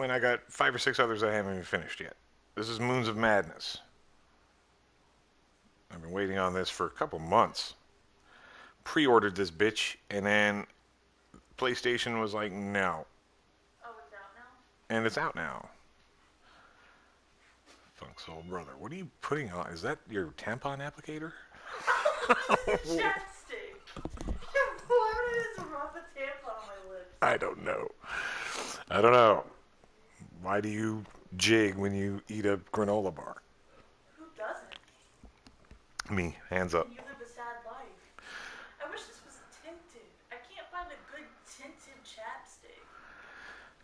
when I got 5 or 6 others I haven't even finished yet. This is Moons of Madness. I've been waiting on this for a couple months. Pre-ordered this bitch, and then PlayStation was like, no. Oh, it's out now? And it's out now. Funk's old brother. What are you putting on? Is that your tampon applicator? Chapstick. Why is a rub a tampon on my lips? I don't know. I don't know. Why do you jig when you eat a granola bar? Who doesn't? Me. Hands up. You live a sad life. I wish this was tinted. I can't find a good tinted chapstick.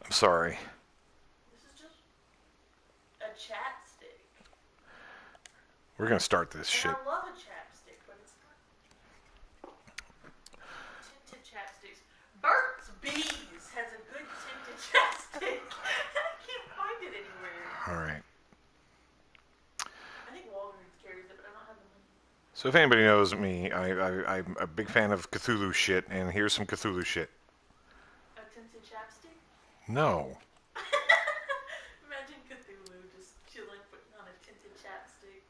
I'm sorry. This is just a chapstick. We're going to start this And shit. I love a chapstick, but it's not tinted chapsticks. Burt's Bees has a good tinted chapstick. I can't find it anywhere. All right. I think Walgreens carries it, but I don't have the money. So if anybody knows me, I'm a big fan of Cthulhu shit, and here's some Cthulhu shit. A tinted chapstick? No. Imagine Cthulhu just chilling, putting on a tinted chapstick.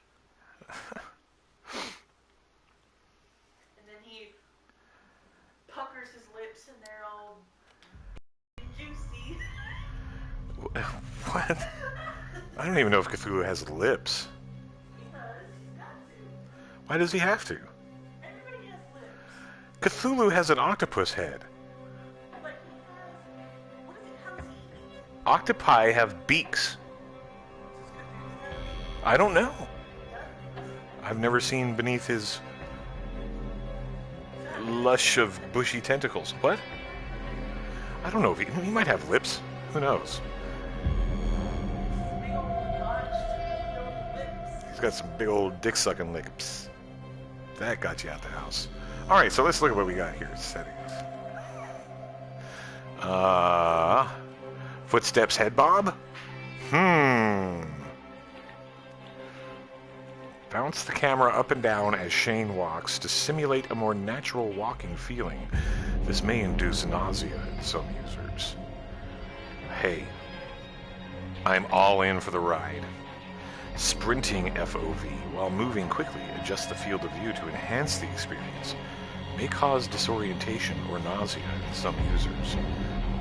And then he puckers his lips and they're all juicy. What? I don't even know if Cthulhu has lips. He does. He's got to. Why does he have to? Everybody has lips. Cthulhu has an octopus head. But he has... What is it? How does he eat? Octopi have beaks. I don't know. I've never seen beneath his lush of bushy tentacles. What? I don't know if he might have lips. Who knows? Big old notched lips. He's got some big old dick-sucking lips. That got you out the house. All right, so let's look at what we got here. Settings. Footsteps head bob. Bounce the camera up and down as Shane walks to simulate a more natural walking feeling. This may induce nausea in some users. Hey, I'm all in for the ride. Sprinting FOV while moving quickly adjusts the field of view to enhance the experience. May cause disorientation or nausea in some users.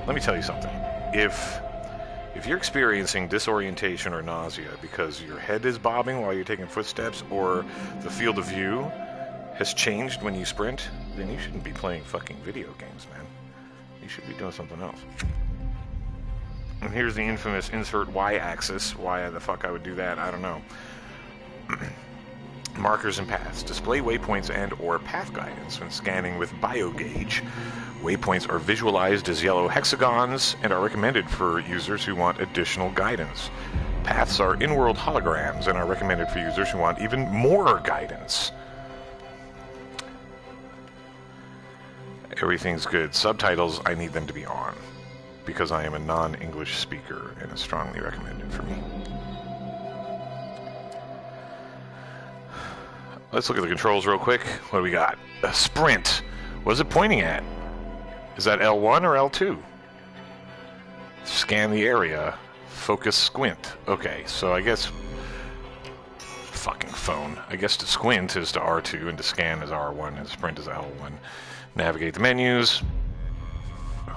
Let me tell you something. If you're experiencing disorientation or nausea because your head is bobbing while you're taking footsteps or the field of view has changed when you sprint, then you shouldn't be playing fucking video games, man. You should be doing something else. And here's the infamous insert y-axis. Why the fuck I would do that, I don't know. Markers and paths. Display waypoints and or path guidance when scanning with BioGauge. Waypoints are visualized as yellow hexagons and are recommended for users who want additional guidance. Paths are in-world holograms and are recommended for users who want even more guidance. Everything's good. Subtitles, I need them to be on because I am a non-English speaker and it's strongly recommended for me. Let's look at the controls real quick. What do we got? A sprint. What is it pointing at? Is that L1 or L2? Scan the area. Focus squint. Okay, so I guess... Fucking phone. I guess to squint is to R2 and to scan is R1 and sprint is L1. Navigate the menus.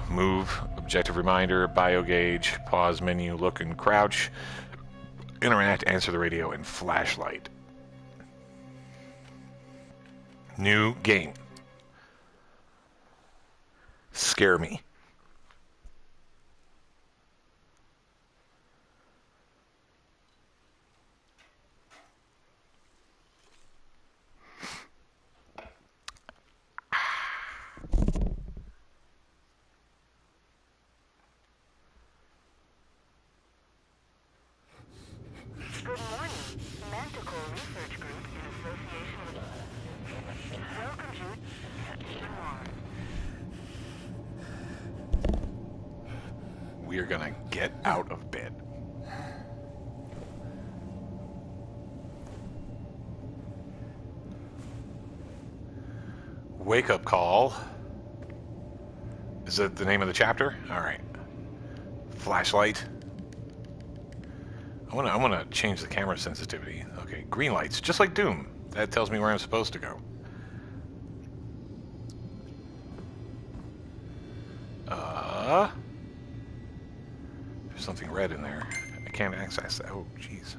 Move. Objective reminder. BioGauge. Pause menu. Look and crouch. Interact. Answer the radio and flashlight. New game. Scare me. Good morning. Manticore Research Group in association with welcome you to Noir. We are gonna get out of bed. Wake up call. Is that the name of the chapter? All right. Flashlight. I wanna change the camera sensitivity. Okay, green lights, just like Doom. That tells me where I'm supposed to go. There's something red in there. I can't access that. Oh, jeez.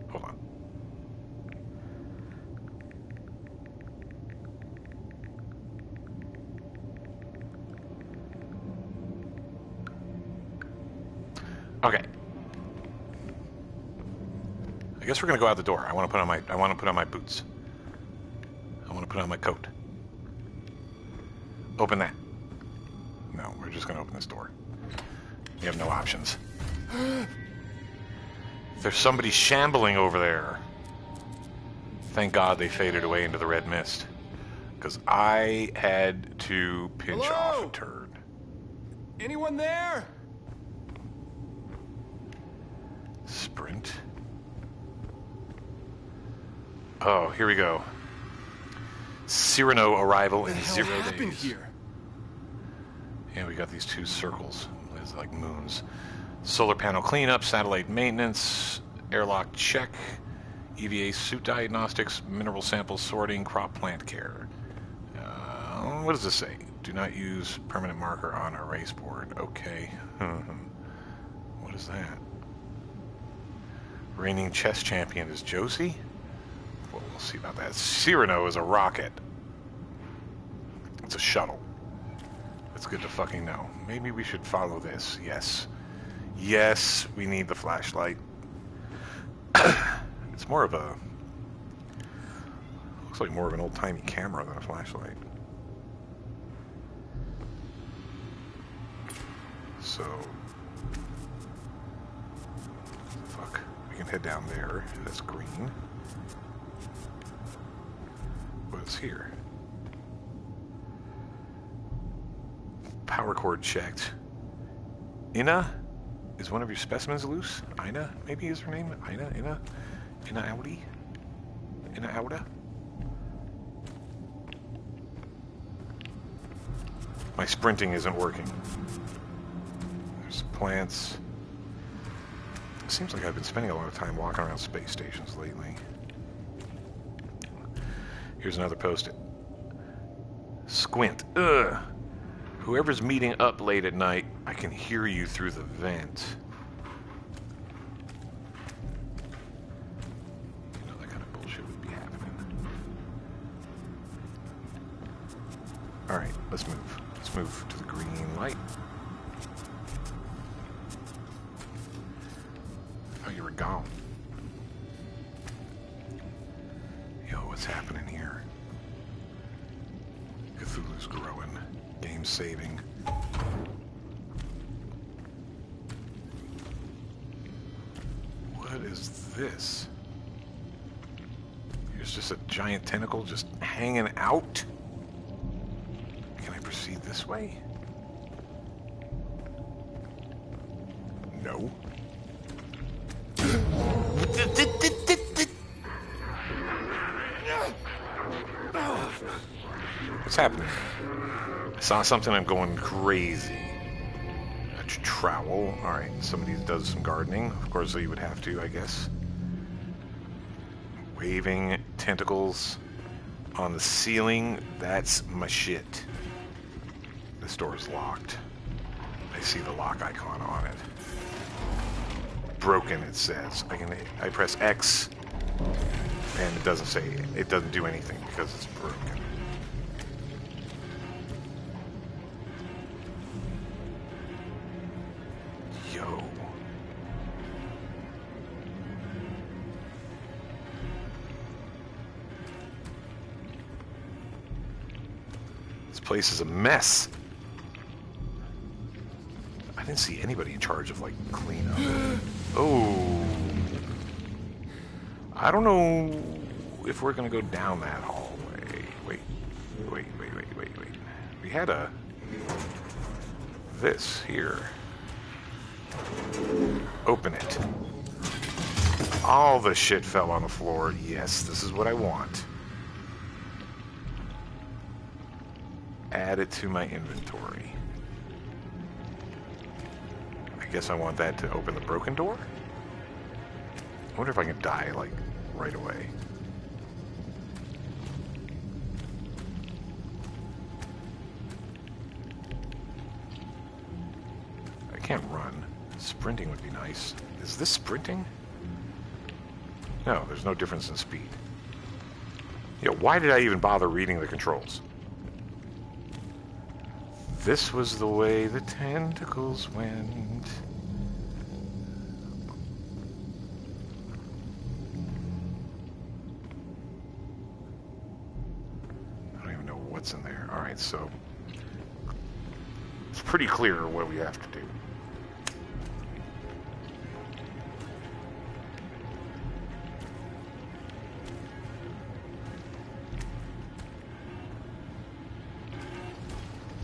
Hold on. Okay. I guess we're gonna go out the door. I want to put on my boots. I want to put on my coat. Open that. No, we're just gonna open this door. You have no options. There's somebody shambling over there. Thank God they faded away into the red mist. Because I had to pinch off a turd. Anyone there? Sprint. Oh, here we go. Cyrano arrival in 0 days. Here? Yeah, we got these two circles. It's like moons. Solar panel cleanup, satellite maintenance, airlock check, EVA suit diagnostics, mineral sample sorting, crop plant care. What does this say? Do not use permanent marker on erase board. Okay. What is that? Reigning chess champion is Josie? Well, we'll see about that. Cyrano is a rocket. It's a shuttle. It's good to fucking know. Maybe we should follow this. Yes. Yes, we need the flashlight. It's more of a... Looks like more of an old-timey camera than a flashlight. So... Fuck. We can head down there. That's green. What's here? Power cord checked. Ina? Is one of your specimens loose? Ina? Maybe is her name? Ina? Ina Audi? Ina Auda? My sprinting isn't working. There's plants. It seems like I've been spending a lot of time walking around space stations lately. Here's another post-it. Squint. Ugh. Whoever's meeting up late at night, I can hear you through the vent. You know, that kind of bullshit would be happening. Alright, let's move. Let's move to the green light. Oh, you were gone. Yo, what's happening here? Cthulhu's growing. Game saving. What is this? Here's just a giant tentacle just hanging out. Can I proceed this way? No. What's happening? I saw something, I'm going crazy. A trowel. Alright, somebody does some gardening. Of course, you would have to, I guess. Waving tentacles on the ceiling. That's my shit. This door's locked. I see the lock icon on it. Broken, it says. I press X, and it doesn't say, it doesn't do anything because it's broken. Yo. This place is a mess. I didn't see anybody in charge of, like, cleanup. Oh. I don't know if we're gonna go down that hallway. Wait. We had this here. Open it. All the shit fell on the floor. Yes, this is what I want. Add it to my inventory. guess I want that to open the broken door? I wonder if I can die, like, right away. I can't run. Sprinting would be nice. Is this sprinting? No, there's no difference in speed. Yeah, why did I even bother reading the controls? This was the way the tentacles went. I don't even know what's in there. Alright, so it's pretty clear what we have to do.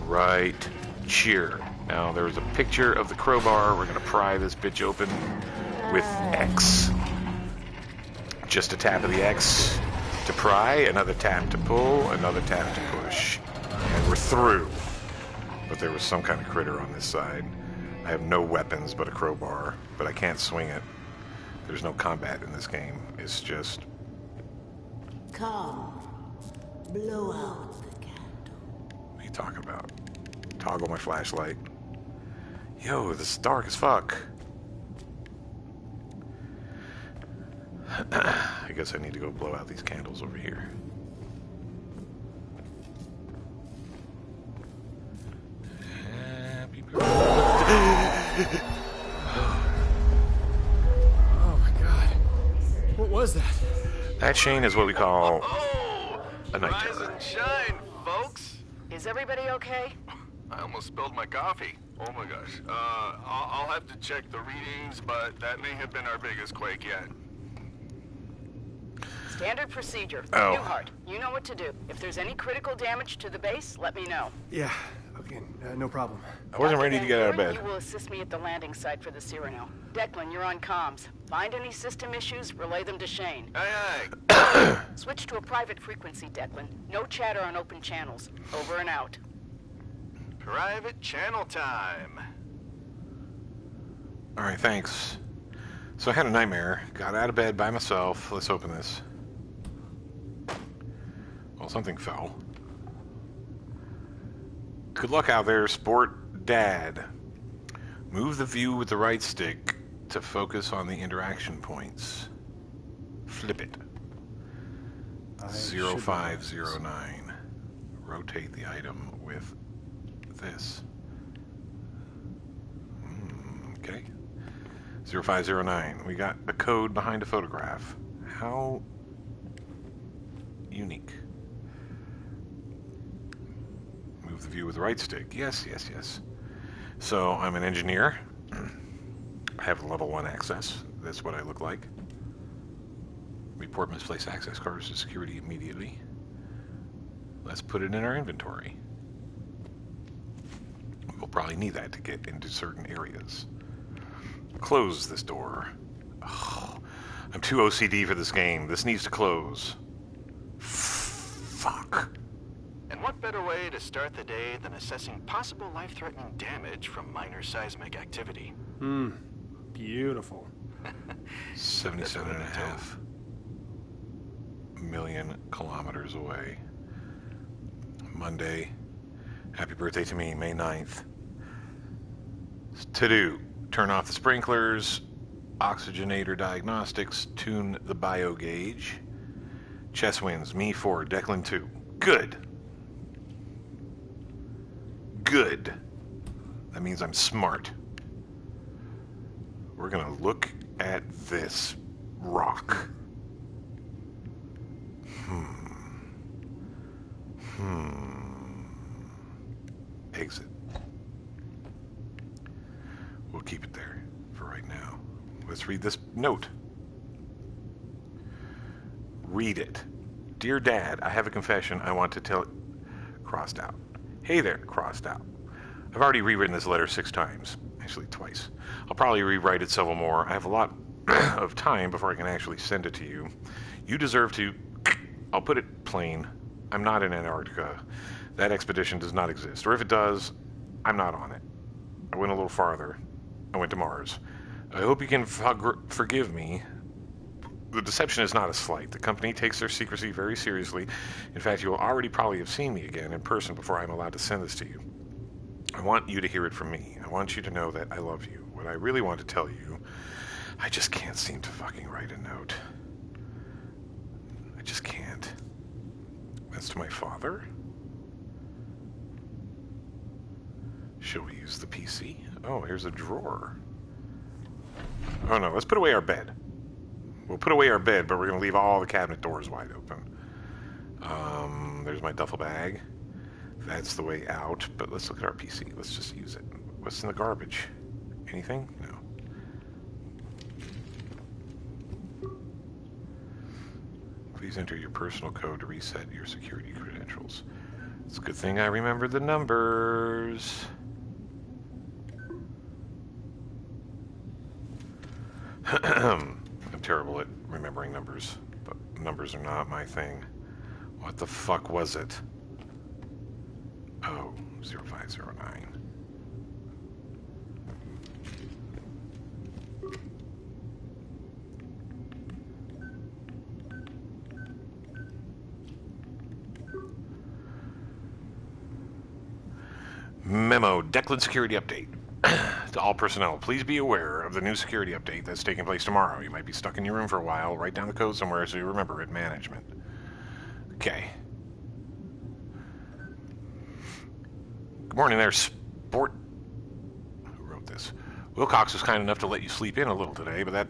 Right cheer. Now there's a picture of the crowbar. We're gonna pry this bitch open with X. Just a tap of the X to pry, another tap to pull, another tap to push. And we're through. But there was some kind of critter on this side. I have no weapons but a crowbar, but I can't swing it. There's no combat in this game. It's just... Come, blow out the candle. What are you talking about? Toggle my flashlight. Yo, this is dark as fuck. I guess I need to go blow out these candles over here. Happy birthday. Oh my god. What was that? That, Shane, is what we call a night Rise terror. and shine, folks. Is everybody okay? I almost spilled my coffee. Oh my gosh. I'll have to check the readings, but that may have been our biggest quake yet. Standard procedure. Oh. Newhart, you know what to do. If there's any critical damage to the base, let me know. Yeah, okay, no problem. I wasn't Dr. ready to Van get out of Buren, bed. You will assist me at the landing site for the Cyrano. Declan, you're on comms. Find any system issues, relay them to Shane. Aye, aye. Switch to a private frequency, Declan. No chatter on open channels. Over and out. Private channel time. Alright, thanks. So I had a nightmare. Got out of bed by myself. Let's open this. Well, something fell. Good luck out there, sport dad. Move the view with the right stick to focus on the interaction points. Flip it. 0509. Rotate the item with this. Okay. 0509. We got a code behind a photograph. How unique. Move the view with the right stick. Yes, yes, yes. So I'm an engineer. I have level 1 access. That's what I look like. Report misplaced access cards to security immediately. Let's put it in our inventory. We'll probably need that to get into certain areas. Close this door. Oh, I'm too OCD for this game. This needs to close. Fuck. And what better way to start the day than assessing possible life-threatening damage from minor seismic activity? Beautiful. 77.5 million kilometers away. Monday. Happy birthday to me, May 9th. To do. Turn off the sprinklers. Oxygenator diagnostics. Tune the bio gauge. Chess wins. Me 4. Declan 2. Good. Good. That means I'm smart. We're gonna look at this rock. Exit. We'll keep it there for right now. Let's read this note. Read it. Dear Dad, I have a confession I want to tell... Crossed out. Hey there, crossed out. I've already rewritten this letter 6 times. Actually, twice. I'll probably rewrite it several more. I have a lot of time before I can actually send it to you. You deserve to... I'll put it plain. I'm not in Antarctica. That expedition does not exist. Or if it does, I'm not on it. I went a little farther. I went to Mars. I hope you can forgive me. The deception is not a slight. The company takes their secrecy very seriously. In fact, you will already probably have seen me again in person before I'm allowed to send this to you. I want you to hear it from me. I want you to know that I love you. What I really want to tell you, I just can't seem to fucking write a note. I just can't. That's to my father? Shall we use the PC? Oh, here's a drawer. Oh no, let's put away our bed. We'll put away our bed, but we're going to leave all the cabinet doors wide open. There's my duffel bag. That's the way out, but let's look at our PC. Let's just use it. What's in the garbage? Anything? No. Please enter your personal code to reset your security credentials. It's a good thing I remembered the numbers. I'm terrible at remembering numbers, but numbers are not my thing. What the fuck was it? Oh, 0509. Memo, Declan security update. To all personnel, please be aware of the new security update that's taking place tomorrow. You might be stuck in your room for a while. Write down the code somewhere so you remember it. Management. Okay. Good morning there, sport. Who wrote this? Wilcox was kind enough to let you sleep in a little today, but that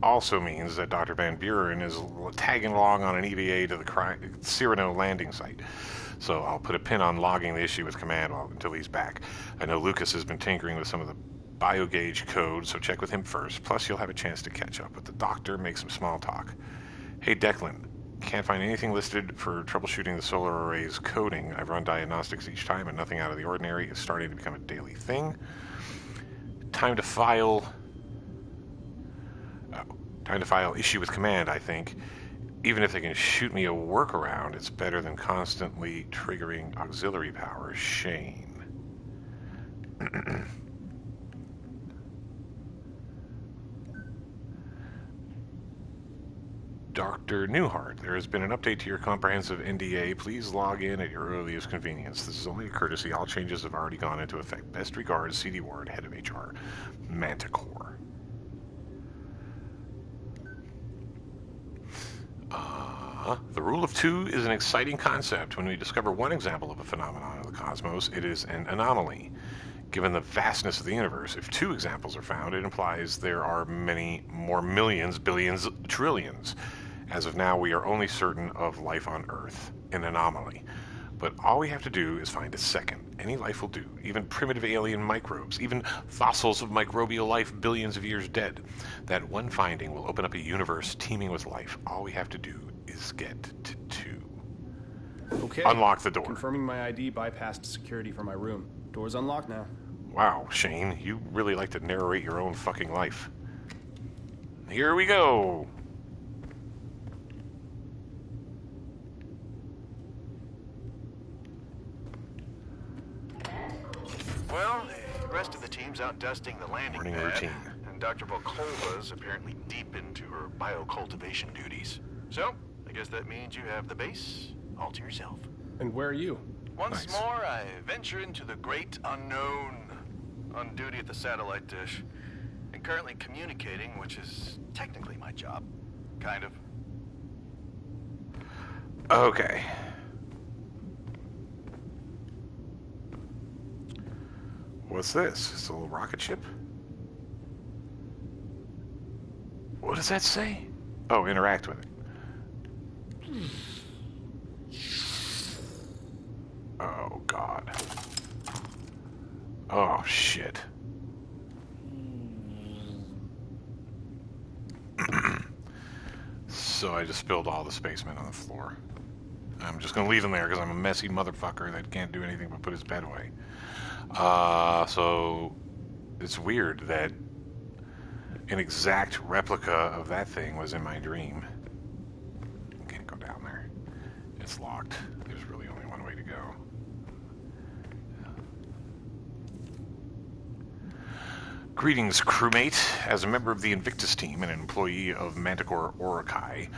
also means that Dr. Van Buren is tagging along on an EVA to the Cyrano landing site. So I'll put a pin on logging the issue with command until he's back. I know Lucas has been tinkering with some of the biogauge code, so check with him first. Plus, you'll have a chance to catch up with the doctor, make some small talk. Hey, Declan. Can't find anything listed for troubleshooting the solar array's coding. I've run diagnostics each time, and nothing out of the ordinary is starting to become a daily thing. Time to file issue with command, I think. Even if they can shoot me a workaround, it's better than constantly triggering auxiliary power. Shane. Dr. Newhart, there has been an update to your comprehensive NDA. Please log in at your earliest convenience. This is only a courtesy. All changes have already gone into effect. Best regards, CD Ward, Head of HR, Manticore. The rule of two is an exciting concept. When we discover one example of a phenomenon of the cosmos, it is an anomaly. Given the vastness of the universe, if two examples are found, it implies there are many more millions, billions, trillions. As of now, we are only certain of life on Earth, an anomaly. But all we have to do is find a second. Any life will do, even primitive alien microbes, even fossils of microbial life billions of years dead. That one finding will open up a universe teeming with life. All we have to do is get to two. Okay. Unlock the door. Confirming my ID bypassed security for my room. Door's unlocked now. Wow, Shane, you really like to narrate your own fucking life. Here we go. Well, the rest of the team's out dusting the landing Morning pad, routine. and Dr. Volkova's apparently deep into her biocultivation duties. So, I guess that means you have the base all to yourself. And where are you? Once Nice. more, I venture into the great unknown, on duty at the satellite dish, and currently communicating, which is technically my job. Kind of. Okay. What's this? It's a little rocket ship? What does that say? Oh, interact with it. Oh, God. Oh, shit. So I just spilled all the spacemen on the floor. I'm just gonna leave them there because I'm a messy motherfucker that can't do anything but put his bed away. So it's weird that an exact replica of that thing was in my dream. Can't go down there. It's locked. There's really only one way to go. Greetings, crewmate. As a member of the Invictus team and an employee of Manticore Orokai,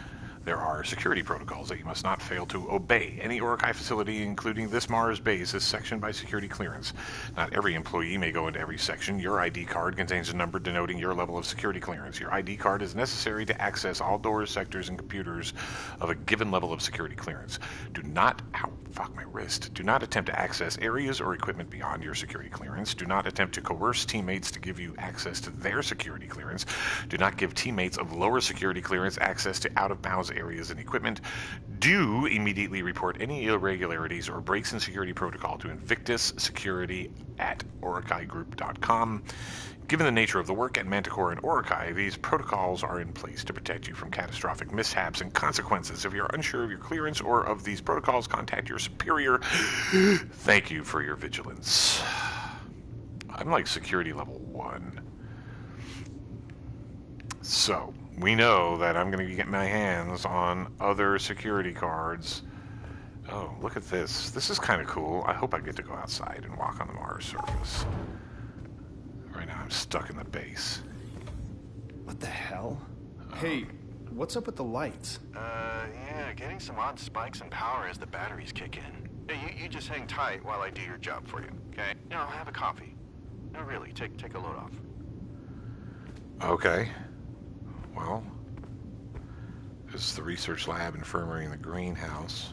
there are security protocols that you must not fail to obey. Any Orokai facility, including this Mars base, is sectioned by security clearance. Not every employee may go into every section. Your ID card contains a number denoting your level of security clearance. Your ID card is necessary to access all doors, sectors, and computers of a given level of security clearance. Do not... Ow, fuck my wrist. Do not attempt to access areas or equipment beyond your security clearance. Do not attempt to coerce teammates to give you access to their security clearance. Do not give teammates of lower security clearance access to out-of-bounds areas and equipment. Do immediately report any irregularities or breaks in security protocol to Invictus Security at OrokaiGroup.com. Given the nature of the work at Manticore and Orokai, these protocols are in place to protect you from catastrophic mishaps and consequences. If you're unsure of your clearance or of these protocols, contact your superior. Thank you for your vigilance. I'm like security level 1. So, we know that I'm going to get my hands on other security cards. Oh, look at this. This is kind of cool. I hope I get to go outside and walk on the Mars surface. Right now I'm stuck in the base. What the hell? Hey, what's up with the lights? Yeah, getting some odd spikes in power as the batteries kick in. Yeah, you just hang tight while I do your job for you, okay? You know, have a coffee. No, really, take a load off. Okay. Well, this is the research lab, infirmary, and the greenhouse.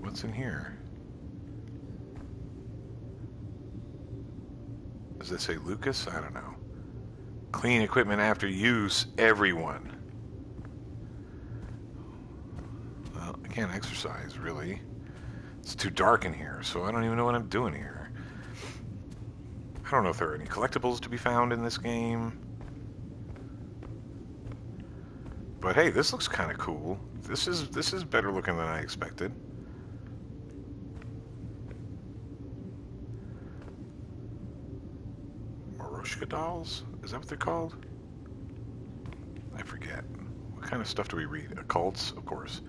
What's in here? Does it say Lucas? I don't know. Clean equipment after use, everyone. Well, I can't exercise, really. It's too dark in here, so I don't even know what I'm doing here. I don't know if there are any collectibles to be found in this game. But hey, this looks kind of cool. This is better looking than I expected. Marushka dolls? Is that what they're called? I forget. What kind of stuff do we read? Occults, of course.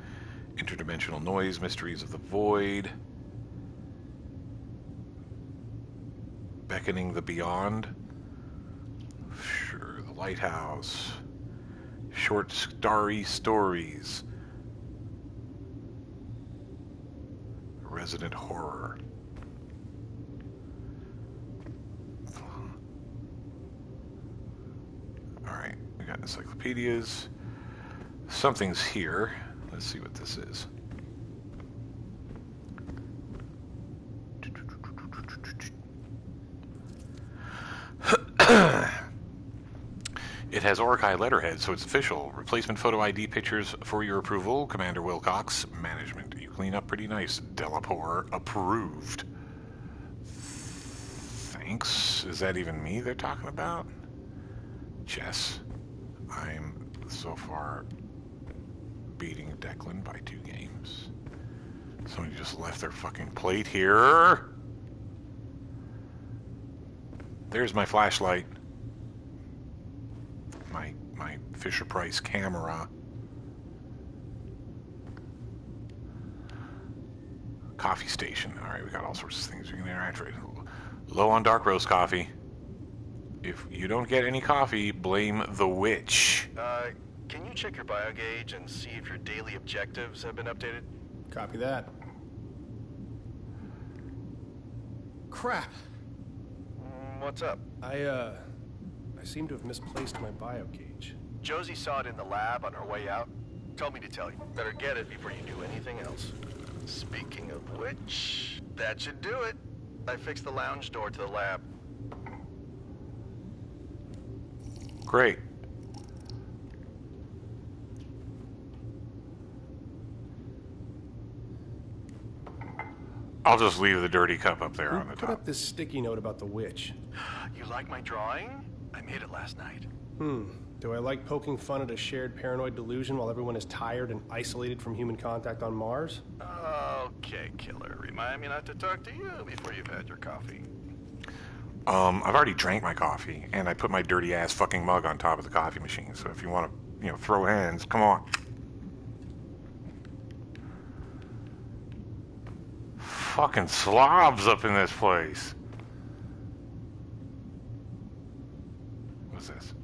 Interdimensional noise, mysteries of the void. Beckoning the beyond. Sure, the lighthouse. Short starry stories. Resident horror. Alright, we got encyclopedias. Something's here. Let's see what this is. It has Orokai letterhead, so it's official. Replacement photo ID pictures for your approval. Commander Wilcox, management. You clean up pretty nice. Delapore, approved. Thanks. Is that even me they're talking about? Chess. I'm so far beating Declan by 2 games. Somebody just left their fucking plate here. There's my flashlight. My Fisher-Price camera. Coffee station. Alright, we got all sorts of things we can interact with. Low on dark roast coffee. If you don't get any coffee, blame the witch. Can you check your bio gauge and see if your daily objectives have been updated? Copy that. Crap! What's up? I seem to have misplaced my bio gauge. Josie saw it in the lab on her way out. Told me to tell you. Better get it before you do anything else. Speaking of which, that should do it. I fixed the lounge door to the lab. Great. I'll just leave the dirty cup up there on the Put top. up this sticky note about the witch. You like my drawing? I made it last night. Do I like poking fun at a shared paranoid delusion while everyone is tired and isolated from human contact on Mars? Okay, killer. Remind me not to talk to you before you've had your coffee. I've already drank my coffee, and I put my dirty ass fucking mug on top of the coffee machine. So if you want to, throw hands, come on. fucking slobs up in this place. What's this?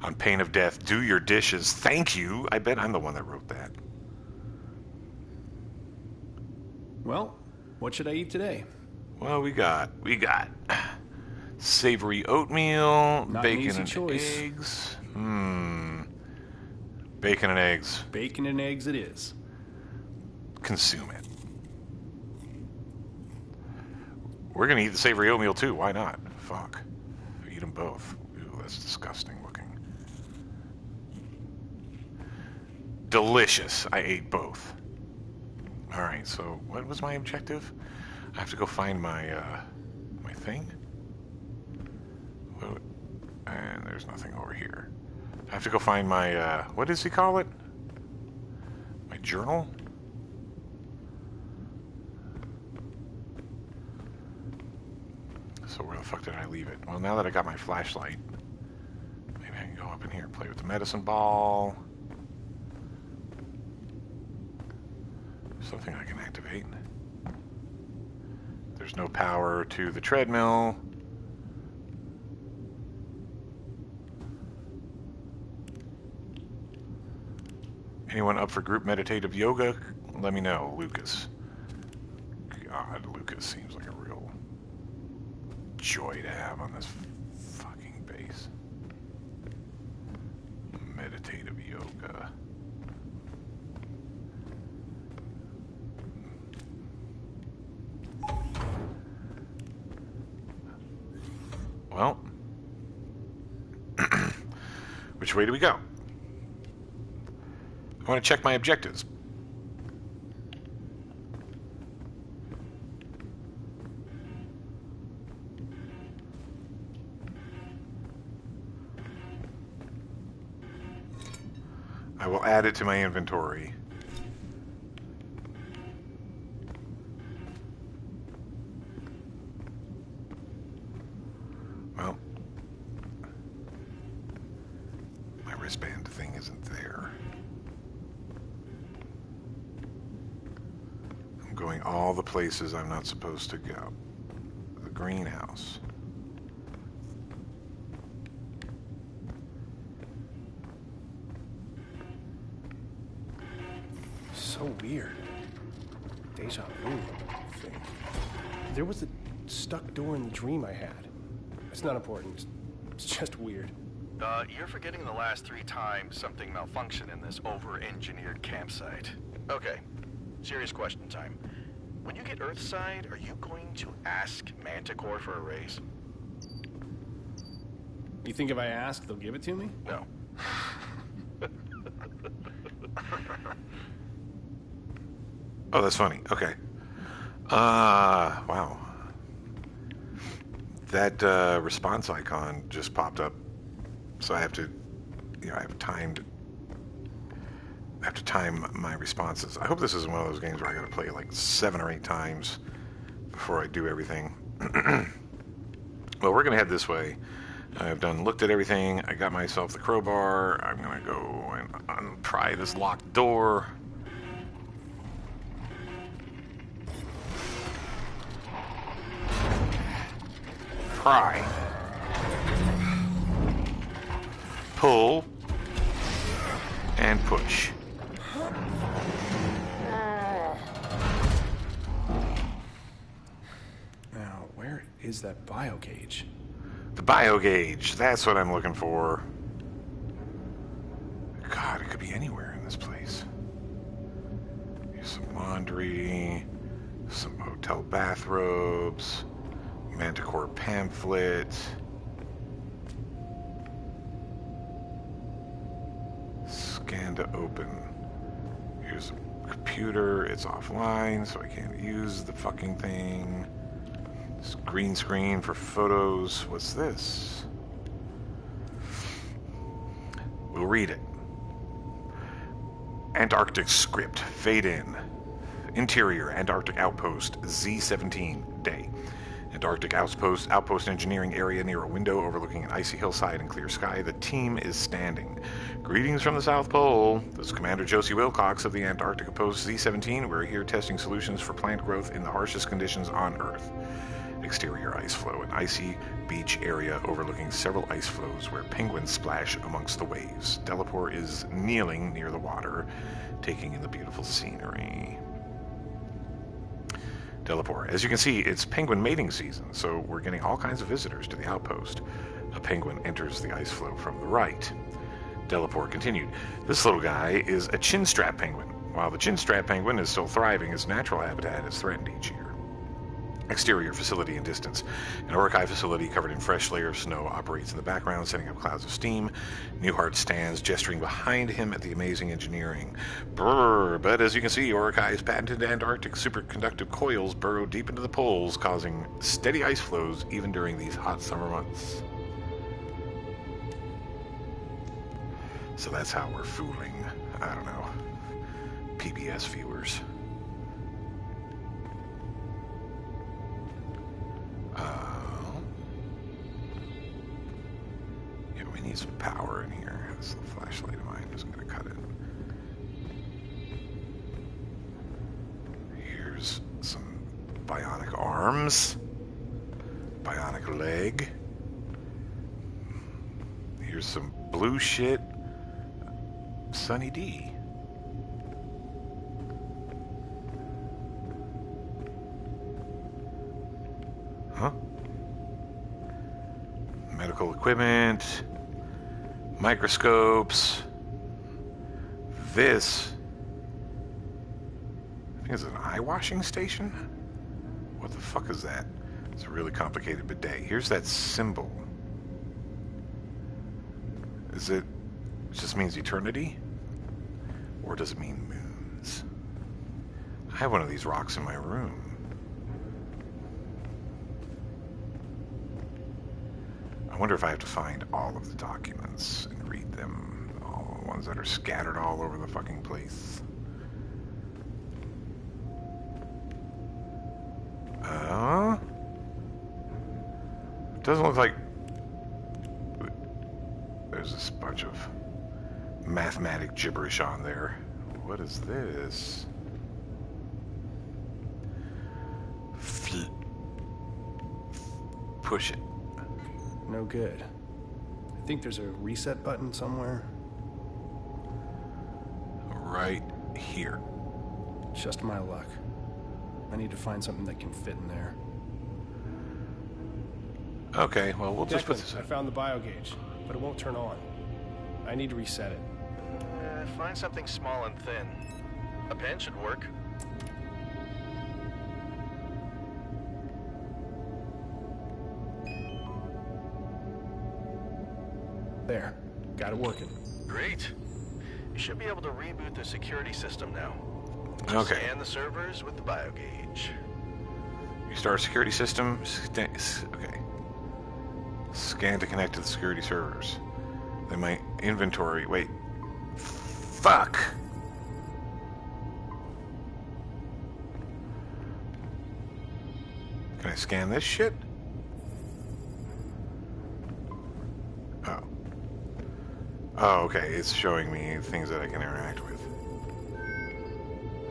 On pain of death, do your dishes. Thank you. I bet I'm the one that wrote that. Well, what should I eat today? Well, we got savory oatmeal, Not an bacon easy and choice. eggs. Bacon and eggs. Bacon and eggs it is. Consume it. We're gonna eat the savory oatmeal too. Why not? Fuck. Eat them both. Ooh, that's disgusting looking. Delicious. I ate both. All right. So, what was my objective? I have to go find my my thing. And there's nothing over here. I have to go find my what does he call it? My journal. So where the fuck did I leave it? Well, now that I got my flashlight, maybe I can go up in here and play with the medicine ball. Something I can activate. There's no power to the treadmill. Anyone up for group meditative yoga? Let me know, Lucas. God, Lucas seems like a real joy to have on this fucking base. Meditative yoga. Well, which way do we go? I want to check my objectives. I will add it to my inventory. Well, my wristband thing isn't there. I'm going all the places I'm not supposed to go. The greenhouse. So weird. Deja vu thing. There was a stuck door in the dream I had. It's not important. It's just weird. You're forgetting the last 3 times something malfunctioned in this over-engineered campsite. Okay, serious question time. When you get Earthside, are you going to ask Manticore for a raise? You think if I ask, they'll give it to me? No. Oh, that's funny. Okay. Wow. That response icon just popped up, so I have to, I have to time my responses. I hope this isn't one of those games where I got to play like 7 or 8 times before I do everything. Well, we're gonna head this way. I've looked at everything. I got myself the crowbar. I'm gonna go and unpry this locked door. Pry. Pull. And push. Now, where is that bio gauge? The bio gauge. That's what I'm looking for. God, it could be anywhere in this place. Here's some laundry, some hotel bathrobes, Manticore pamphlet. Scan to open. Here's a computer. It's offline, so I can't use the fucking thing. This green screen for photos. What's this? We'll read it. Antarctic script. Fade in. Interior, Antarctic outpost, Z-17, day. Antarctic outpost engineering area near a window overlooking an icy hillside and clear sky. The team is standing. Greetings from the South Pole. This is Commander Josie Wilcox of the Antarctic Post Z-17. We're here testing solutions for plant growth in the harshest conditions on Earth. Exterior ice flow, an icy beach area overlooking several ice flows where penguins splash amongst the waves. Delapore is kneeling near the water, taking in the beautiful scenery. Delapore. As you can see, it's penguin mating season, so we're getting all kinds of visitors to the outpost. A penguin enters the ice flow from the right. Delapore continued. This little guy is a chinstrap penguin. While the chinstrap penguin is still thriving, its natural habitat is threatened each year. Exterior facility in distance. An Orikai facility covered in fresh layer of snow operates in the background, sending up clouds of steam. Newhart stands, gesturing behind him at the amazing engineering. Brrr, but as you can see, Orikai's patented Antarctic superconductive coils burrow deep into the poles, causing steady ice flows even during these hot summer months. So that's how we're fooling, I don't know, PBS viewers. Yeah, we need some power in here. This little flashlight of mine isn't going to cut it. Here's some bionic arms. Bionic leg. Here's some blue shit. Sunny D. Huh? Medical equipment, microscopes. This, I think it's an eye washing station? What the fuck is that? It's a really complicated bidet. Here's that symbol. Is it just means eternity? Or does it mean moons? I have one of these rocks in my room. I wonder if I have to find all of the documents and read them, all the ones that are scattered all over the fucking place. Doesn't look like there's this bunch of mathematic gibberish on there. What is this? Push it. No good. I think there's a reset button somewhere. Right here. Just my luck. I need to find something that can fit in there. Okay, well, we'll just put Declan, this I in. found the biogauge, but it won't turn on. I need to reset it. Find something small and thin. A pen should work. There. Got it working. Great. You should be able to reboot the security system now. Okay. Scan the servers with the biogauge. You start a security system. Okay. Scan to connect to the security servers. Then my inventory. Wait. Fuck. Can I scan this shit? Oh. Oh, okay. It's showing me things that I can interact with.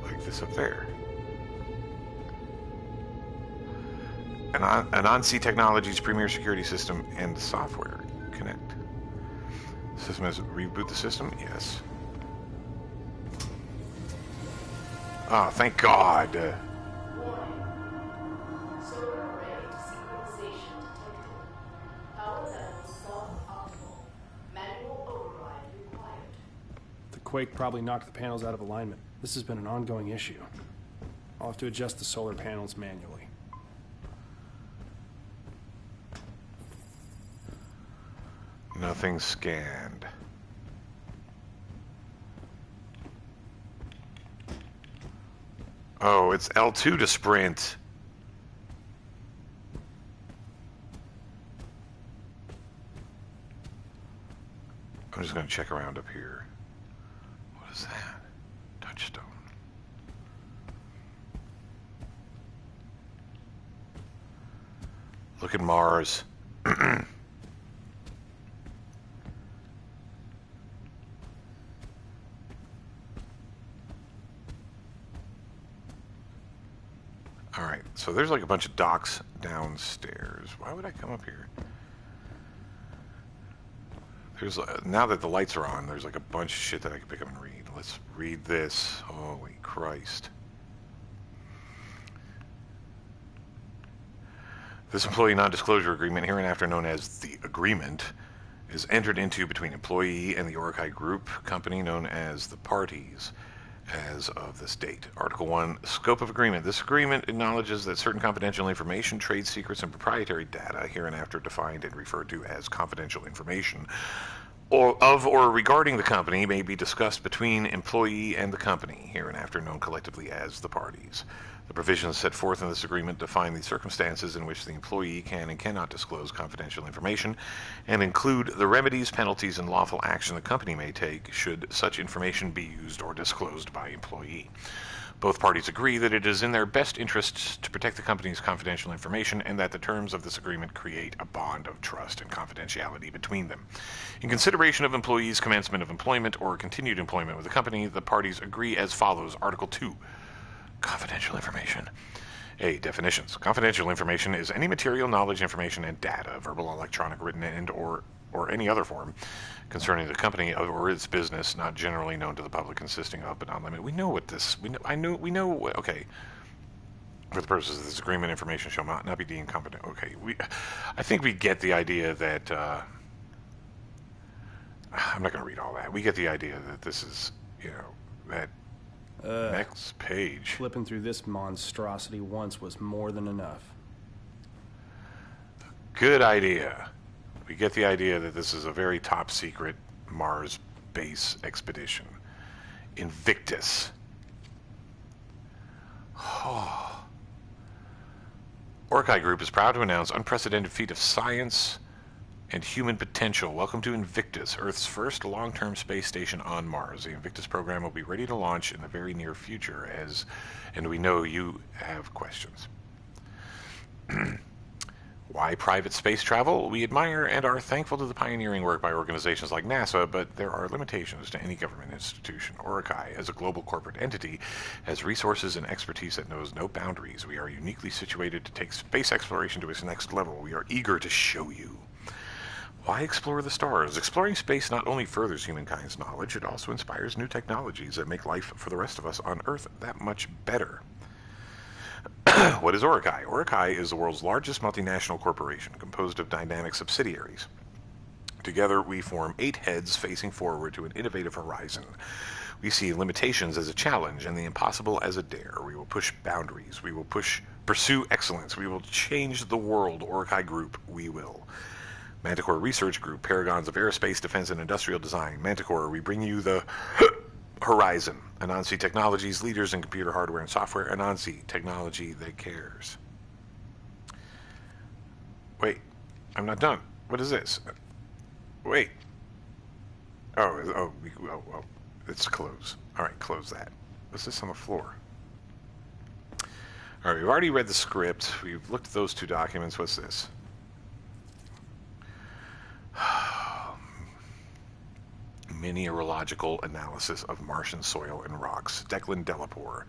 Like this up there. Anansi Technologies premier security system and software. Connect. System has reboot the system? Yes. Oh, thank God. Warning. Solar array synchronization detected. Power level sub-optimal. Manual override required. The quake probably knocked the panels out of alignment. This has been an ongoing issue. I'll have to adjust the solar panels manually. Nothing scanned. Oh, it's L2 to sprint. I'm just going to check around up here. What is that? Touchstone. Look at Mars. Alright, so there's like a bunch of docks downstairs. Why would I come up here? There's now that the lights are on, there's like a bunch of shit that I can pick up and read. Let's read this. Holy Christ. This employee non-disclosure agreement, hereinafter known as the agreement, is entered into between employee and the Orakai Group company known as the parties as of this date. Article 1, Scope of Agreement. This agreement acknowledges that certain confidential information, trade secrets, and proprietary data, hereinafter defined and referred to as confidential information, or regarding the company may be discussed between employee and the company, hereinafter known collectively as the parties. The provisions set forth in this agreement define the circumstances in which the employee can and cannot disclose confidential information and include the remedies, penalties, and lawful action the company may take should such information be used or disclosed by employee. Both parties agree that it is in their best interests to protect the company's confidential information and that the terms of this agreement create a bond of trust and confidentiality between them. In consideration of employees' commencement of employment or continued employment with the company, the parties agree as follows. Article 2. Confidential information. A. Definitions. Confidential information is any material, knowledge, information, and data, verbal, electronic, written, and or any other form, concerning the company or its business, not generally known to the public, consisting of, but not limited. We know what this. Okay. For the purposes of this agreement, information shall not be deemed confidential. Okay. I think we get the idea that. I'm not going to read all that. We get the idea that this is, that. Next page. Flipping through this monstrosity once was more than enough. Good idea. We get the idea that this is a very top secret Mars base expedition. Invictus. Oh. Orakai Group is proud to announce unprecedented feat of science and human potential. Welcome to Invictus, Earth's first long-term space station on Mars. The Invictus program will be ready to launch in the very near future, and we know you have questions. Why private space travel? We admire and are thankful to the pioneering work by organizations like NASA, but there are limitations to any government institution. Orakai, as a global corporate entity, has resources and expertise that knows no boundaries. We are uniquely situated to take space exploration to its next level. We are eager to show you. Why explore the stars? Exploring space not only furthers humankind's knowledge, it also inspires new technologies that make life for the rest of us on Earth that much better. What is Orakai? Orakai is the world's largest multinational corporation composed of dynamic subsidiaries. Together, we form 8 heads facing forward to an innovative horizon. We see limitations as a challenge and the impossible as a dare. We will push boundaries. We will pursue excellence. We will change the world. Orakai Group, we will. Manticore Research Group, paragons of aerospace, defense, and industrial design. Manticore, we bring you the horizon. Anansi Technologies, leaders in computer hardware and software. Anansi, technology that cares. Wait, I'm not done. What is this? Wait. Oh, it's close. All right, close that. What's this on the floor? All right, we've already read the script. We've looked at those 2 documents. What's this? Mineralogical analysis of Martian soil and rocks. Declan Delapore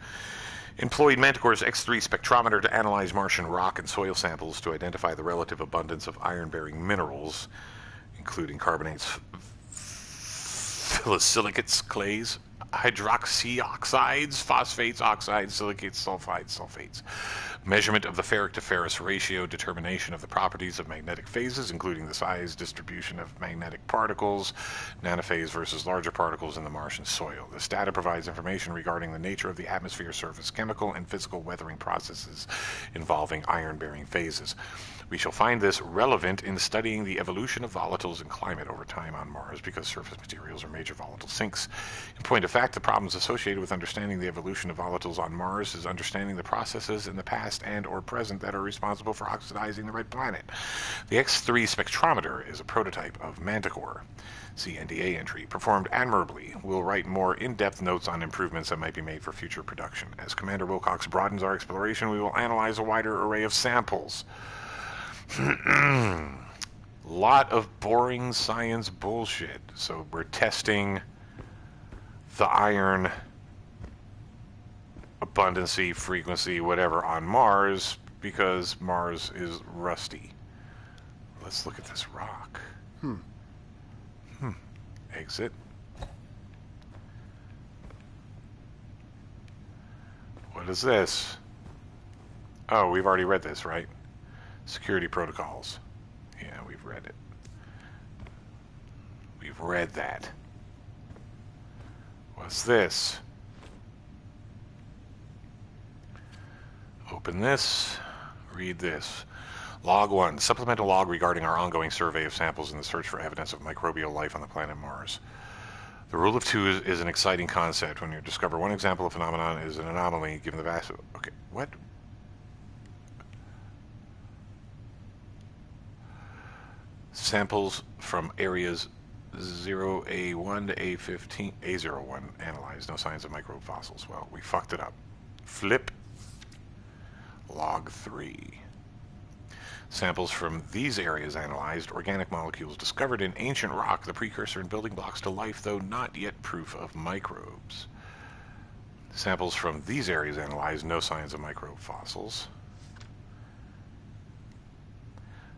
employed Manticore's X3 spectrometer to analyze Martian rock and soil samples to identify the relative abundance of iron-bearing minerals, including carbonates, phyllosilicates, clays, hydroxyoxides, phosphates, oxides, silicates, sulfates. Measurement of the ferric to ferrous ratio, determination of the properties of magnetic phases, including the size distribution of magnetic particles, nanophase versus larger particles in the Martian soil. This data provides information regarding the nature of the atmosphere surface chemical and physical weathering processes involving iron-bearing phases. We shall find this relevant in studying the evolution of volatiles and climate over time on Mars because surface materials are major volatile sinks. In point of fact, the problems associated with understanding the evolution of volatiles on Mars is understanding the processes in the past and or present that are responsible for oxidizing the red planet. The X3 spectrometer is a prototype of Manticore. See NDA entry. Performed admirably. We'll write more in-depth notes on improvements that might be made for future production. As Commander Wilcox broadens our exploration, we will analyze a wider array of samples. Lot of boring science bullshit. So we're testing the iron abundancy, frequency, whatever on Mars because Mars is rusty. Let's look at this rock. Exit. What is this? Oh, we've already read this, right? Security protocols. Yeah, we've read it. We've read that. What's this? Open this. Read this. Log 1. Supplemental log regarding our ongoing survey of samples in the search for evidence of microbial life on the planet Mars. The rule of two is an exciting concept. When you discover one example of phenomenon is an anomaly, given the vast... Okay, what? Samples from areas 0A1 to A15, A01 analyzed. No signs of microbe fossils. Well, we fucked it up. Flip. Log 3. Samples from these areas analyzed, organic molecules discovered in ancient rock, the precursor and building blocks to life, though not yet proof of microbes. Samples from these areas analyzed, no signs of microbe fossils.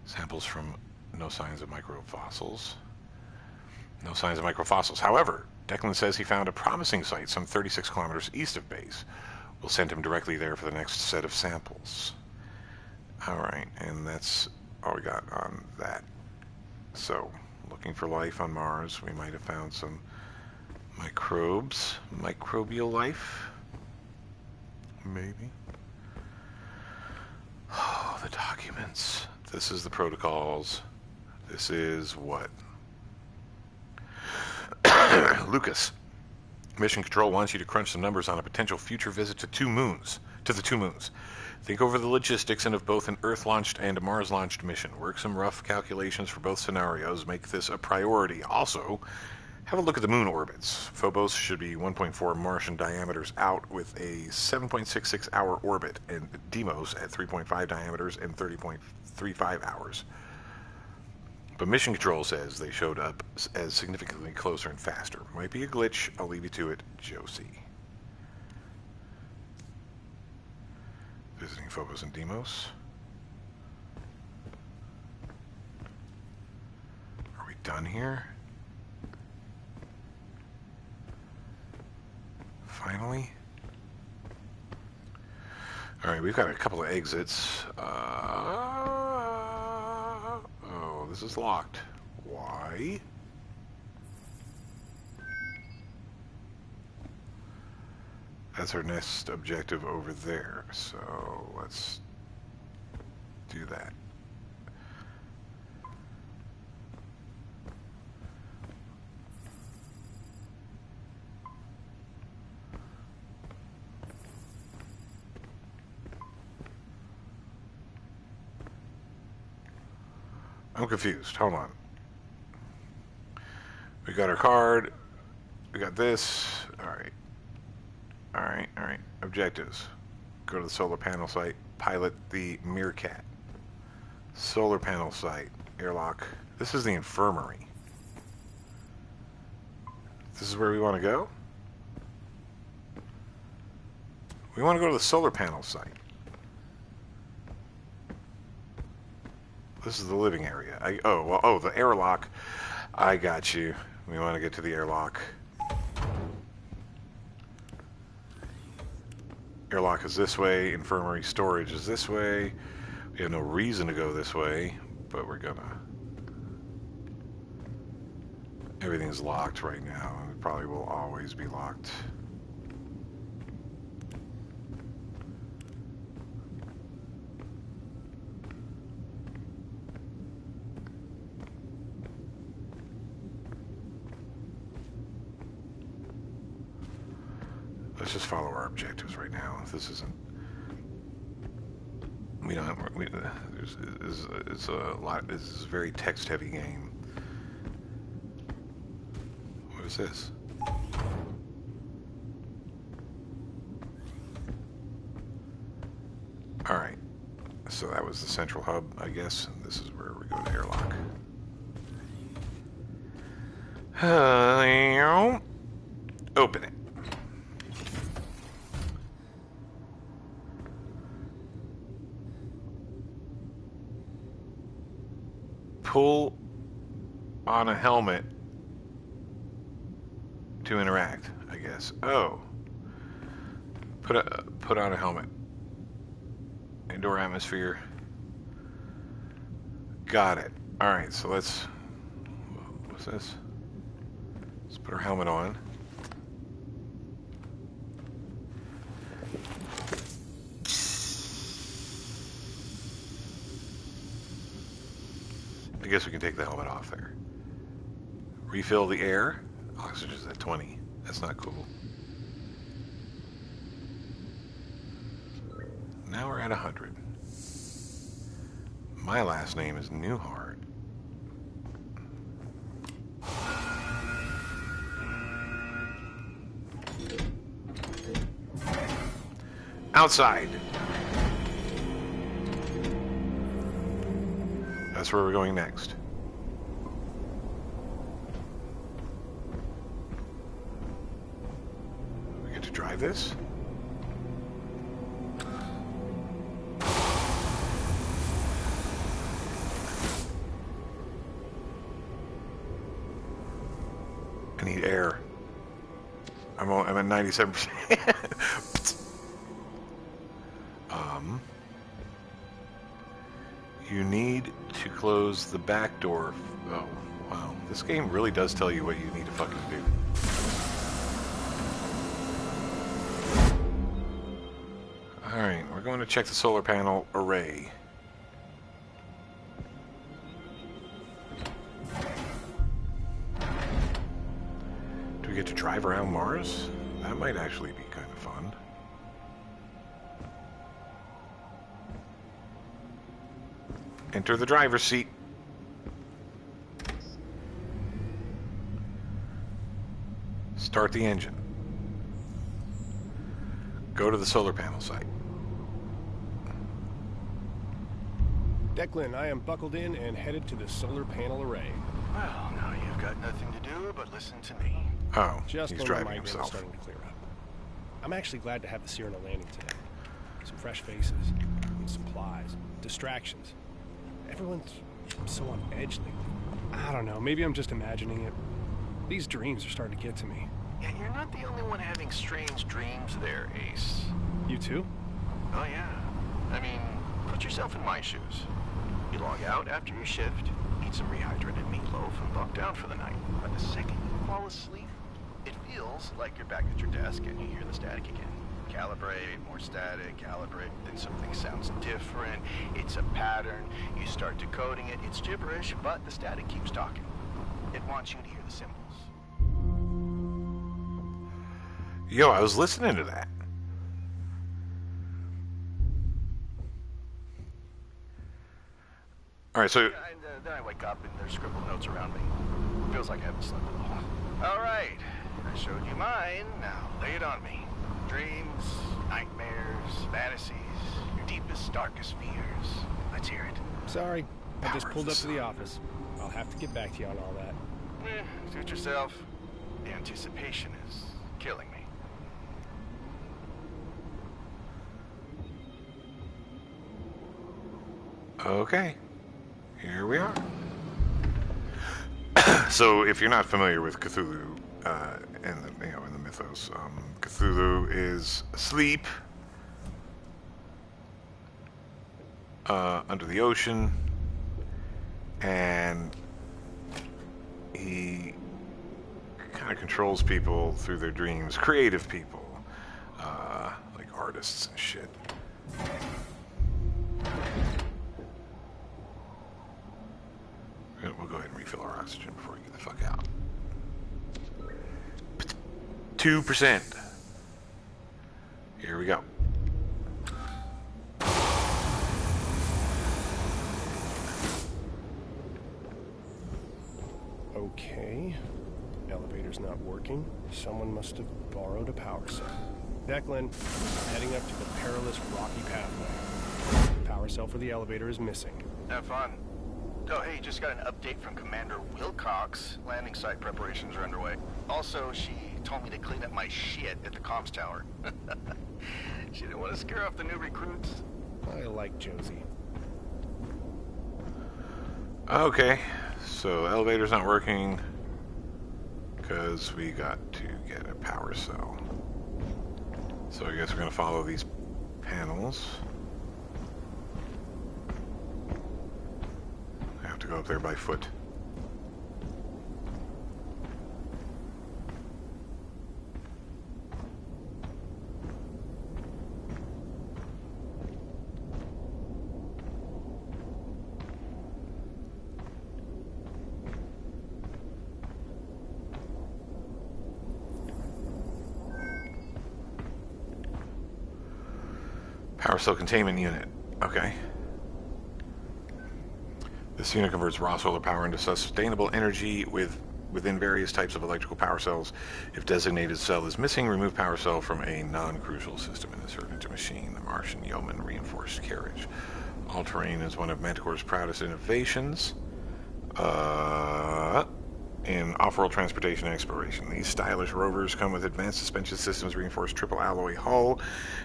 Samples from no signs of microbe fossils. No signs of microfossils. However, Declan says he found a promising site some 36 kilometers east of base. We'll send him directly there for the next set of samples. Alright, and that's all we got on that. So, looking for life on Mars. We might have found some microbes. Microbial life? Maybe. Oh, the documents. This is the protocols. This is what? Lucas. Mission Control wants you to crunch some numbers on a potential future visit to the two moons. Think over the logistics and of both an Earth-launched and a Mars-launched mission. Work some rough calculations for both scenarios. Make this a priority. Also, have a look at the moon orbits. Phobos should be 1.4 Martian diameters out with a 7.66-hour orbit, and Deimos at 3.5 diameters and 30.35 hours. But Mission Control says they showed up as significantly closer and faster. Might be a glitch. I'll leave you to it, Josie. Visiting Phobos and Deimos. Are we done here? Finally? Alright, we've got a couple of exits. Oh, this is locked. Why? That's our next objective over there, so let's do that. I'm confused. Hold on. We got our card. We got this. Alright. Alright. Objectives. Go to the solar panel site. Pilot the Meerkat. Solar panel site. Airlock. This is the infirmary. This is where we want to go? We want to go to the solar panel site. This is the living area. The airlock. I got you. We want to get to the airlock. Airlock is this way. Infirmary storage is this way. We have no reason to go this way, but we're gonna. Everything's locked right now, and it probably will always be locked. Let's just follow our objectives right now. This isn't. We don't. It's a lot. This is a very text-heavy game. What is this? All right. So that was the central hub, I guess. And this is where we go to airlock. Open it. Pull on a helmet to interact, I guess. Oh. Put on a helmet. Indoor atmosphere. Got it. Alright, so let's... What's this? Let's put our helmet on. I guess we can take the helmet off there. Refill the air. Oxygen's at 20. That's not cool. Now we're at 100. My last name is Newhart. Outside. That's where we're going next. We get to drive this? I need air. I'm at 97%. You need to close the back door. Oh, wow. This game really does tell you what you need to fucking do. Alright, we're going to check the solar panel array. Do we get to drive around Mars? That might actually be kind of fun. Enter the driver's seat. Start the engine. Go to the solar panel site. Declan, I am buckled in and headed to the solar panel array. Well, now you've got nothing to do but listen to me. Oh, Just he's when the driving migraine is himself. starting to clear up. I'm actually glad to have the Cyrano landing today. Some fresh faces, supplies, distractions. Everyone's so on edge lately. I don't know, maybe I'm just imagining it. These dreams are starting to get to me. Yeah, you're not the only one having strange dreams there, Ace. You too? Oh, yeah. I mean, put yourself in my shoes. You log out after your shift, eat some rehydrated meatloaf, and bunk down for the night. But the second you fall asleep, it feels like you're back at your desk and you hear the static again. Calibrate, more static, calibrate, then something sounds different. It's a pattern. You start decoding it. It's gibberish, but the static keeps talking. It wants you to hear the symbols. Yo, I was listening to that. Alright, so... Then I wake up and there's scribbled notes around me. Feels like I haven't slept at all. All right. I showed you mine. Now lay it on me. Dreams, nightmares, fantasies, your deepest, darkest fears. Let's hear it. Sorry, I just pulled up to the office. I'll have to get back to you on all that. Suit yourself. The anticipation is killing me. Okay. Here we are. So, if you're not familiar with Cthulhu, in the mythos, Cthulhu is asleep under the ocean, and he kind of controls people through their dreams. Creative people, like artists and shit. We'll go ahead and refill our oxygen before we get the fuck out. 2%. Here we go. Okay. Elevator's not working. Someone must have borrowed a power set. Declan, I'm heading up to the perilous rocky pathway. Power power cell for the elevator is missing. Have fun. Oh, hey, just got an update from Commander Wilcox. Landing site preparations are underway. Also, she told me to clean up my shit at the comms tower. She didn't want to scare off the new recruits. I like Josie. Okay, so the elevator's not working because we got to get a power cell. So I guess we're going to follow these panels. I have to go up there by foot. Power cell containment unit. Okay. This unit converts raw solar power into sustainable energy within various types of electrical power cells. If designated cell is missing, remove power cell from a non-crucial system and insert into machine. The Martian Yeoman reinforced carriage. All-terrain is one of Manticore's proudest innovations in off-world transportation and exploration. These stylish rovers come with advanced suspension systems, reinforced triple alloy hull,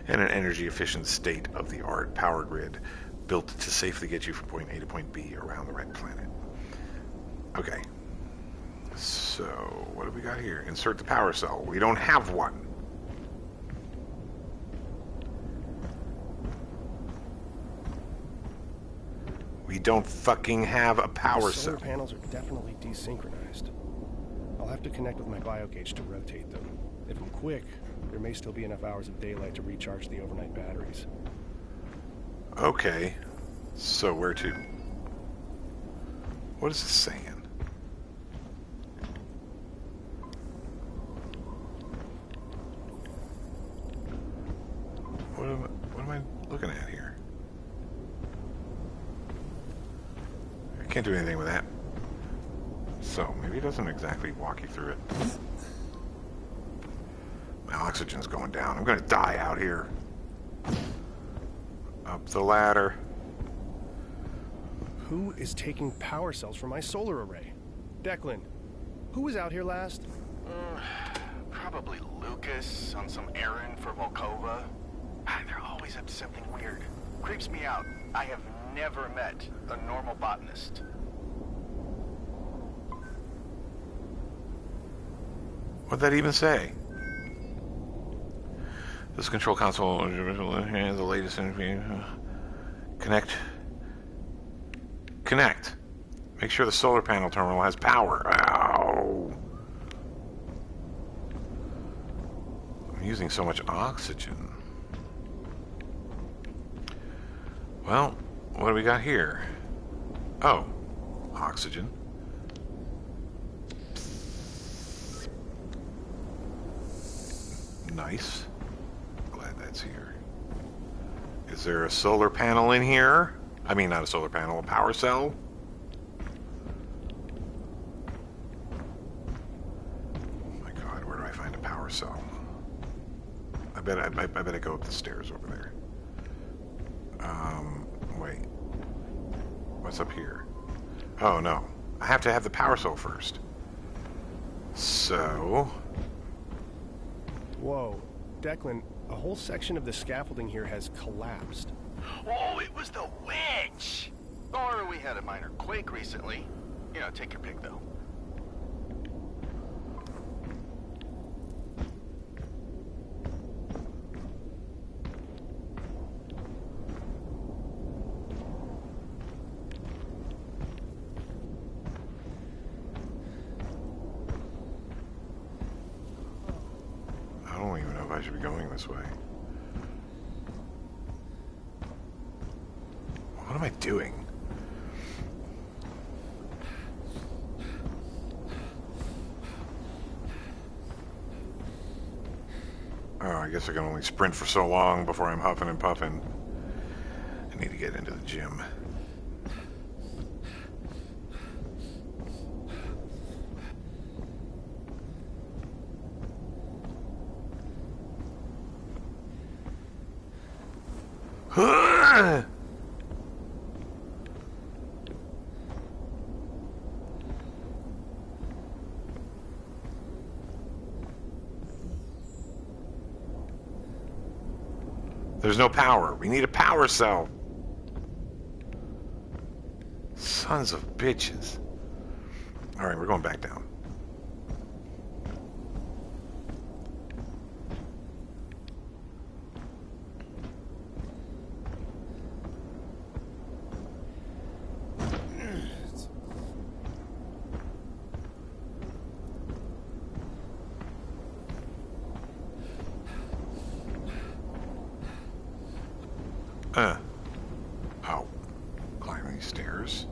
and an energy-efficient state-of-the-art power grid built to safely get you from point A to point B around the red planet. Okay. So, what do we got here? Insert the power cell. We don't have one. We don't fucking have a power The solar cell. panels are definitely desynchronized. I'll have to connect with my biogauge to rotate them. If I'm quick, there may still be enough hours of daylight to recharge the overnight batteries. Okay. So where to? What is this saying? What am I looking at here? I can't do anything with that. So, maybe it doesn't exactly walk you through it. My oxygen's going down. I'm gonna die out here. Up the ladder. Who is taking power cells from my solar array? Declan, who was out here last? Probably Lucas on some errand for Volkova. They're always up to something weird. Creeps me out. I have never met a normal botanist. What'd that even say? This control console has the latest information. Connect. Connect. Make sure the solar panel terminal has power. Ow. I'm using so much oxygen. Well, what do we got here? Oh, oxygen. Nice. Glad that's here. Is there a solar panel in here? I mean, not a solar panel, a power cell? Oh my god, where do I find a power cell? I bet I go up the stairs over there. Wait. What's up here? Oh, no. I have to have the power cell first. So... Whoa, Declan, a whole section of the scaffolding here has collapsed. Oh, it was the witch! Or we had a minor quake recently. You know, take your pick, though. I don't even know if I should be going this way. What am I doing? Oh, I guess I can only sprint for so long before I'm huffing and puffing. I need to get into the gym. There's no power. We need a power cell. Sons of bitches. Alright, we're going back down. Oh. Climbing these stairs.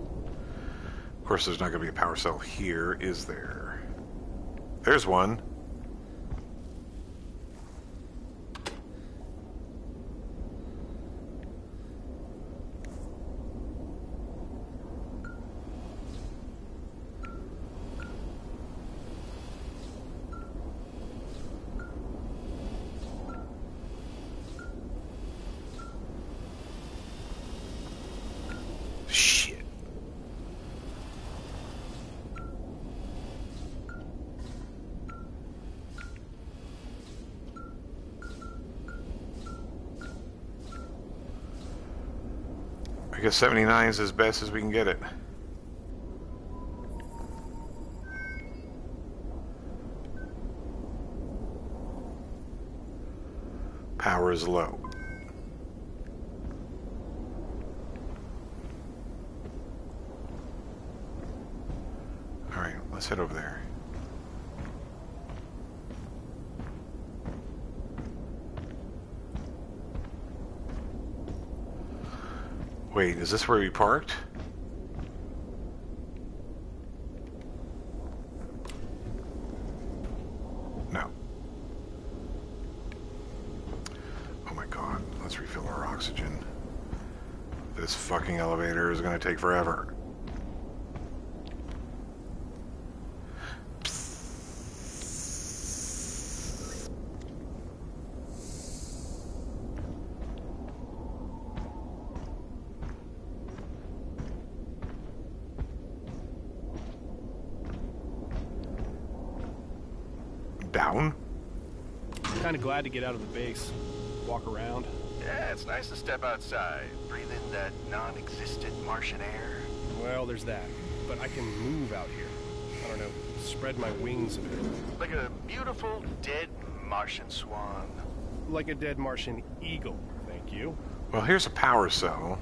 Of course, there's not going to be a power cell here, is there? There's one. Shit. I guess 79 is as best as we can get it. Power is low. Alright, let's head over there. Wait, is this where we parked? No. Oh my god, let's refill our oxygen. This fucking elevator is gonna take forever. Down? Kind of glad to get out of the base, walk around. Yeah, it's nice to step outside, breathe in that non-existent Martian air. Well, there's that. But I can move out here. I don't know, spread my wings a bit. Like a beautiful dead Martian swan. Like a dead Martian eagle, thank you. Well, here's a power cell.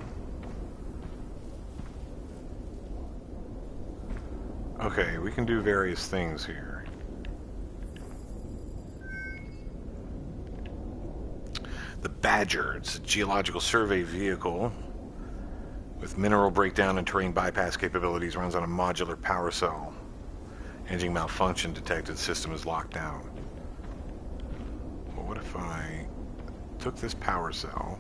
Okay, we can do various things here. The Badger, it's a geological survey vehicle with mineral breakdown and terrain bypass capabilities, runs on a modular power cell. Engine malfunction detected, system is locked down. Well, what if I took this power cell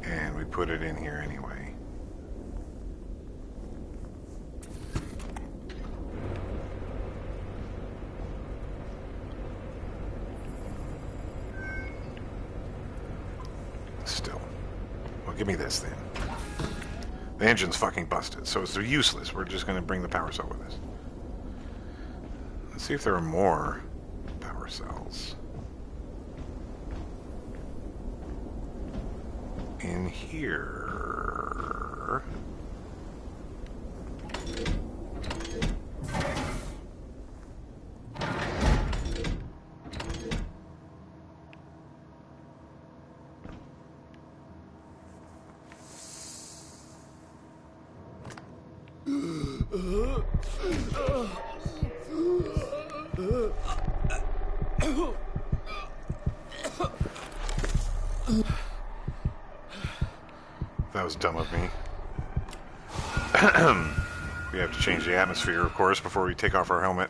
and we put it in here anyway? Still. Well, give me this then. The engine's fucking busted, so it's useless. We're just going to bring the power cell with us. Let's see if there are more power cells in here. That was dumb of me. We have to change the atmosphere, of course, before we take off our helmet.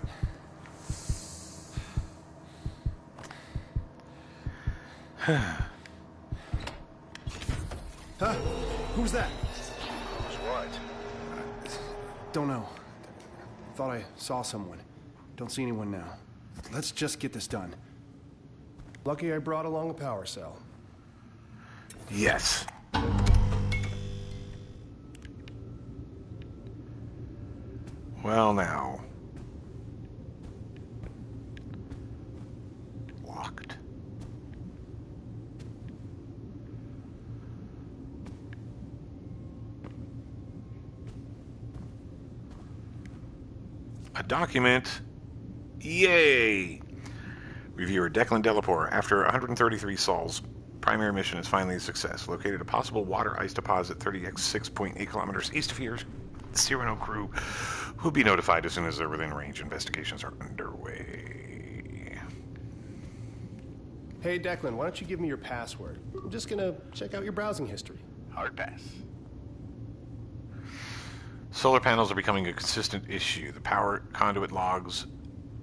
Huh? Who's that? Who's what? Don't know. Thought I saw someone. Don't see anyone now. Let's just get this done. Lucky I brought along a power cell. Yes. Well, now. locked. A document. Yay! Reviewer Declan Delapore. After 133 sols, primary mission is finally a success. Located a possible water ice deposit 36.8 kilometers east of here. The Cyrano crew will be notified as soon as they're within range. Investigations are underway. Hey, Declan, why don't you give me your password? I'm just gonna check out your browsing history. Hard pass. Solar panels are becoming a consistent issue. The power conduit logs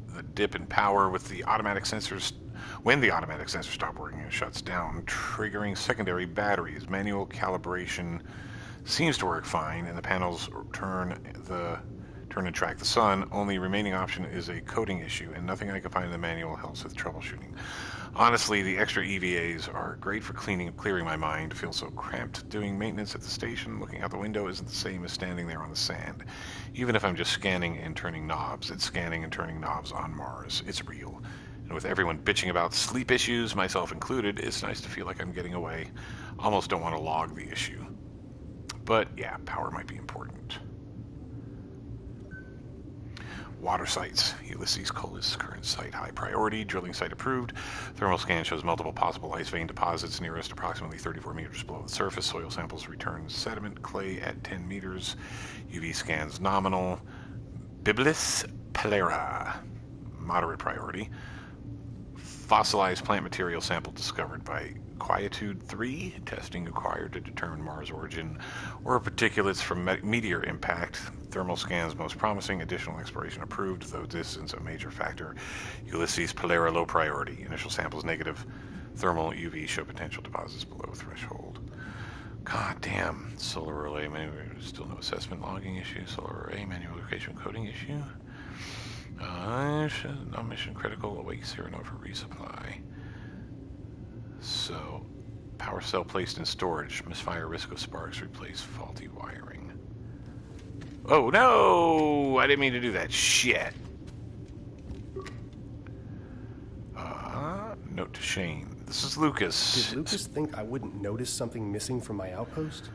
the dip in power with the automatic sensors. When the automatic sensors stop working, it shuts down, triggering secondary batteries. Manual calibration seems to work fine, and the panels turn and track the sun. Only remaining option is a coding issue, and nothing I can find in the manual helps with troubleshooting. Honestly, the extra EVAs are great for clearing my mind. I feel so cramped doing maintenance at the station. Looking out the window isn't the same as standing there on the sand. Even if I'm just scanning and turning knobs, it's scanning and turning knobs on Mars. It's real. And with everyone bitching about sleep issues, myself included, it's nice to feel like I'm getting away. Almost don't want to log the issue. But yeah, power might be important. Water sites. Ulysses Cola's current site high priority. Drilling site approved. Thermal scan shows multiple possible ice vein deposits nearest approximately 34 meters below the surface. Soil samples return sediment clay at 10 meters. UV scans nominal. Biblis Pelera. Moderate priority. Fossilized plant material sample discovered by Quietude 3. Testing required to determine Mars origin or particulates from meteor impact. Thermal scans most promising. Additional exploration approved, though distance a major factor. Ulysses Pelera low priority. Initial samples negative. Thermal UV show potential deposits below threshold. God damn. Solar relay manual. Still no assessment logging issue. Solar array manual location coding issue. Non-mission critical. Awake Cyrano for resupply. So, power cell placed in storage. Misfire risk of sparks. Replace faulty wiring. Oh no! I didn't mean to do that. Shit. Note to Shane. This is Lucas. Did Lucas think I wouldn't notice something missing from my outpost?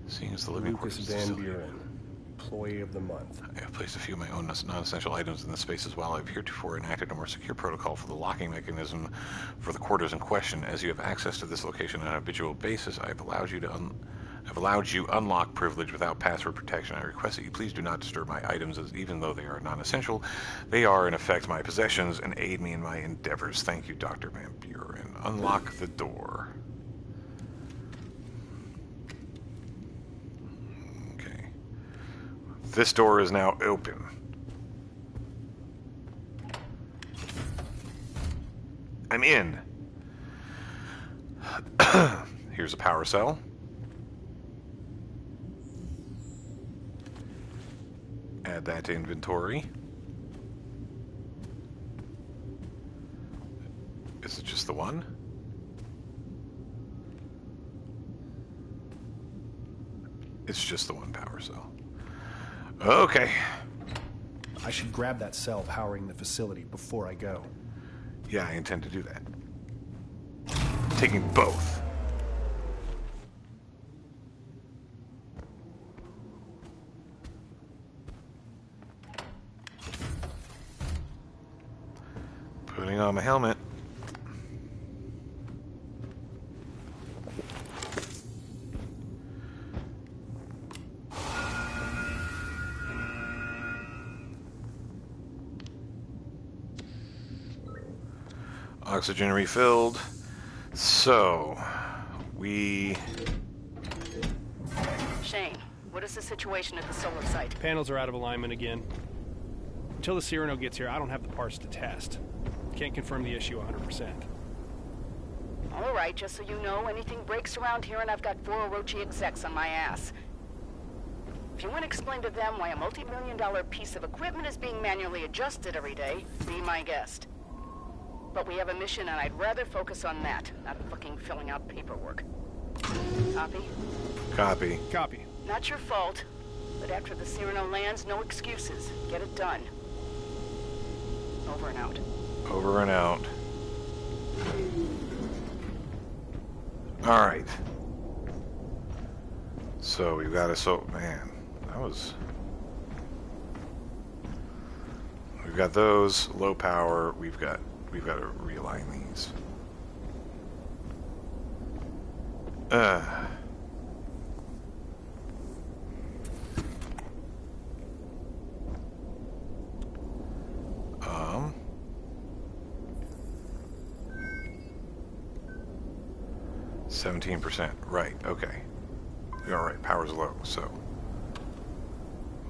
Seeing as the living Lucas quarters Van still Buren, Employee of the Month. I have placed a few of my own non-essential items in the space as well. I have heretofore enacted a more secure protocol for the locking mechanism for the quarters in question. As you have access to this location on a habitual basis, I have allowed you unlock privilege without password protection. I request that you please do not disturb my items, as even though they are non-essential, they are in effect my possessions and aid me in my endeavors. Thank you, Dr. Van Buren. Unlock the door. This door is now open. I'm in. Here's a power cell. Add that to inventory. Is it just the one? It's just the one power cell. Okay. I should grab that cell powering the facility before I go. Yeah, I intend to do that. Taking both. Putting on my helmet. Oxygen refilled. So, Shane, what is the situation at the solar site? Panels are out of alignment again. Until the Cyrano gets here, I don't have the parts to test. Can't confirm the issue 100%. All right, just so you know, anything breaks around here and I've got 4 Orochi execs on my ass. If you want to explain to them why a multi-million-dollar piece of equipment is being manually adjusted every day, be my guest. But we have a mission and I'd rather focus on that, not fucking filling out paperwork. Copy? Copy. Copy. Not your fault, but after the Cyrano lands, no excuses. Get it done. Over and out. Over and out. Alright. So we've got man, that was... We've got those, low power, we've got to realign these. Um 17%. Right, okay. Alright, power's low, so.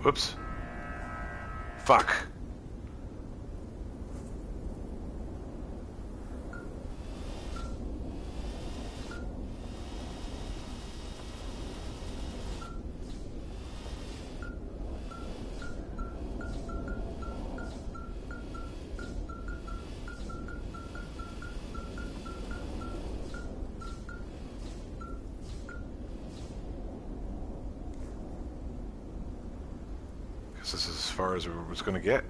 Whoops. Fuck. This is as far as it was going to get.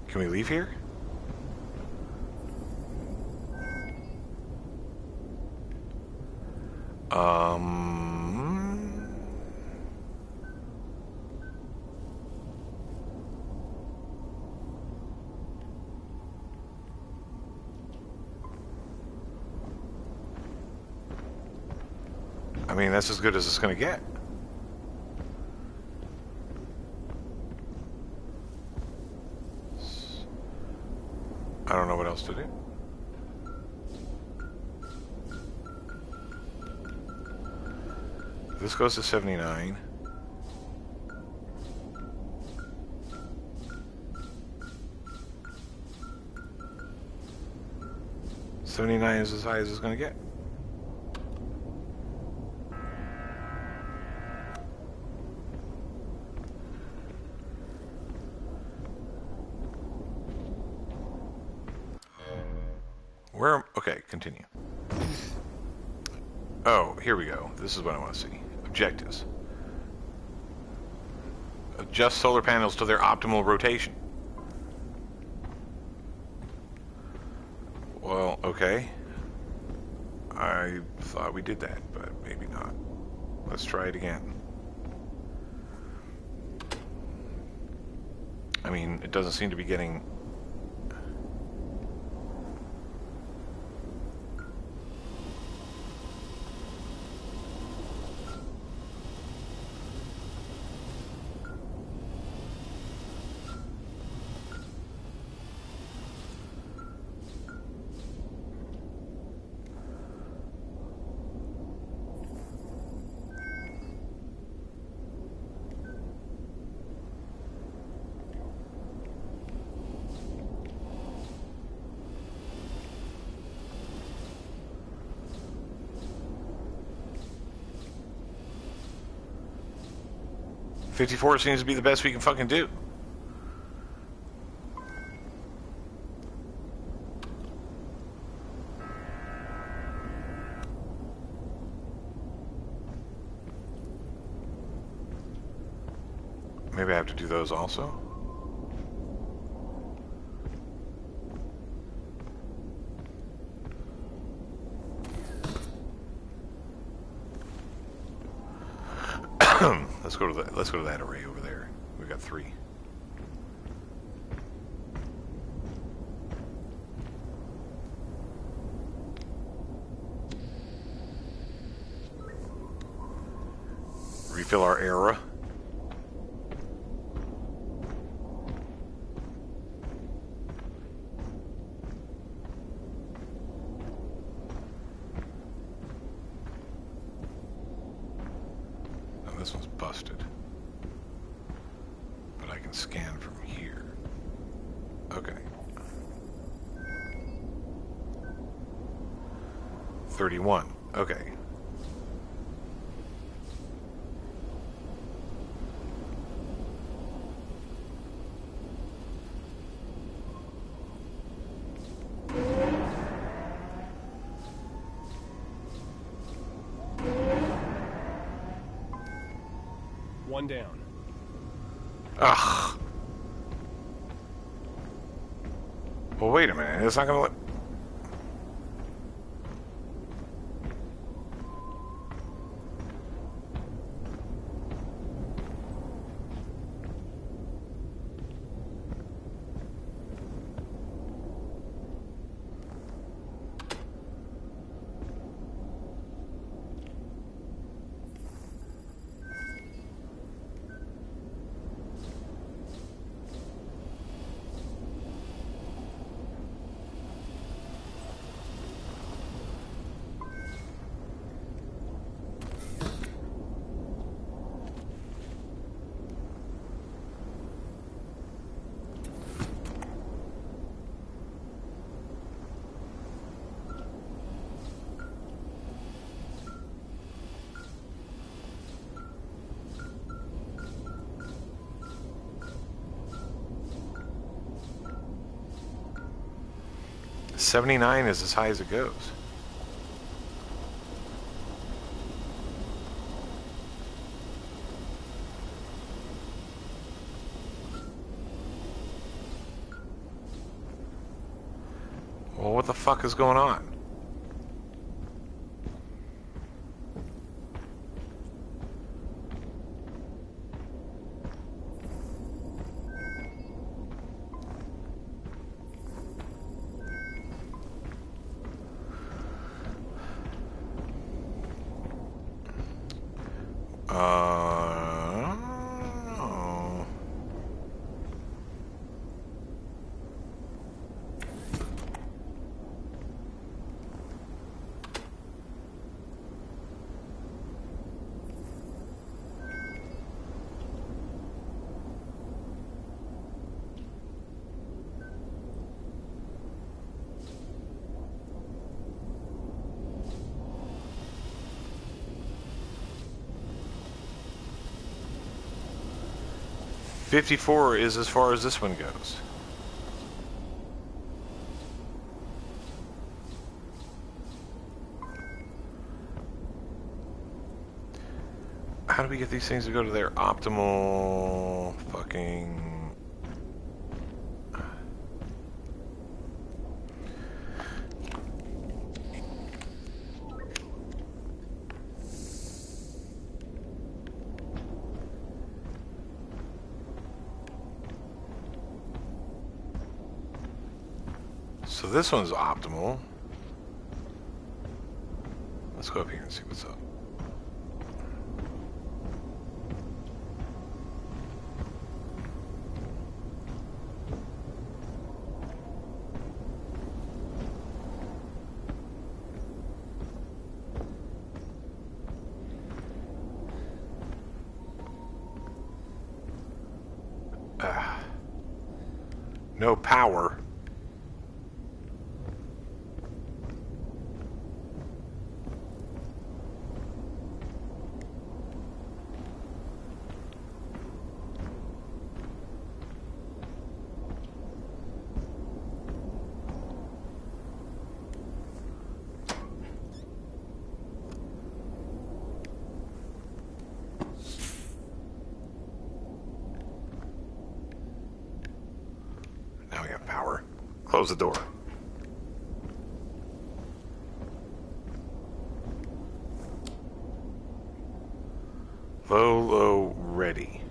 Can we leave here? I mean, that's as good as it's going to get. I don't know what else to do. This goes to 79. $79 is as high as it's going to get. Okay, continue. Oh, here we go. This is what I want to see. Objectives. Adjust solar panels to their optimal rotation. Well, okay. I thought we did that, but maybe not. Let's try it again. I mean, it doesn't seem to be getting... $54 seems to be the best we can fucking do. Maybe I have to do those also. Let's go to that array over there. We got 3. Refill our era. Oh, this one's busted. But I can scan from here. Okay. 31. Okay. One down. Ugh. Well, wait a minute. It's not gonna let... $79 is as high as it goes. Well, what the fuck is going on? Oh. 54 is as far as this one goes. How do we get these things to go to their optimal fucking... So this one's optimal. Let's go up here and see what's up. No power. Now we have power. Close the door. Low, ready.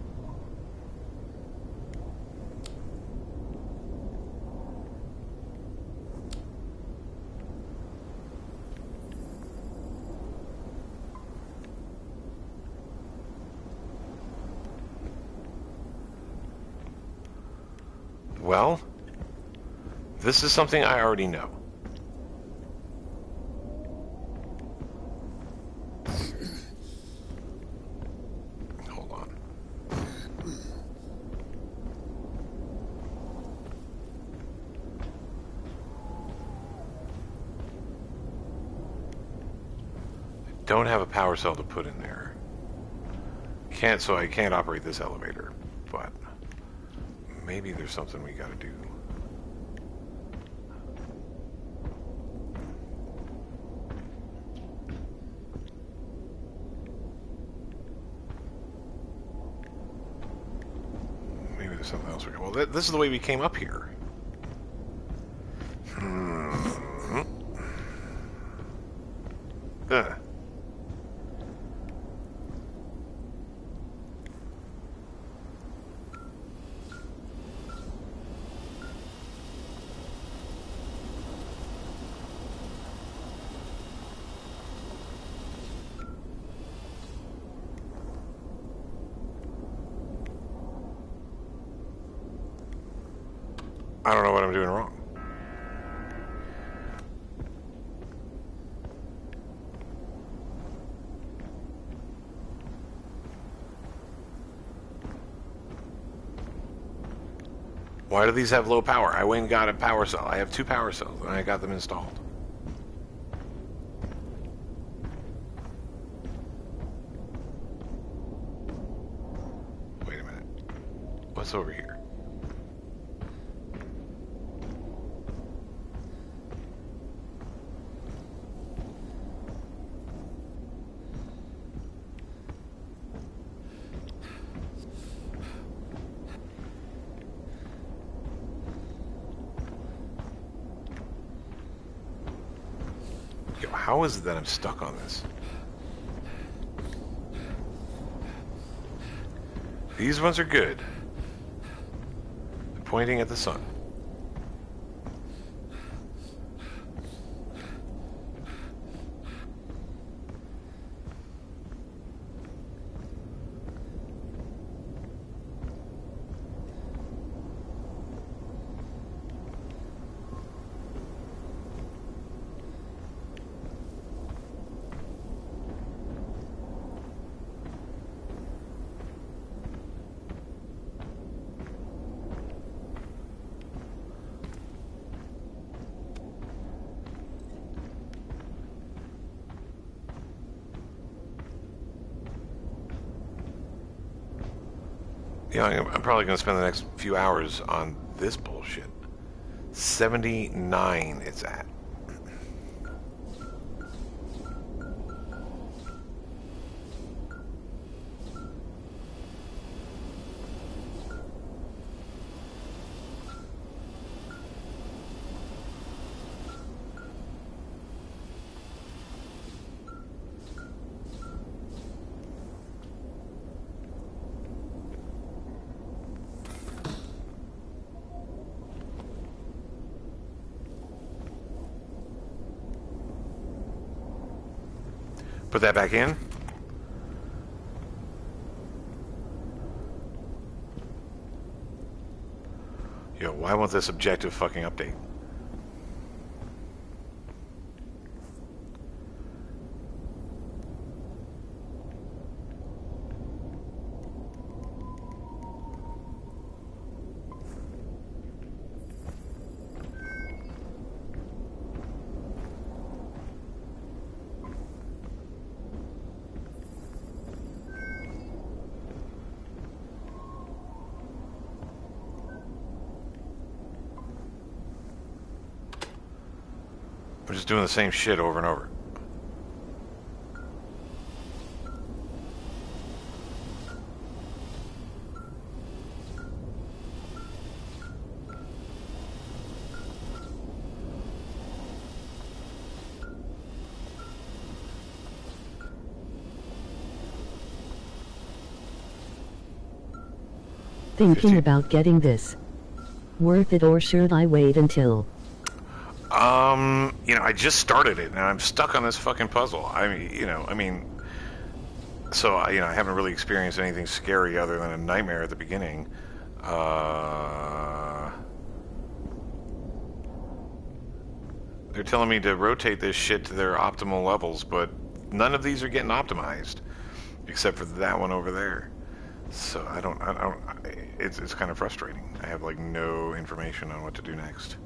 Well, this is something I already know. Hold on. I don't have a power cell to put in there. So I can't operate this elevator, but maybe there's something we gotta do. something else. Well, this is the way we came up here. Ugh. I don't know what I'm doing wrong. Why do these have low power? I went and got a power cell. I have 2 power cells, and I got them installed. Wait a minute. What's over here? Yo, how is it that I'm stuck on this? These ones are good. I'm pointing at the sun. Yeah, I'm probably going to spend the next few hours on this bullshit. 79 it's at. Put that back in. Yo, why won't this objective fucking update? We're just doing the same shit over and over. Thinking about getting this. Worth it, or should I wait until? You know, I just started it, and I'm stuck on this fucking puzzle. I mean, so, I haven't really experienced anything scary other than a nightmare at the beginning. They're telling me to rotate this shit to their optimal levels, but none of these are getting optimized, except for that one over there. So, it's kind of frustrating. I have, like, no information on what to do next.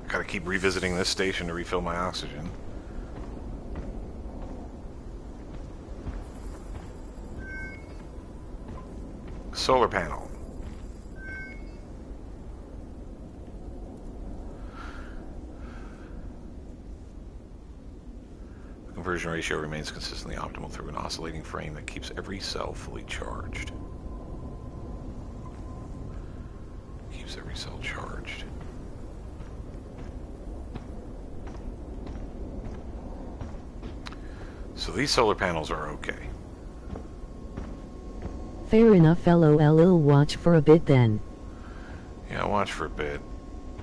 Gotta keep revisiting this station to refill my oxygen. Solar panel. conversion ratio remains consistently optimal through an oscillating frame that keeps every cell fully charged. Keeps every cell charged. So these solar panels are okay. Fair enough, LOL. Watch for a bit then. Yeah, watch for a bit.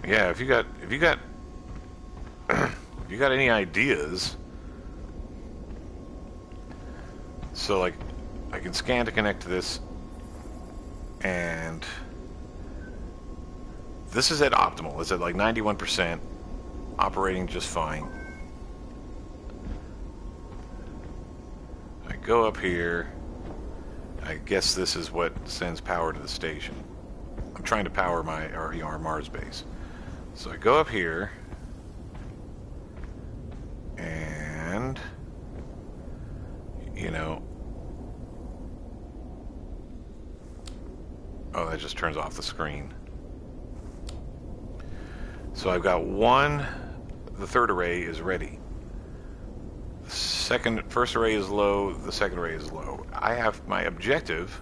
Yeah, if you got if you got any ideas, so like I can scan to connect to this, and this is at optimal. It's at like 91%, operating just fine. I go up here. I guess this is what sends power to the station. I'm trying to power our Mars base. So I go up here, and, you know, oh, that just turns off the screen. So I've got the third array is ready. First array is low, the second array is low. I have my objective.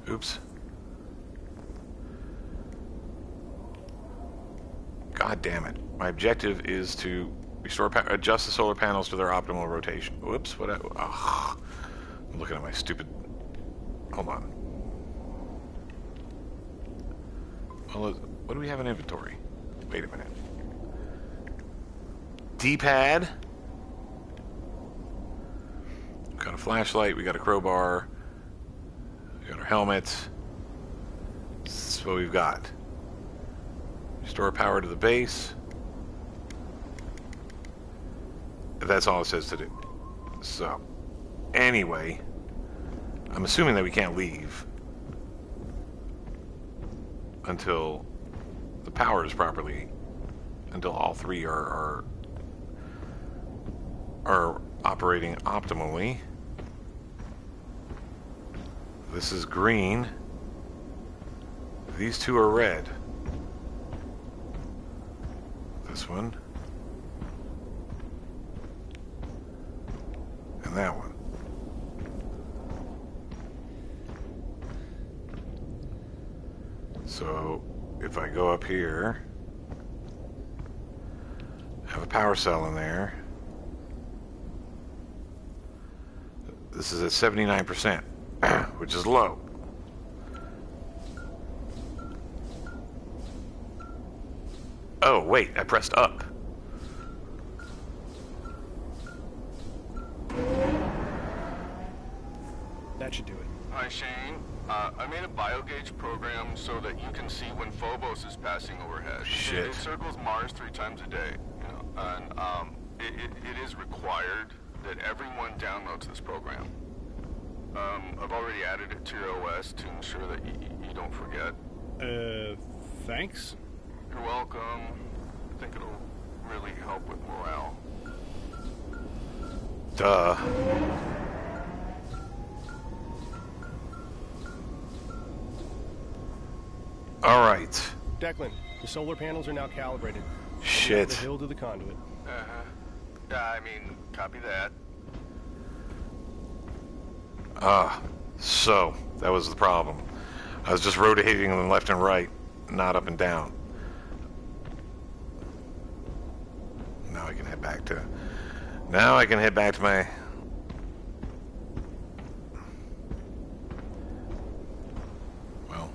Oops. God damn it. My objective is to adjust the solar panels to their optimal rotation. Whoops, I'm looking at my stupid... Hold on. Well, what do we have in inventory? Wait a minute. D-pad. We've got a flashlight, we got a crowbar, we got our helmets. That's what we've got. Restore power to the base. That's all it says to do. So, anyway, I'm assuming that we can't leave until the power is properly, until all three are operating optimally. This is green. These two are red. This one. And that one. So, if I go up here, have a power cell in there. This is at 79%, which is low. Oh, wait, I pressed up. That should do it. Hi, Shane. I made a biogauge program so that you can see when Phobos is passing overhead. Shit. It circles Mars 3 times a day, you know, and it is required that everyone downloads this program. I've already added it to your OS to ensure that you don't forget. Thanks? You're welcome. I think it'll really help with morale. Duh. All right. Declan, the solar panels are now calibrated. Shit. The hill to the conduit. I mean, copy that. So that was the problem. I was just rotating them left and right, not up and down. Now I can head back to my... Well...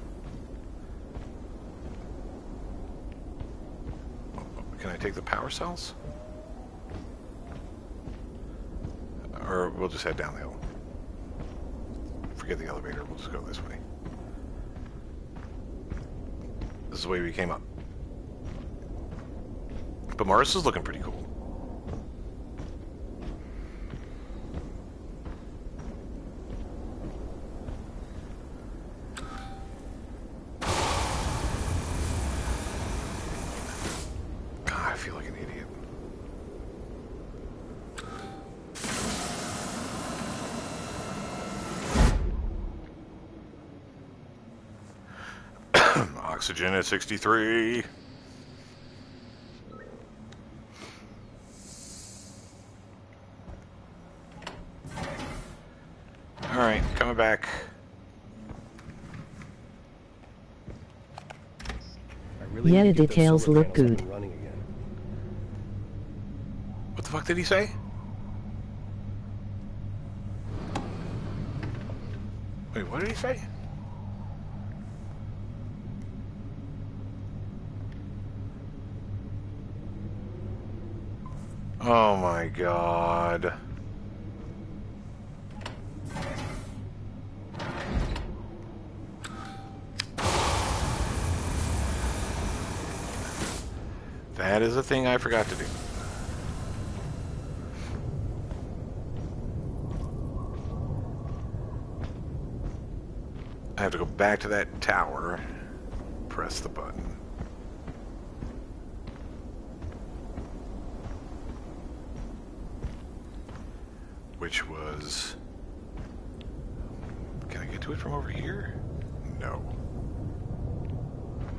Can I take the power cells? Or we'll just head down the hill. Forget the elevator, we'll just go this way. This is the way we came up. But Mars is looking pretty cool. God, I feel like an idiot. Oxygen at 63. Alright, coming back. I really Yeah, need to the get those details solar look panels up good. and running again. What the fuck did he say? Wait, what did he say? Oh my god. That is a thing I forgot to do. I have to go back to that tower, press the button. Which was... Can I get to it from over here? No.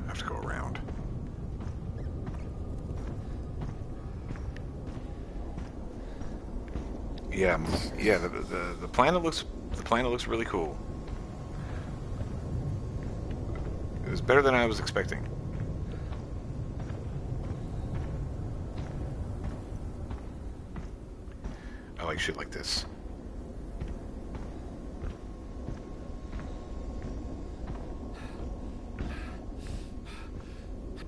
I have to go around. Yeah, the planet looks really cool. It was better than I was expecting. I like shit like this.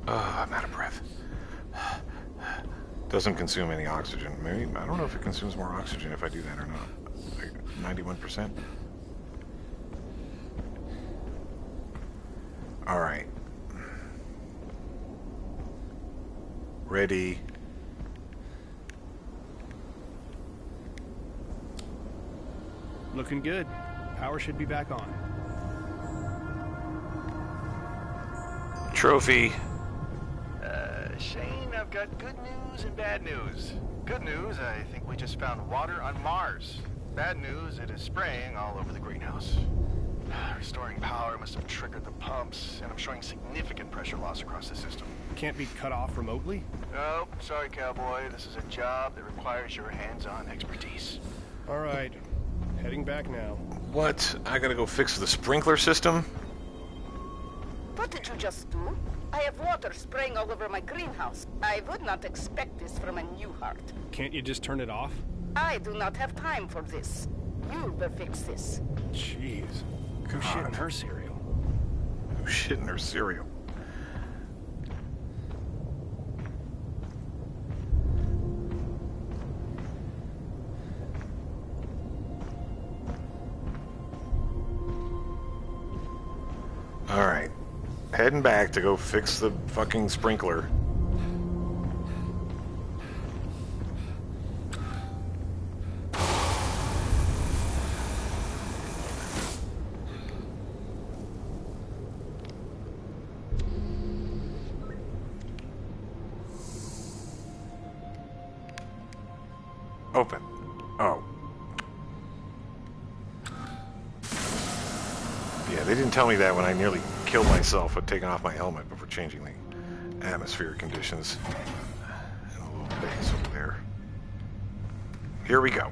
I'm out of breath. Doesn't consume any oxygen. Maybe, I don't know if it consumes more oxygen if I do that or not. Like 91%. Alright. Ready. Looking good. Power should be back on. Trophy. Shane, I've got good news and bad news. Good news, I think we just found water on Mars. Bad news, it is spraying all over the greenhouse. Restoring power must have triggered the pumps, and I'm showing significant pressure loss across the system. Can't be cut off remotely? Oh, sorry, cowboy. This is a job that requires your hands-on expertise. All right. Heading back now. What? I gotta go fix the sprinkler system? What did you just do? I have water spraying all over my greenhouse. I would not expect this from a new heart. Can't you just turn it off? I do not have time for this. You will fix this. Jeez. Who's shitting her cereal? Who's shitting her cereal? Alright. Heading back to go fix the fucking sprinkler. Open. Oh. Yeah, they didn't tell me that when I nearly killed myself with taking off my helmet before changing the atmospheric conditions. And a little base over there. Here we go.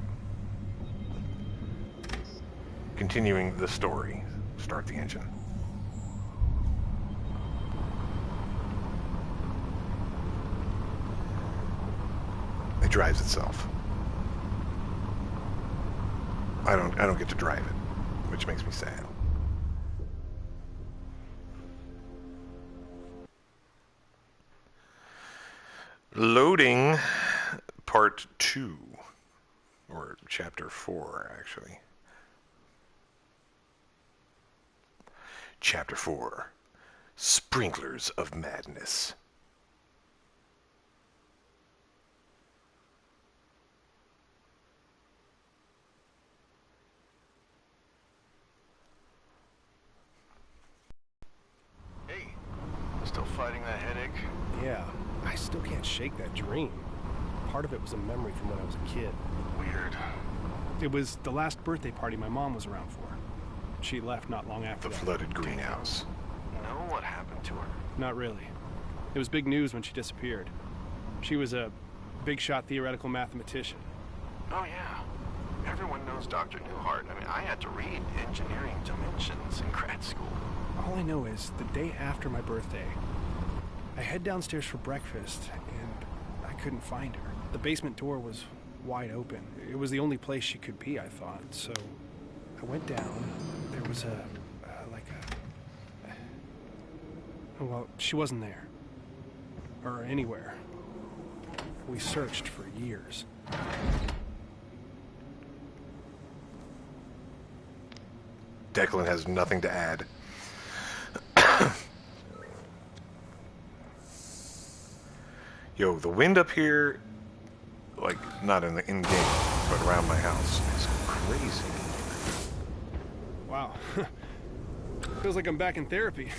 Continuing the story. Start the engine. It drives itself. I don't get to drive it, which makes me sad. Loading part 2, or chapter 4, actually. Chapter 4, Sprinklers of Madness. Hey, still fighting that headache? Yeah. I still can't shake that dream. Part of it was a memory from when I was a kid. Weird. It was the last birthday party my mom was around for. She left not long after The that. flooded greenhouse. Know what happened to her? Not really. It was big news when she disappeared. She was a big shot theoretical mathematician. Oh yeah. Everyone knows Dr. Newhart. I mean, I had to read engineering dimensions in grad school. All I know is the day after my birthday, I head downstairs for breakfast, and I couldn't find her. The basement door was wide open. It was the only place she could be, I thought. So I went down. There was well, she wasn't there. Or anywhere. We searched for years. Declan has nothing to add. Yo, the wind up here, like, not in in-game, but around my house, is crazy. Wow. Feels like I'm back in therapy.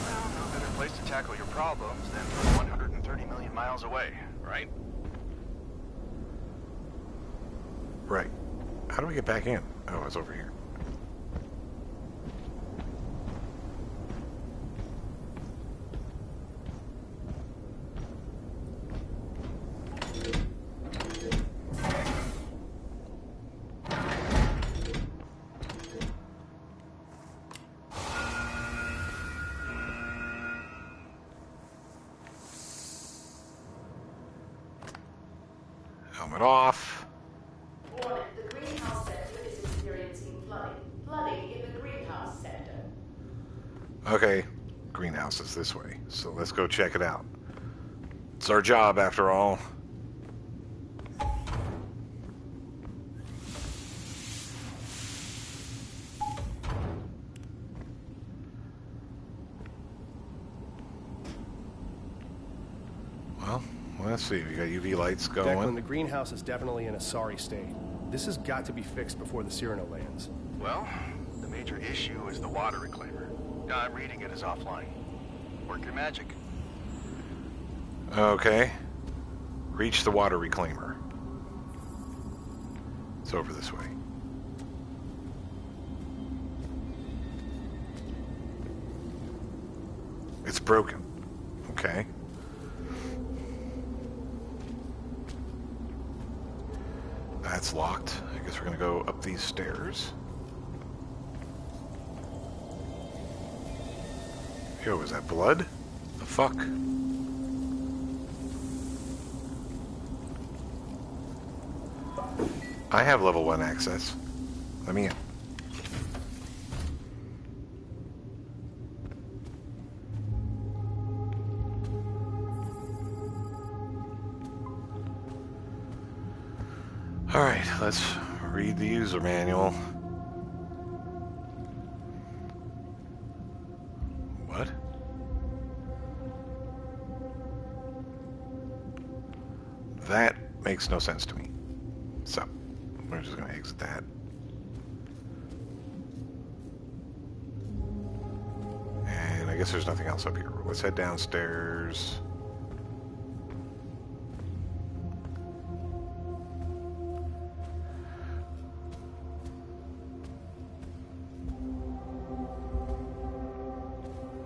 Well, no better place to tackle your problems than 130 million miles away, right? Right. How do we get back in? Oh, it's over here. Helmet off. Warning, the greenhouse sector is experiencing flooding. Flooding in the greenhouse sector. Okay, greenhouse is this way, so let's go check it out. It's our job, after all. Well, let's see. We got UV lights going. Declan, the greenhouse is definitely in a sorry state. This has got to be fixed before the Cyrano lands. Well, the major issue is the water reclaimer. I'm reading it as offline. Work your magic. Okay. Reach the water reclaimer. It's over this way. It's broken. Okay. That's locked. I guess we're gonna go up these stairs. Yo, is that blood? The fuck? I have level 1 access. Let me in. Alright, let's read the user manual. What? That makes no sense to me. So, we're just going to exit that. And I guess there's nothing else up here. Let's head downstairs.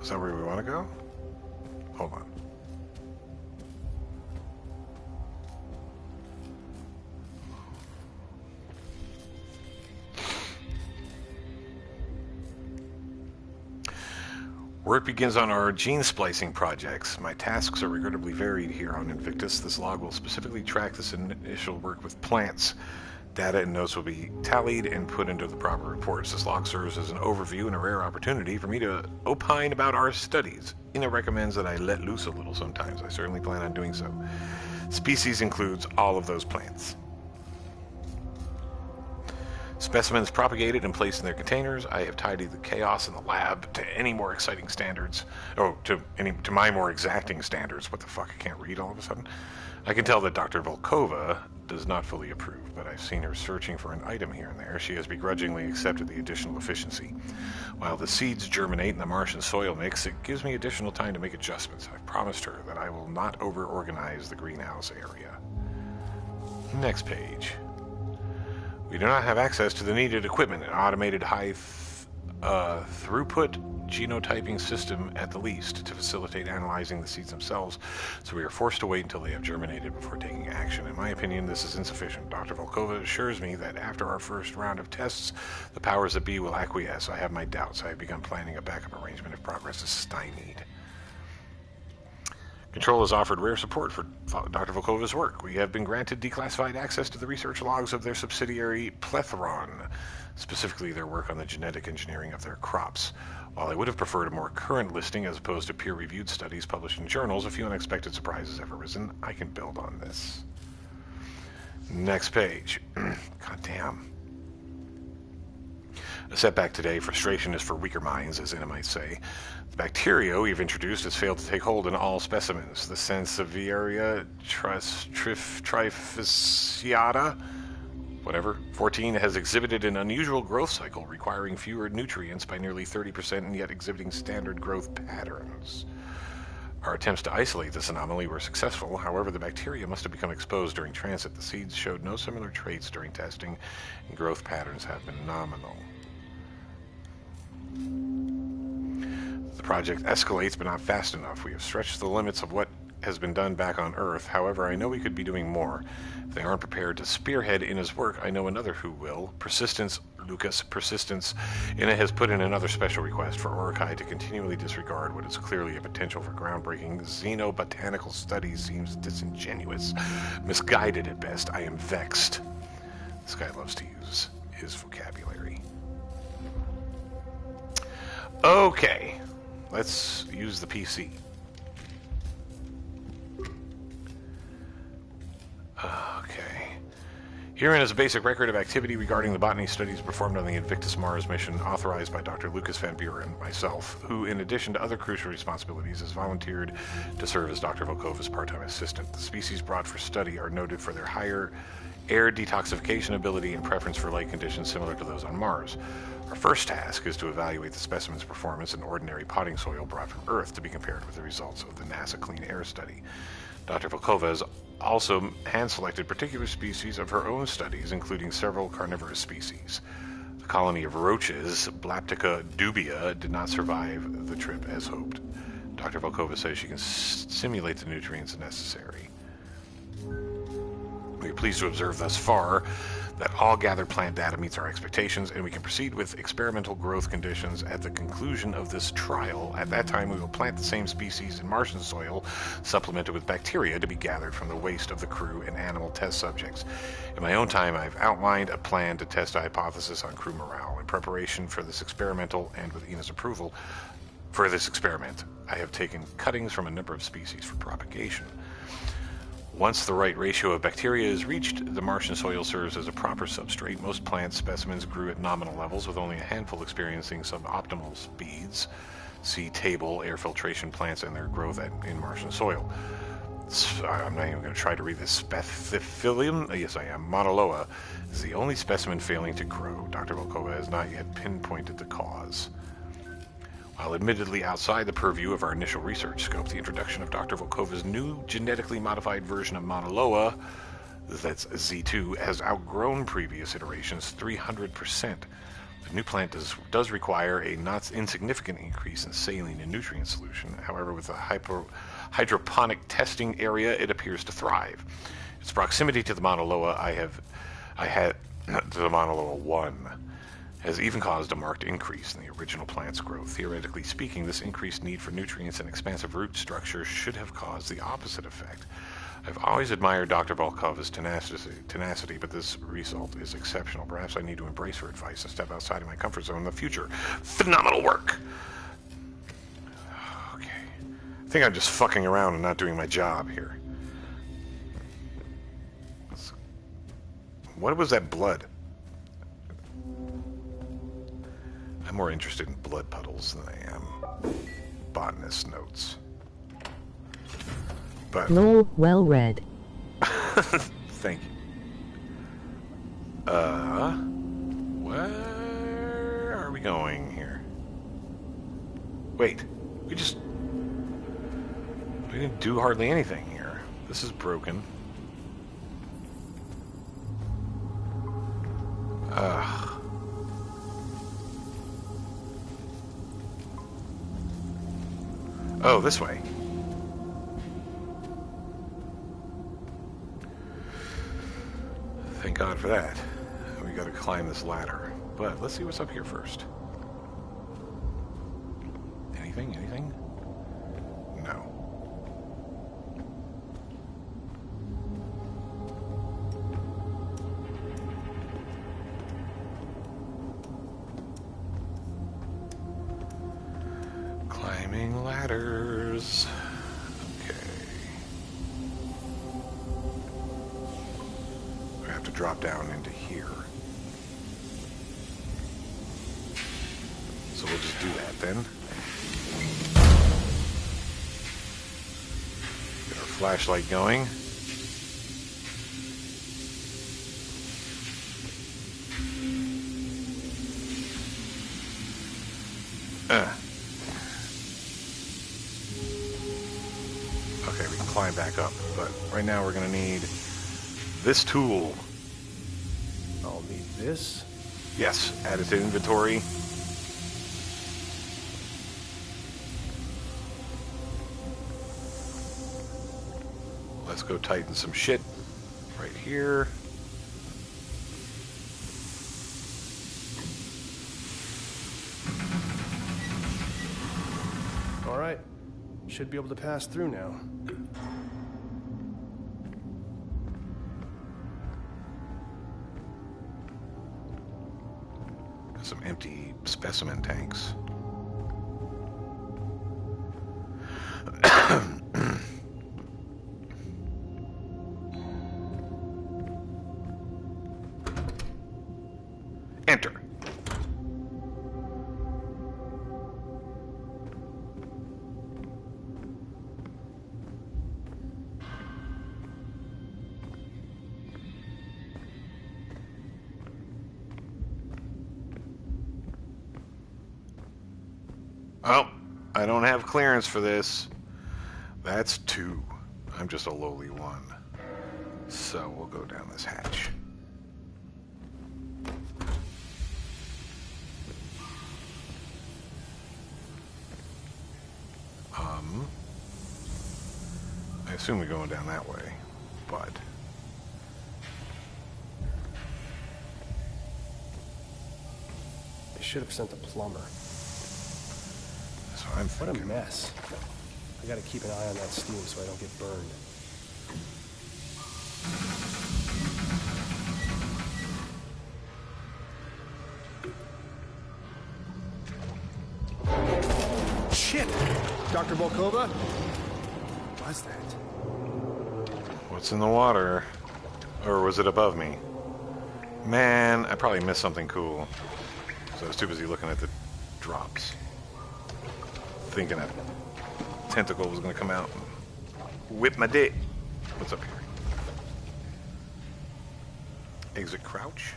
Is that where we want to go? Hold on. Work begins on our gene splicing projects. My tasks are regrettably varied here on Invictus. This log will specifically track this initial work with plants. Data and notes will be tallied and put into the proper reports. This log serves as an overview and a rare opportunity for me to opine about our studies. Ina recommends that I let loose a little sometimes. I certainly plan on doing so. Species includes all of those plants. Specimens propagated and placed in their containers. I have tidied the chaos in the lab to any more exciting standards. Oh, to my more exacting standards. What the fuck? I can't read all of a sudden. I can tell that Dr. Volkova does not fully approve, but I've seen her searching for an item here and there. She has begrudgingly accepted the additional efficiency. While the seeds germinate in the Martian soil mix, it gives me additional time to make adjustments. I've promised her that I will not over-organize the greenhouse area. Next page. We do not have access to the needed equipment. An automated throughput genotyping system at the least to facilitate analyzing the seeds themselves, so we are forced to wait until they have germinated before taking action. In my opinion, this is insufficient. Dr. Volkova assures me that after our first round of tests, the powers that be will acquiesce. I have my doubts. I have begun planning a backup arrangement if progress is stymied. Control has offered rare support for Dr. Volkova's work. We have been granted declassified access to the research logs of their subsidiary Plethron, specifically their work on the genetic engineering of their crops. While I would have preferred a more current listing as opposed to peer-reviewed studies published in journals, a few unexpected surprises have arisen. I can build on this. Next page. God damn. A setback today. Frustration is for weaker minds, as Inna might say. The bacteria we've introduced has failed to take hold in all specimens. The Sansevieria trifasciata, whatever, 14, has exhibited an unusual growth cycle, requiring fewer nutrients by nearly 30% and yet exhibiting standard growth patterns. Our attempts to isolate this anomaly were successful. However, the bacteria must have become exposed during transit. The seeds showed no similar traits during testing, and growth patterns have been nominal. The project escalates, but not fast enough. We have stretched the limits of what has been done back on Earth. However, I know we could be doing more. If they aren't prepared to spearhead Inna's work, I know another who will. Persistence, Lucas, persistence. Inna has put in another special request for Orokai to continually disregard what is clearly a potential for groundbreaking xenobotanical studies seems disingenuous, misguided at best. I am vexed. This guy loves to use his vocabulary. Okay, let's use the PC. Okay. Herein is a basic record of activity regarding the botany studies performed on the Invictus Mars mission, authorized by Dr. Lucas Van Buren, myself, who, in addition to other crucial responsibilities, has volunteered to serve as Dr. Volkova's part-time assistant. The species brought for study are noted for their higher air detoxification ability and preference for light conditions similar to those on Mars. Our first task is to evaluate the specimen's performance in ordinary potting soil brought from Earth to be compared with the results of the NASA Clean Air Study. Dr. Volkova has also hand-selected particular species of her own studies, including several carnivorous species. A colony of roaches, Blaptica dubia, did not survive the trip as hoped. Dr. Volkova says she can simulate the nutrients necessary. We are pleased to observe thus far that all gathered plant data meets our expectations, and we can proceed with experimental growth conditions at the conclusion of this trial. At that time, we will plant the same species in Martian soil, supplemented with bacteria to be gathered from the waste of the crew and animal test subjects. In my own time, I've outlined a plan to test a hypothesis on crew morale. In preparation for this experimental, and with Ina's approval for this experiment, I have taken cuttings from a number of species for propagation. Once the right ratio of bacteria is reached, the Martian soil serves as a proper substrate. Most plant specimens grew at nominal levels, with only a handful experiencing suboptimal speeds. See table, air filtration plants and their growth in Martian soil. I'm not even going to try to read this. Spethiphyllum, yes I am, Mauna is the only specimen failing to grow. Dr. Volkova has not yet pinpointed the cause. While admittedly outside the purview of our initial research scope, the introduction of Dr. Volkova's new genetically modified version of Mauna Loa, that's Z2, has outgrown previous iterations 300%. The new plant does require a not insignificant increase in saline and nutrient solution. However, with a hydroponic testing area, it appears to thrive. Its proximity to the Mauna Loa to the Mauna Loa 1 has even caused a marked increase in the original plant's growth. Theoretically speaking, this increased need for nutrients and expansive root structure should have caused the opposite effect. I've always admired Dr. Volkova's tenacity, but this result is exceptional. Perhaps I need to embrace her advice and step outside of my comfort zone in the future. Phenomenal work! Okay. I think I'm just fucking around and not doing my job here. What was that blood? I'm more interested in blood puddles than I am botanist notes. But Lol, well read. thank you. Where are we going here? Wait, we didn't do hardly anything here. This is broken. Oh, this way. Thank God for that. We gotta climb this ladder. But let's see what's up here first. Anything? Anything? No. Climbing ladders. Okay. We have to drop down into here. So we'll just do that then. Get our flashlight going. Okay, we can climb back up, but right now we're gonna need this tool. I'll need this. Yes, add it to inventory. Let's go tighten some shit right here. All right. Should be able to pass through now. Some empty specimen tanks. Enter. Oh, I don't have clearance for this. That's 2. I'm just a lowly 1. So we'll go down this hatch. I assume we're going down that way, but... They should have sent a plumber. That's what I'm What a thinking. mess. I gotta keep an eye on that steam so I don't get burned. Shit! Dr. Volkova? What was that? What's in the water? Or was it above me? Man, I probably missed something cool. So I was too busy looking at the drops. Thinking a tentacle was going to come out and whip my dick. What's up here? Exit crouch?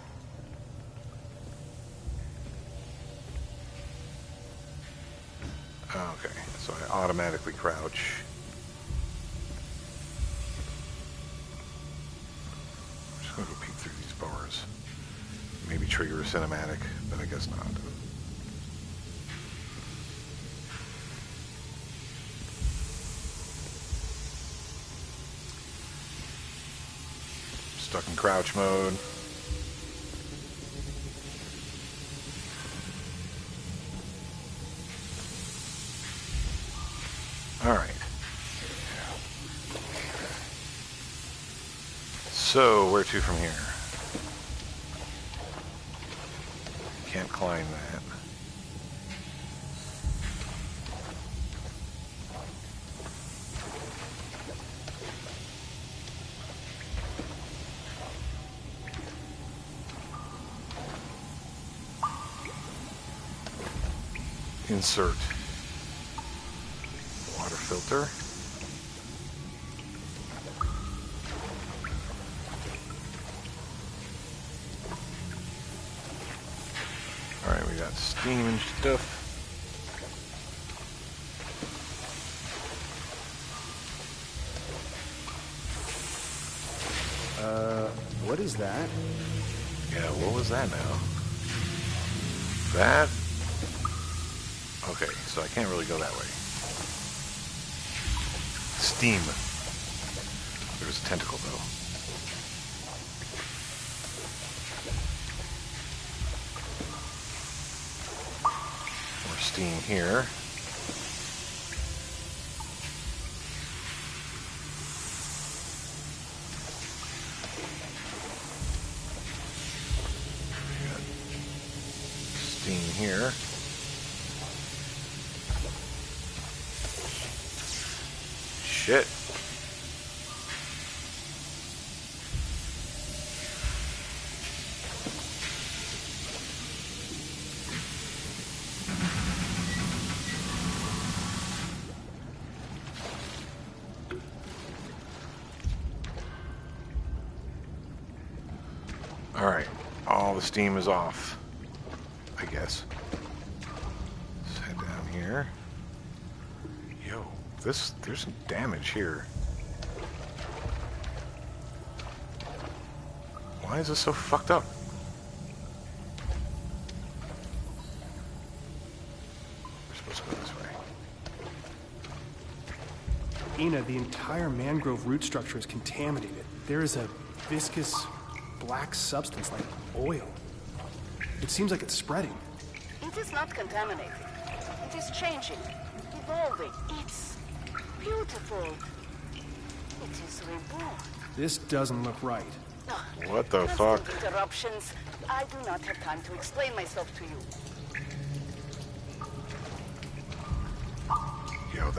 Oh, okay, so I automatically crouch. I'm just going to go peek through these bars. Maybe trigger a cinematic, but I guess not. Stuck in crouch mode. All right. So, where to from here? Can't climb that. Insert water filter. All right, we got steam and stuff. What is that? Yeah, what was that now? That? Okay, so I can't really go that way. Steam. There's a tentacle, though. More steam here. Steam here. Shit. All right, all the steam is off, I guess. Let's head down here. Yo, there's some damage here. Why is this so fucked up? We're supposed to go this way. Ina, the entire mangrove root structure is contaminated. There is a viscous black substance like oil. It seems like it's spreading. It is not contaminated. It is changing, evolving. It's beautiful. It is reborn. This doesn't look right. What the Constant fuck? interruptions. I do not have time to explain myself to you. Yo,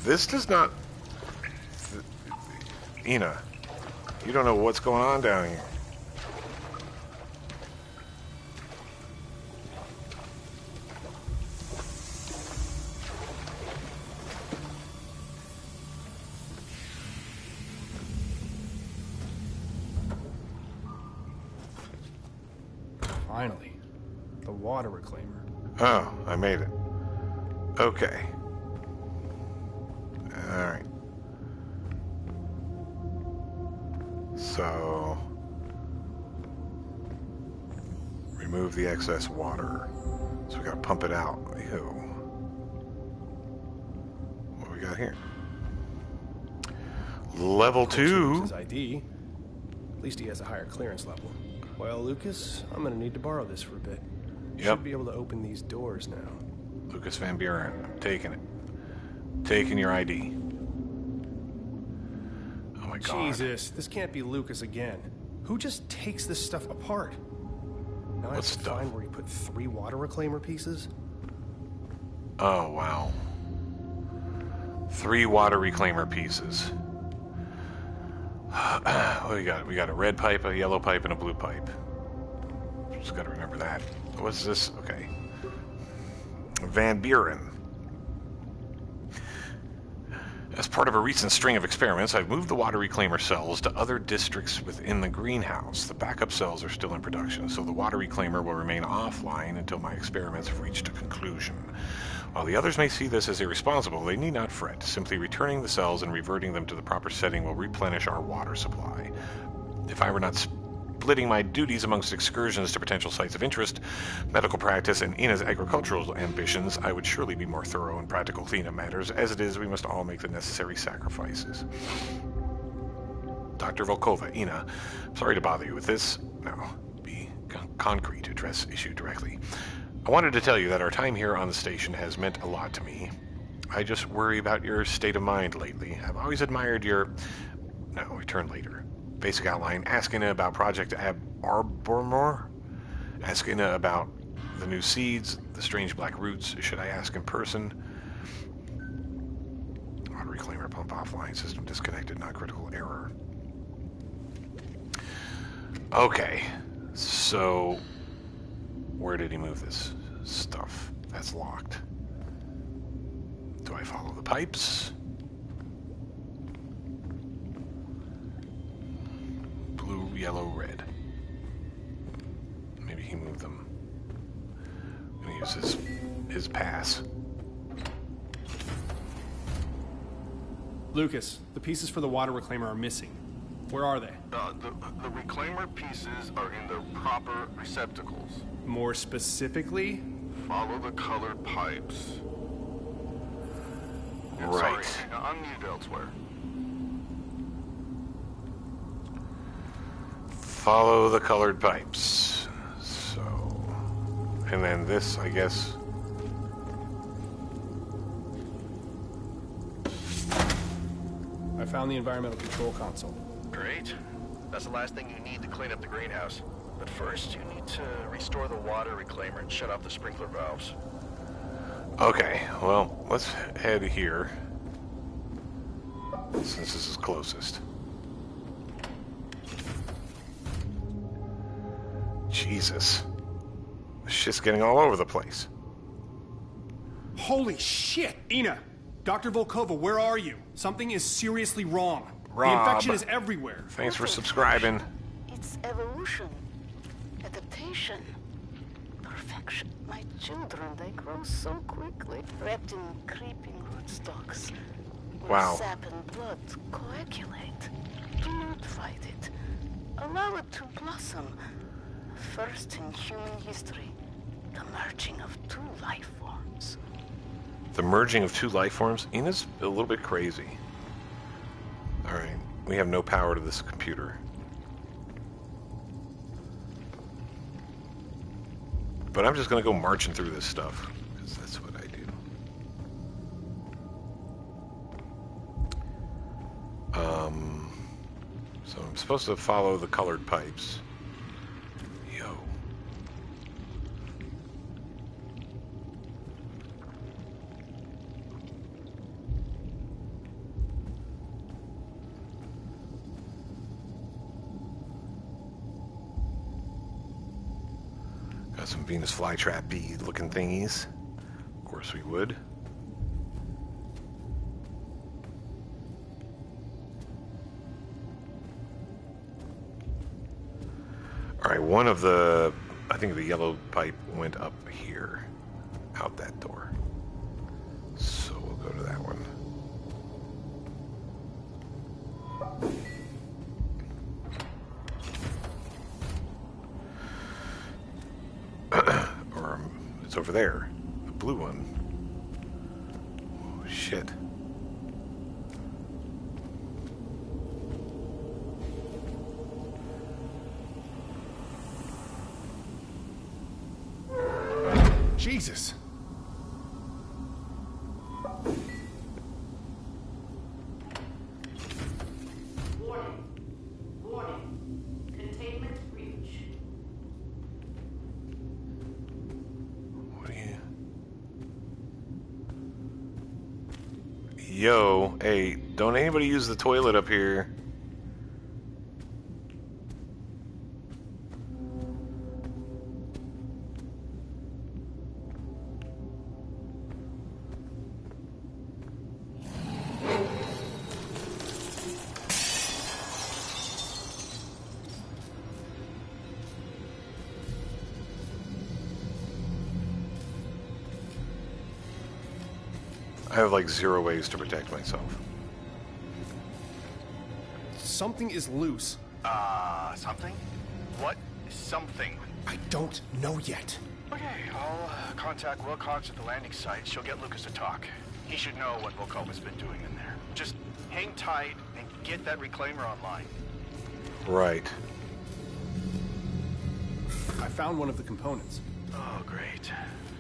this does not... Ina, you don't know what's going on down here. Finally. The water reclaimer. Oh, I made it. Okay. Alright. So... remove the excess water. So we gotta pump it out. Ew. What we got here? Level 2. His ID. At least he has a higher clearance level. Well, Lucas, I'm gonna need to borrow this for a bit. You Yep. should be able to open these doors now. Lucas Van Buren. I'm taking it. Taking your ID. Oh my god. Jesus, this can't be Lucas again. Who just takes this stuff apart? Now I have What to stuff? find where he put 3 water reclaimer pieces. Oh, wow. 3 water reclaimer pieces. What do we got? We got a red pipe, a yellow pipe, and a blue pipe. Just gotta remember that. What's this? Okay. Van Buren. As part of a recent string of experiments, I've moved the water reclaimer cells to other districts within the greenhouse. The backup cells are still in production, so the water reclaimer will remain offline until my experiments have reached a conclusion. While the others may see this as irresponsible, they need not fret. Simply returning the cells and reverting them to the proper setting will replenish our water supply. If I were not splitting my duties amongst excursions to potential sites of interest, medical practice, and Ina's agricultural ambitions, I would surely be more thorough in practical cleanup matters. As it is, we must all make the necessary sacrifices. Dr. Volkova, Ina, sorry to bother you with this. No, be concrete, address issue directly. I wanted to tell you that our time here on the station has meant a lot to me. I just worry about your state of mind lately. I've always admired your... No, return later. Basic outline, ask Ina about Project Arbormore. Ask Ina about the new seeds, the strange black roots. Should I ask in person? Water reclaimer pump offline, system disconnected, non-critical error. Okay, so where did he move this stuff? That's locked. Do I follow the pipes? Blue, yellow, red. Maybe he moved them. I'm gonna use his pass. Lucas, the pieces for the water reclaimer are missing. Where are they? The reclaimer pieces are in their proper receptacles. More specifically? Follow the colored pipes. I'm Right. sorry, unmute elsewhere. Follow the colored pipes. So, and then this, I guess. I found the environmental control console. Great. That's the last thing you need to clean up the greenhouse. But first, you need to restore the water reclaimer and shut off the sprinkler valves. Okay, well, let's head here. Since this is closest. Jesus. This shit's getting all over the place. Holy shit! Ina! Dr. Volkova, where are you? Something is seriously wrong. Rob. The infection is everywhere. Thanks for subscribing. It's evolution. Adaptation. Perfection. My children, they grow so quickly. Wrapped in creeping rootstocks. Where Wow. sap and blood coagulate. Do not fight it. Allow it to blossom. First in human history, the merging of two life forms. The merging of two life forms? Ina's a little bit crazy. Alright, we have no power to this computer. But I'm just gonna go marching through this stuff, because that's what I do. So I'm supposed to follow the colored pipes. Yo. Got some Venus flytrap bead looking thingies. Of course we would. Alright, one of the, I think the yellow pipe went up here, out that door. So we'll go to that one. Or it's over there, the blue one. Oh, shit. Jesus. Warning. Warning. Containment breach. What are you... Yo, hey, don't anybody use the toilet up here. I have like 0 ways to protect myself. Something is loose. Something? What is something? I don't know yet. Okay, I'll contact Wilcox at the landing site. She'll get Lucas to talk. He should know what Volkova's been doing in there. Just hang tight and get that reclaimer online. Right. I found one of the components. Oh, great.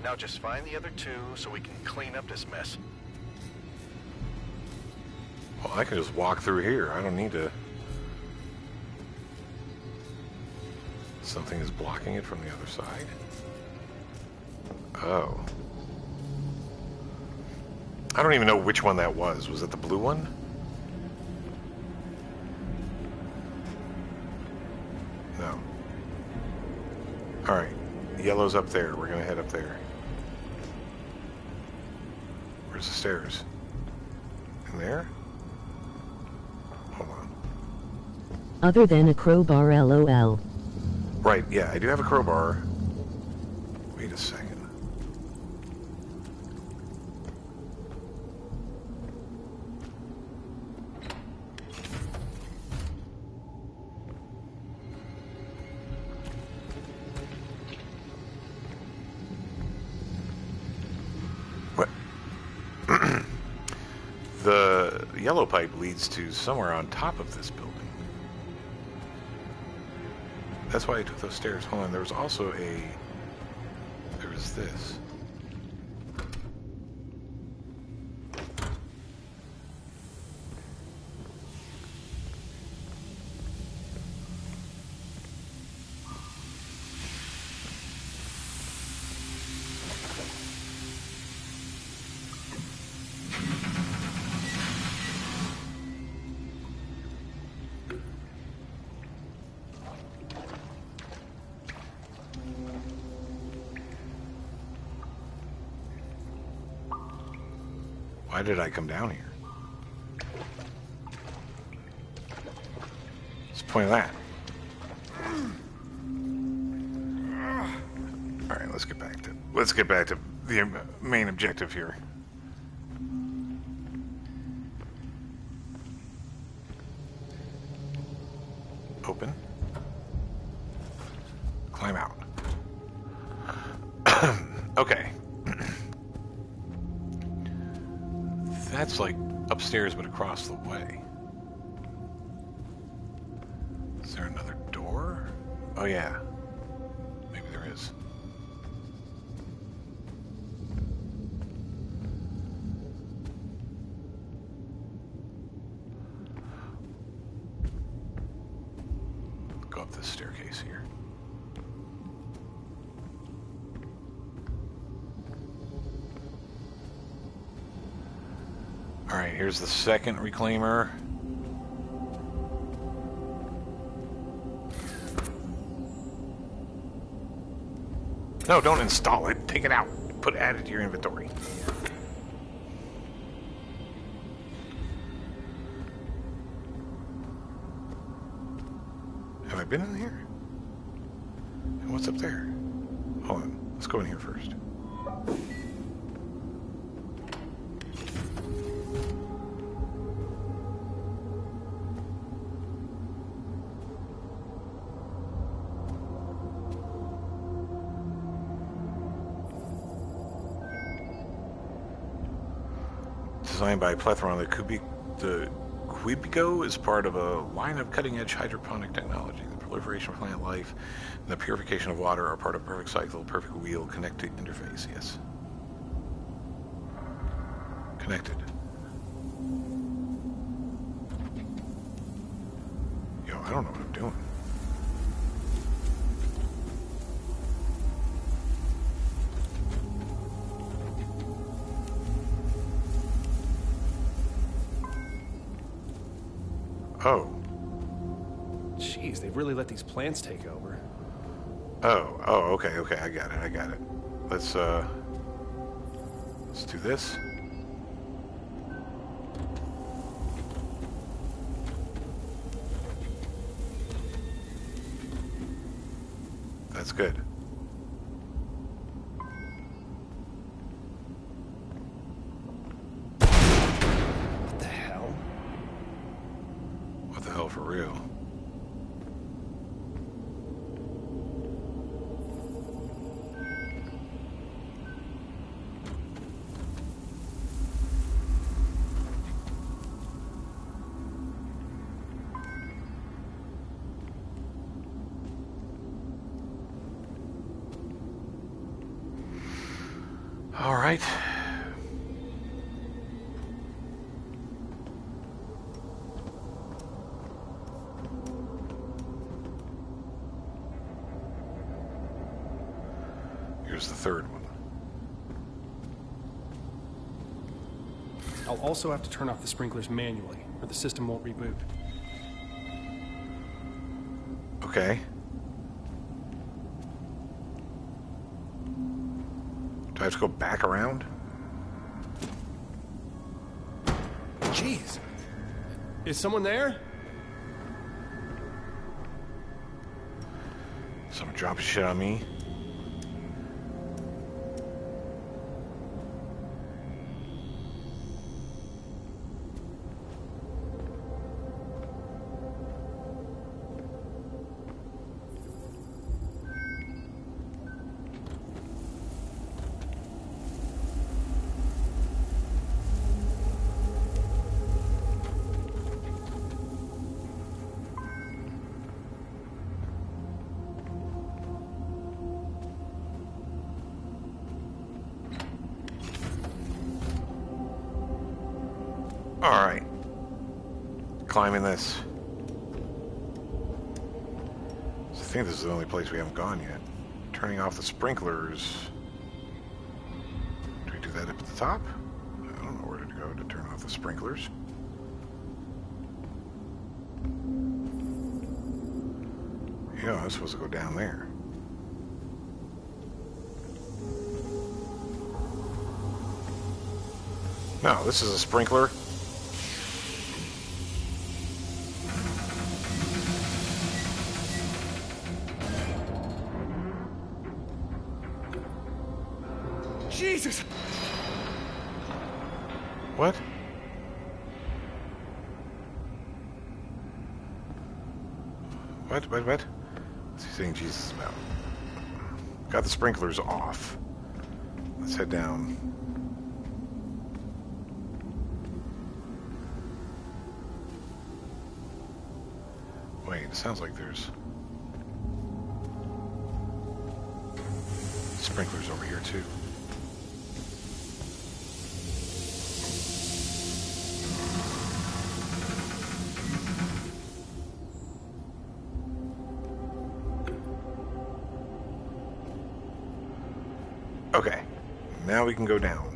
Now just find the other two so we can clean up this mess. Well, I can just walk through here. I don't need to... Something is blocking it from the other side. Oh. I don't even know which one that was. Was it the blue one? No. Alright. Yellow's up there. We're gonna head up there. Where's the stairs? In there? Hold on. Other than a crowbar, LOL. Right, yeah, I do have a crowbar. Wait a second. What? The yellow pipe leads to somewhere on top of this building. That's why I took those stairs. Hold on, there was also a... There was this. Why did I come down here? What's the point of that? All right, let's get back to the main objective here. Open. Climb out. Okay. That's like upstairs, but across the way. Is there another door? Oh, yeah. Maybe there is. Go up this staircase here. Alright, here's the second reclaimer. No, don't install it. Take it out. Add it to your inventory. Have I been in here? And what's up there? Hold on. Let's go in here first. Designed by Plethron, the Quibigo is part of a line of cutting-edge hydroponic technology. The proliferation of plant life and the purification of water are part of a perfect cycle, perfect wheel, connected interface. Yes. Connected. Yo, I don't know what I'm doing. Oh. Jeez, they've really let these plants take over. Oh, okay, I got it. Let's do this. That's good. What the hell? What the hell, for real? All right. Here's the third one. I'll also have to turn off the sprinklers manually, or the system won't reboot. Okay. Do I have to go back around? Jeez. Is someone there? Someone dropping shit on me. Alright. Climbing this. So I think this is the only place we haven't gone yet. Turning off the sprinklers. Do we do that up at the top? I don't know where to go to turn off the sprinklers. Yeah, I'm supposed to go down there. No, this is a sprinkler. Jesus! What? What? What's he saying Jesus about? Got the sprinklers off. Let's head down. Wait, it sounds like there's sprinklers over here too. Okay, now we can go down.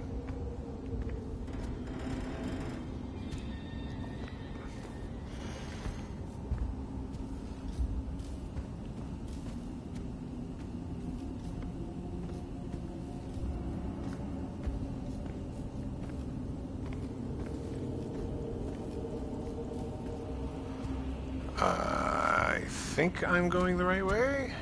I think I'm going the right way.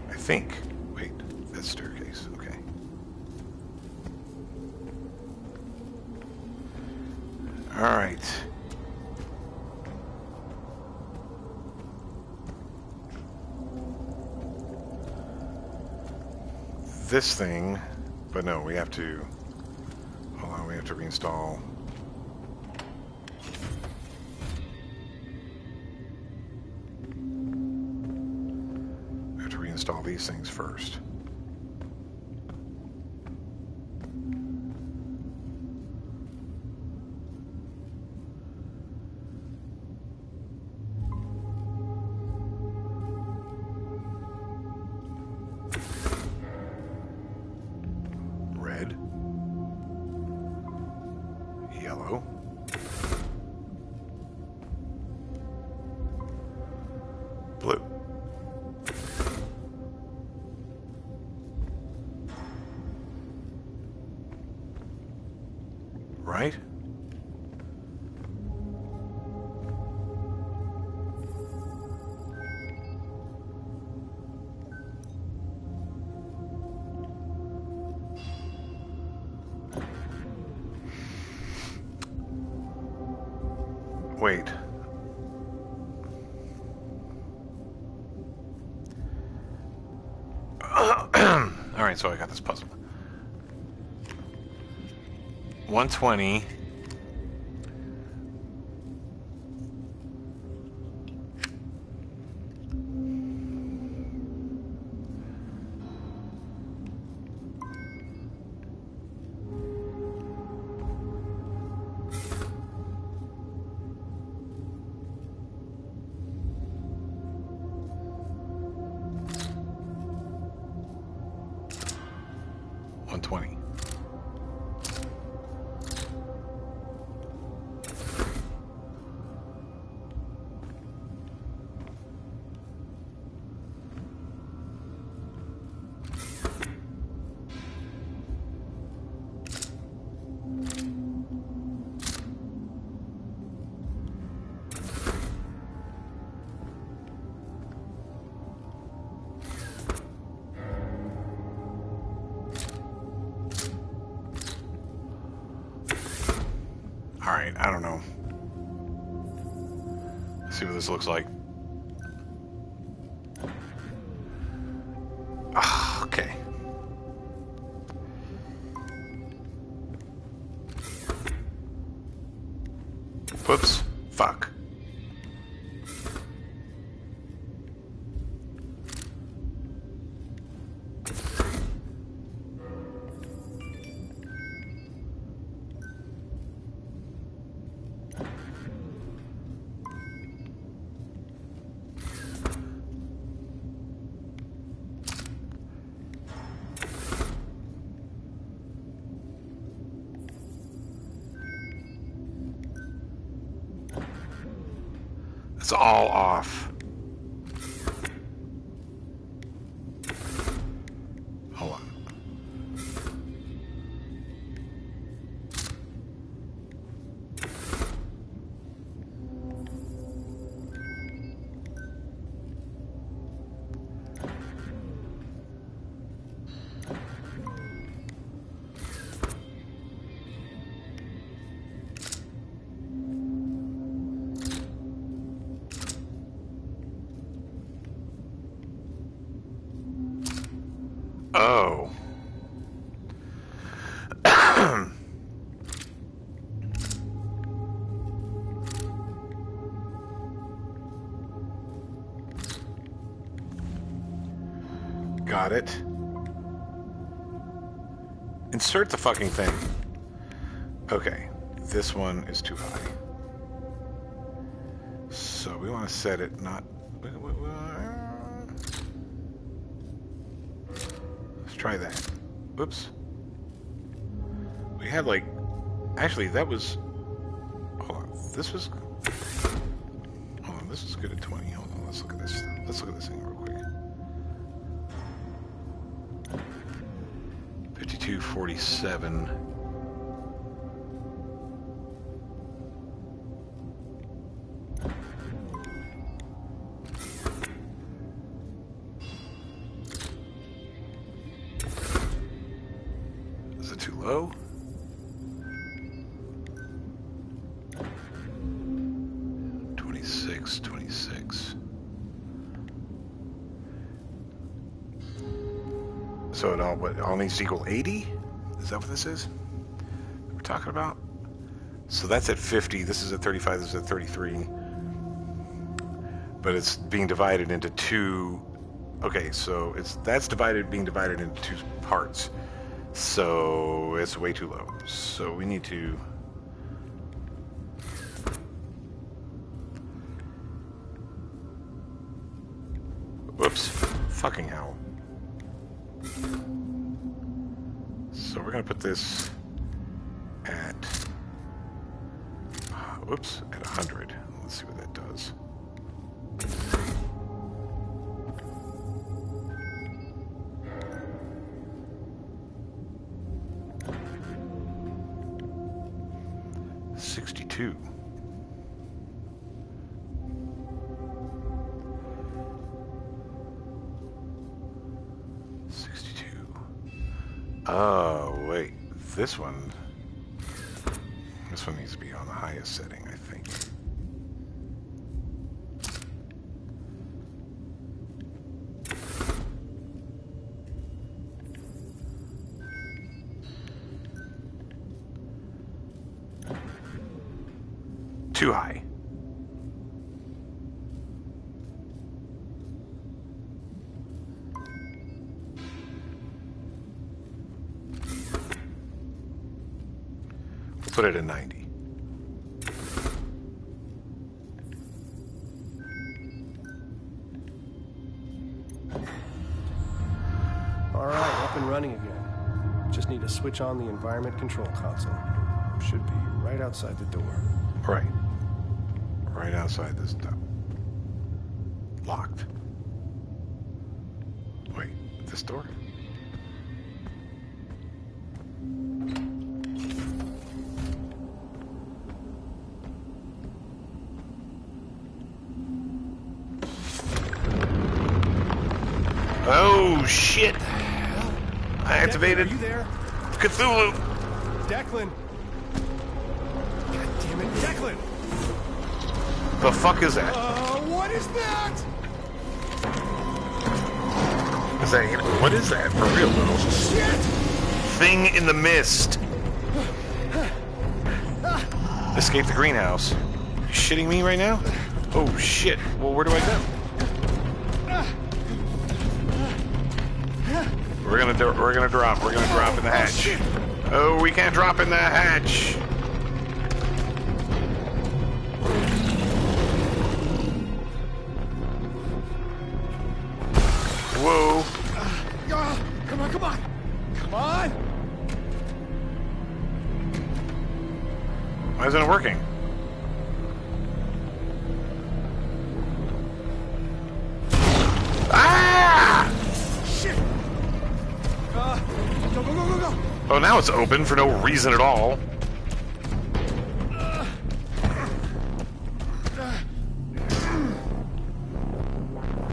I think. Wait, that staircase. Okay. All right. This thing, but no, we have to. Hold on, we have to reinstall. We have to reinstall these things first. Red. Yellow. Blue. Right? Wait. Alright, so I got this puzzle. 120. $120. Alright, I don't know. Let's see what this looks like. Ah, okay. Whoops. Fuck. It's all off. Hold on. Oh. Got it. Insert the fucking thing. Okay. This one is too high. So we want to set it not... Let's try that. Whoops. We had like... Actually, that was... Hold on. This was... Hold on. This is good at 20. Hold on. Let's look at this. Let's look at this thing real quick. 5247. Is it too low? $26. So it all needs to equal 80? Is that what this is? We're talking about? So that's at 50, this is at 35, this is at 33. But it's being divided into two. Okay, so that's being divided into two parts. So it's way too low. So we need to... Whoops. Fucking hell. So we're going to put this at... Whoops, at 100. Let's see what that does. $62. Oh, wait. This one needs to be on the highest setting, I think. Too high. We'll put it at 90. All right, up and running again. Just need to switch on the environment control console. Should be right outside the door. Right. Right outside this door. Locked. Wait, this door? Oh, shit. I activated Declan, are you there? Cthulhu. Declan! God damn it, Declan! The fuck is that? What is that? Is that... What is that? For real, though? Shit! Thing in the mist. Escape the greenhouse. You shitting me right now? Oh, shit. Well, where do I go? We're gonna drop in the hatch. Oh, we can't drop in the hatch. Whoa. Come on, come on! Come on! Why isn't it working? Oh, now it's open for no reason at all.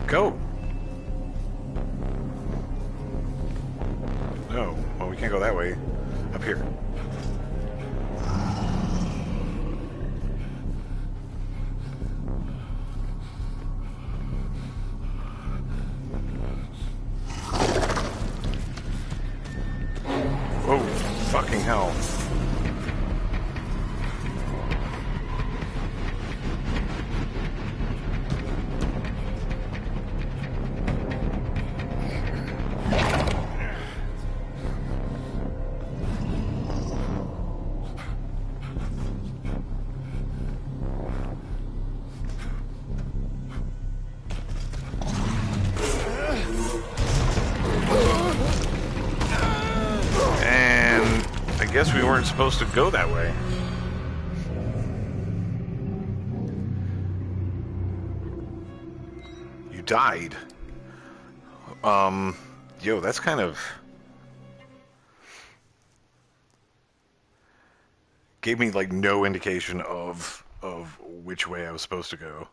Go. No. Well, we can't go that way. Up here. Whoa. Fucking hell. I guess we weren't supposed to go that way. You died. Yo, that's kind of... gave me, like, no indication of which way I was supposed to go.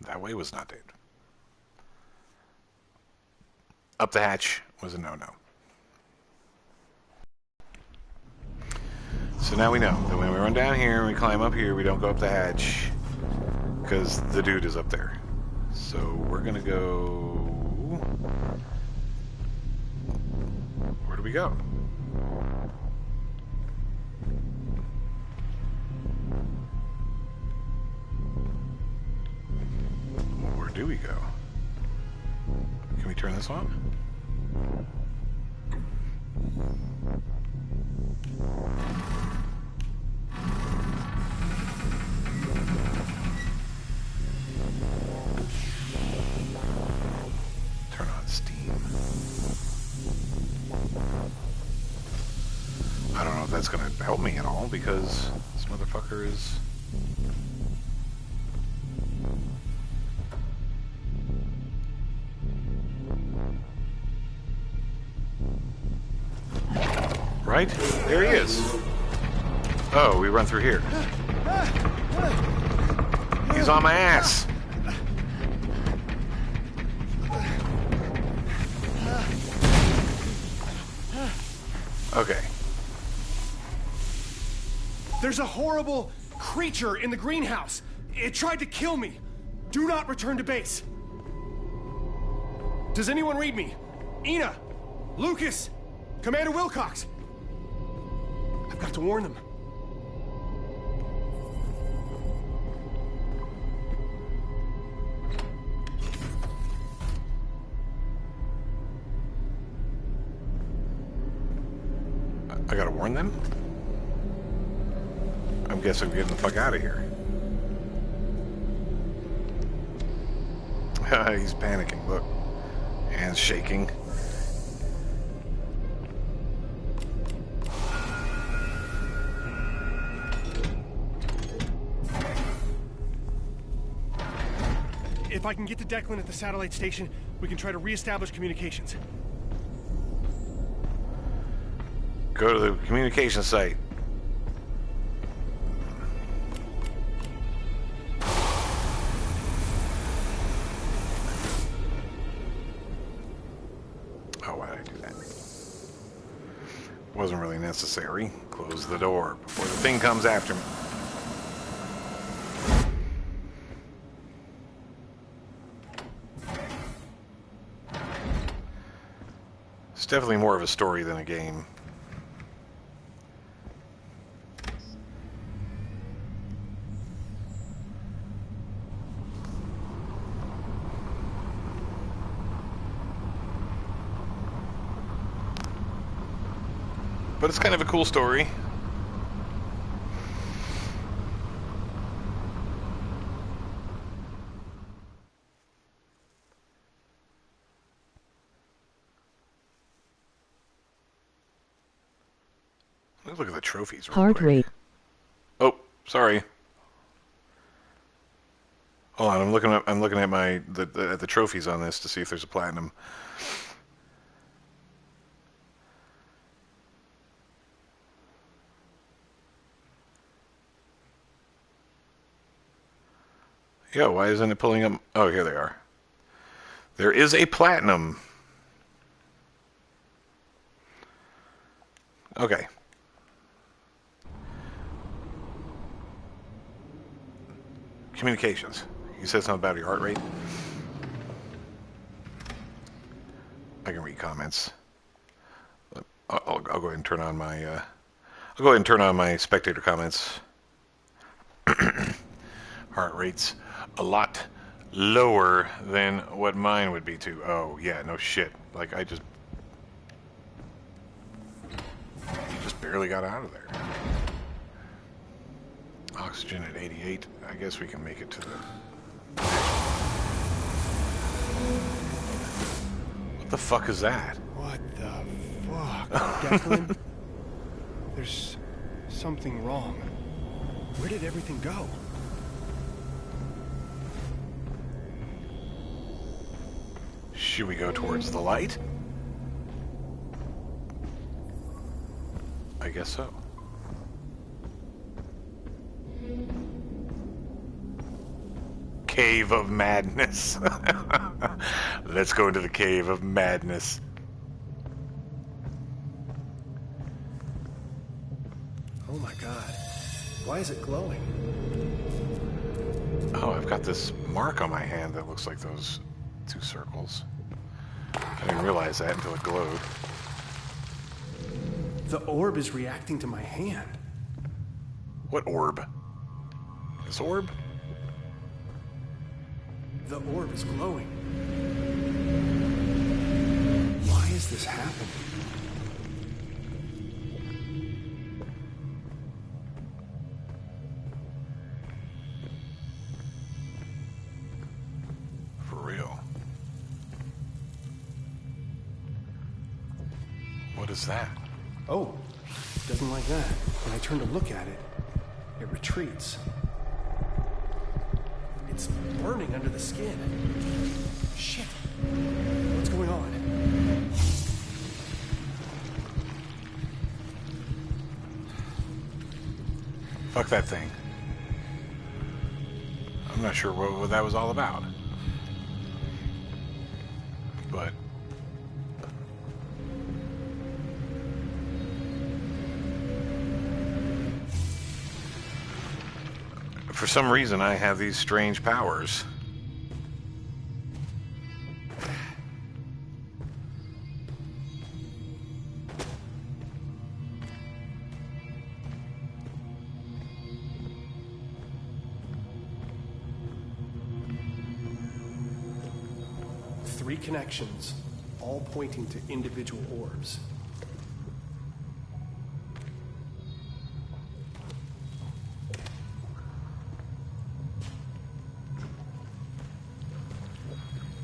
That way was not it. Up the hatch was a no-no. So now we know that when we run down here and we climb up here, we don't go up the hatch because the dude is up there. So we're gonna go... Where do we go? Where do we go? Can we turn this on? Turn on Steam. I don't know if that's gonna help me at all because this motherfucker is... Right? There he is. Oh, we run through here. He's on my ass. Okay. There's a horrible creature in the greenhouse. It tried to kill me. Do not return to base. Does anyone read me? Ina, Lucas, Commander Wilcox. I've got to warn them. I gotta warn them? I'm guessing we're getting the fuck out of here. He's panicking, look. Hands shaking. If I can get to Declan at the satellite station, we can try to reestablish communications. Go to the communication site. Oh, why did I do that? Wasn't really necessary. Close the door before the thing comes after me. It's definitely more of a story than a game. But it's kind of a cool story. Let's look at the trophies real Heart quick. rate. Oh, sorry. Hold on, I'm looking at the trophies on this to see if there's a platinum. Yeah, why isn't it pulling up? Oh, here they are. There is a platinum. Okay. Communications. You said something about your heart rate? I can read comments. I'll go ahead and turn on my I'll go ahead and turn on my spectator comments. Heart rate's a lot lower than what mine would be too. Oh yeah, no shit. Like I just barely got out of there. Oxygen at 88. I guess we can make it to the... What the fuck is that? What the fuck? Declan? There's something wrong. Where did everything go? Should we go towards the light? I guess so. Cave of Madness. Let's go into the Cave of Madness. Oh my god. Why is it glowing? Oh, I've got this mark on my hand that looks like those two circles. I didn't realize that until it glowed. The orb is reacting to my hand. What orb? This orb? The orb is glowing. Why is this happening? For real. What is that? Oh, it doesn't like that. When I turn to look at it, it retreats. It's burning under the skin. Shit. What's going on? Fuck that thing. I'm not sure what that was all about. But... for some reason, I have these strange powers. Three connections, all pointing to individual orbs.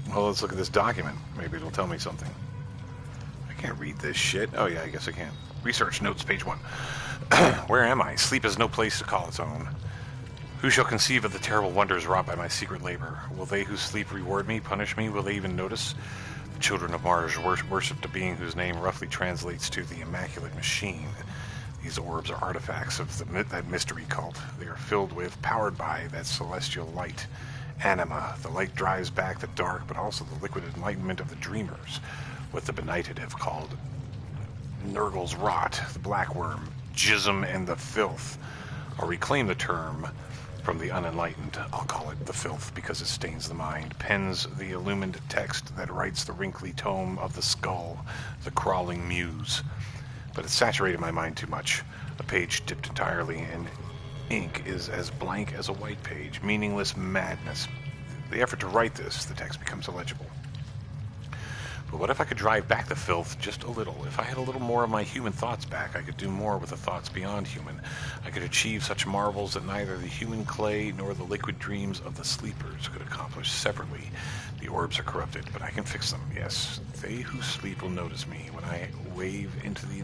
Well, let's look at this document. Maybe it'll tell me something. I can't read this shit. Oh yeah, I guess I can. Research notes, page 1. Where am I? Sleep is no place to call its own. Who shall conceive of the terrible wonders wrought by my secret labor? Will they who sleep reward me, punish me? Will they even notice? The children of Mars worshipped a being whose name roughly translates to the Immaculate Machine. These orbs are artifacts of that mystery cult. They are filled with, powered by, that celestial light. Anima. The light drives back the dark, but also the liquid enlightenment of the dreamers. What the benighted have called Nurgle's rot, the black worm, jism, and the filth. I'll reclaim the term from the unenlightened. I'll call it the filth because it stains the mind, pens the illumined text that writes the wrinkly tome of the skull, the crawling muse. But it saturated my mind too much. A page dipped entirely in ink is as blank as a white page, meaningless madness. The effort to write this, the text becomes illegible. But what if I could drive back the filth just a little? If I had a little more of my human thoughts back, I could do more with the thoughts beyond human. I could achieve such marvels that neither the human clay nor the liquid dreams of the sleepers could accomplish separately. The orbs are corrupted, but I can fix them, yes. They who sleep will notice me when I wave into the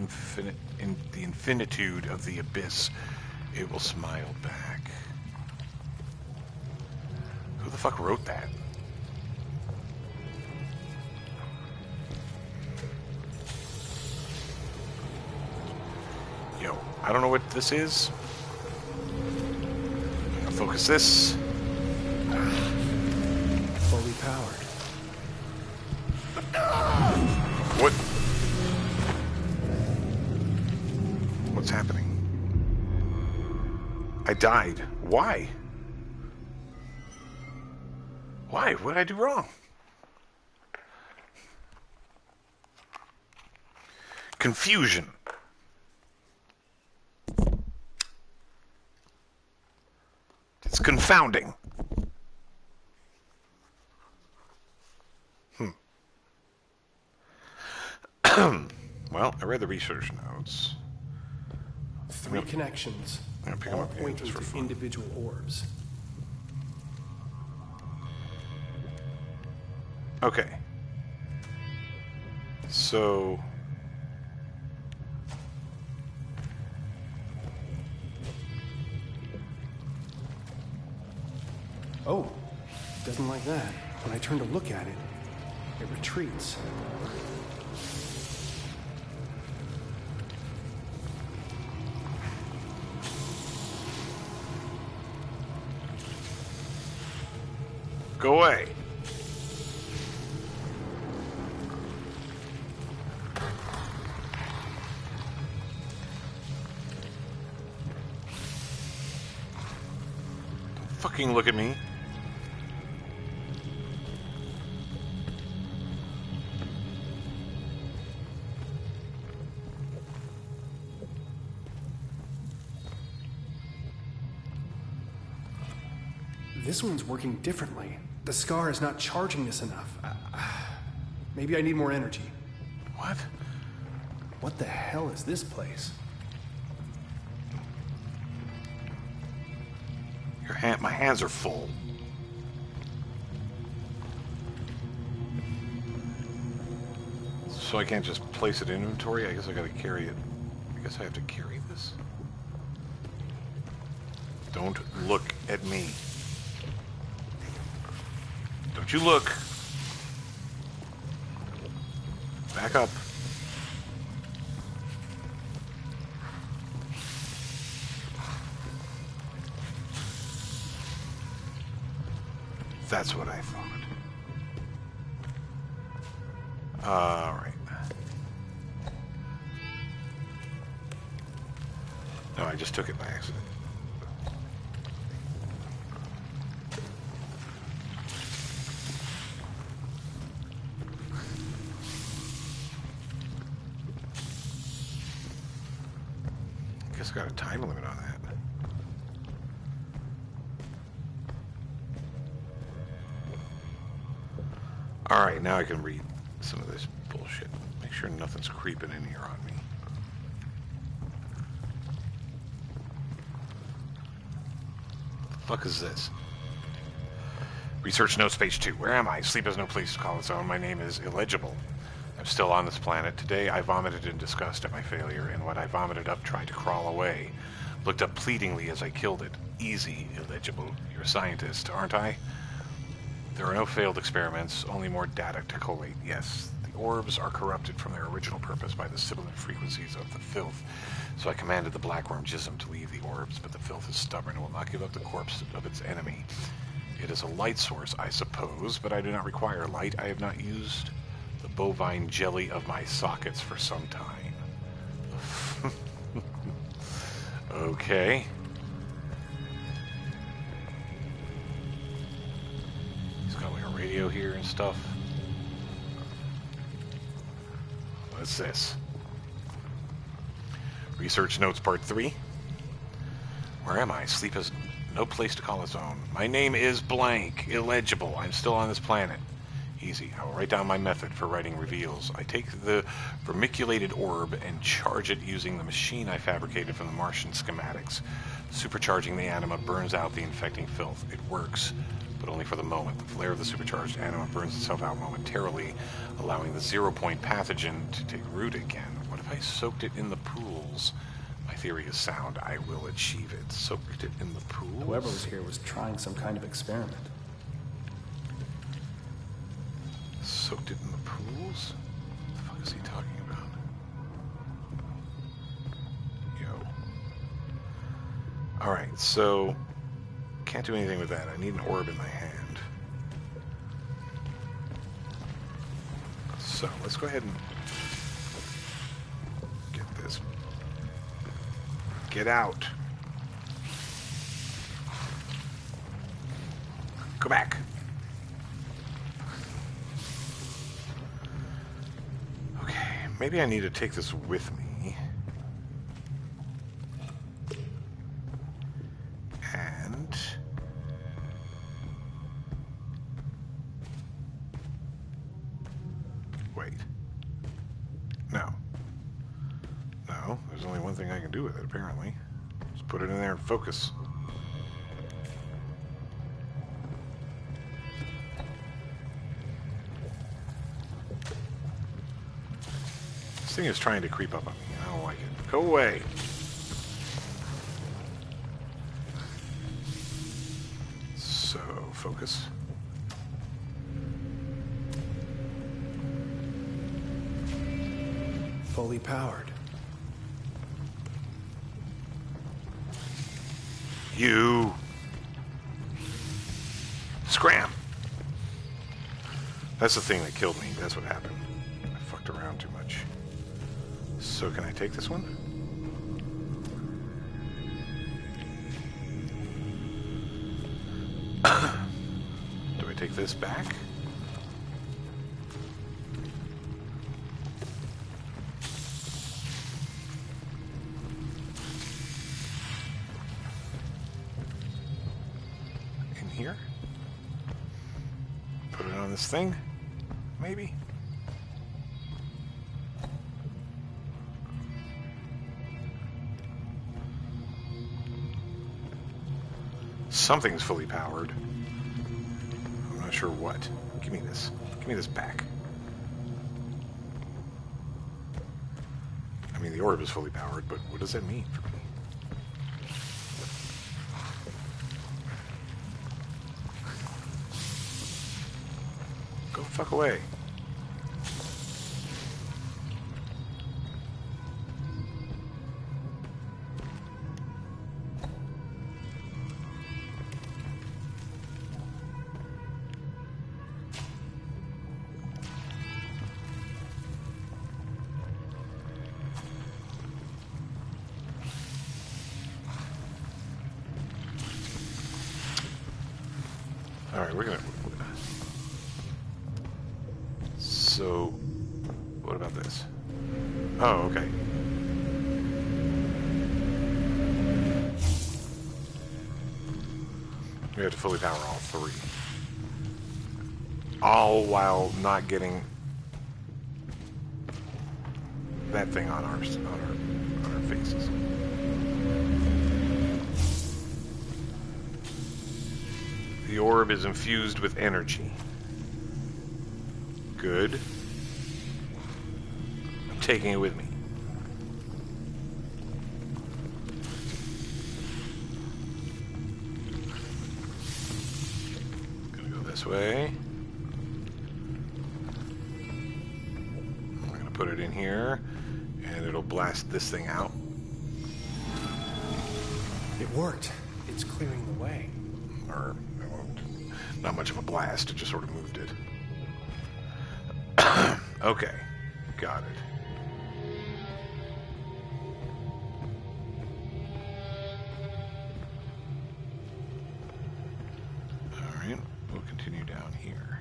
infinitude of the abyss. It will smile back. Who the fuck wrote that? Yo, I don't know what this is. I'm gonna focus this. Fully powered. What? What's happening? I died. Why? Why? What did I do wrong? Confusion. It's confounding. Well, I read the research notes. 3 connections, I'm gonna pick them all up again pointing just for to fun. individual orbs. Okay. So... Oh, doesn't like that. When I turn to look at it, it retreats. Go away. Don't fucking look at me. This one's working differently. The scar is not charging this enough. Maybe I need more energy. What? What the hell is this place? My hands are full. So I can't just place it in inventory? I guess I gotta carry it. I guess I have to carry this? Don't look at me. Don't you look. Back up. That's what I thought. Alright. No, I just took it by accident. Guess I got a time limit on that. Alright, now I can read some of this bullshit. Make sure nothing's creeping in here on me. What the fuck is this? Research notes, page 2. Where am I? Sleep has no place to call its own. My name is illegible. I'm still on this planet. Today I vomited in disgust at my failure, and when I vomited up, tried to crawl away. Looked up pleadingly as I killed it. Easy, illegible. You're a scientist, aren't I? There are no failed experiments, only more data to collate. Yes, the orbs are corrupted from their original purpose by the sibilant frequencies of the filth. So I commanded the blackworm Jism to leave the orbs, but the filth is stubborn and will not give up the corpse of its enemy. It is a light source, I suppose, but I do not require light. I have not used the bovine jelly of my sockets for some time. Okay. He's got like a radio here and stuff. What's this? Research notes part 3. Where am I? Sleep has no place to call its own. My name is blank, illegible. I'm still on this planet. Easy. I will write down my method for writing reveals. I take the vermiculated orb and charge it using the machine I fabricated from the Martian schematics. Supercharging the anima burns out the infecting filth. It works, but only for the moment. The flare of the supercharged anima burns itself out momentarily, allowing the 0-point pathogen to take root again. What if I soaked it in the pools? My theory is sound. I will achieve it. Soaked it in the pools? Whoever was here was trying some kind of experiment. soaked it in the pools? What the fuck is he talking about? Yo. Alright, so can't do anything with that. I need an orb in my hand. So let's go ahead and get this. Get out. Go back. Okay, maybe I need to take this with me. And wait. No. No, there's only one thing I can do with it, apparently. Just put it in there and focus. This thing is trying to creep up on me. I don't like it. Go away. So, focus. Fully powered. You. Scram. That's the thing that killed me. That's what happened. I fucked around too much. So can I take this one? Do I take this back? In here? Put it on this thing? Maybe? Something's fully powered. I'm not sure what. Give me this. Give me this back. I mean, the orb is fully powered, but what does that mean for me? Go fuck away. Alright, we're gonna... So, what about this? Oh, okay. We have to fully power all three. All while not getting that thing on our faces. The orb is infused with energy. Good. I'm taking it with me. Gonna go this way. I'm gonna put it in here, and it'll blast this thing out. It worked. It's clearing the way. Or, it won't. Not much of a blast, it just sort of moved it. Okay, got it. Alright, we'll continue down here.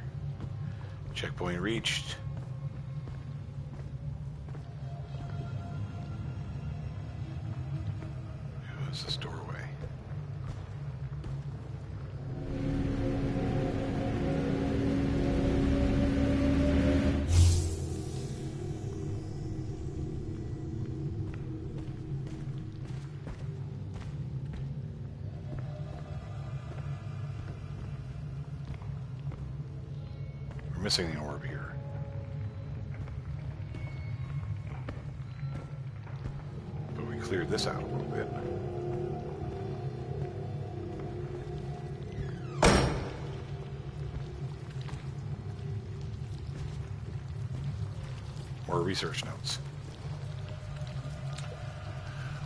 Checkpoint reached. What's this doorway? Missing the orb here. But we cleared this out a little bit. Or research notes.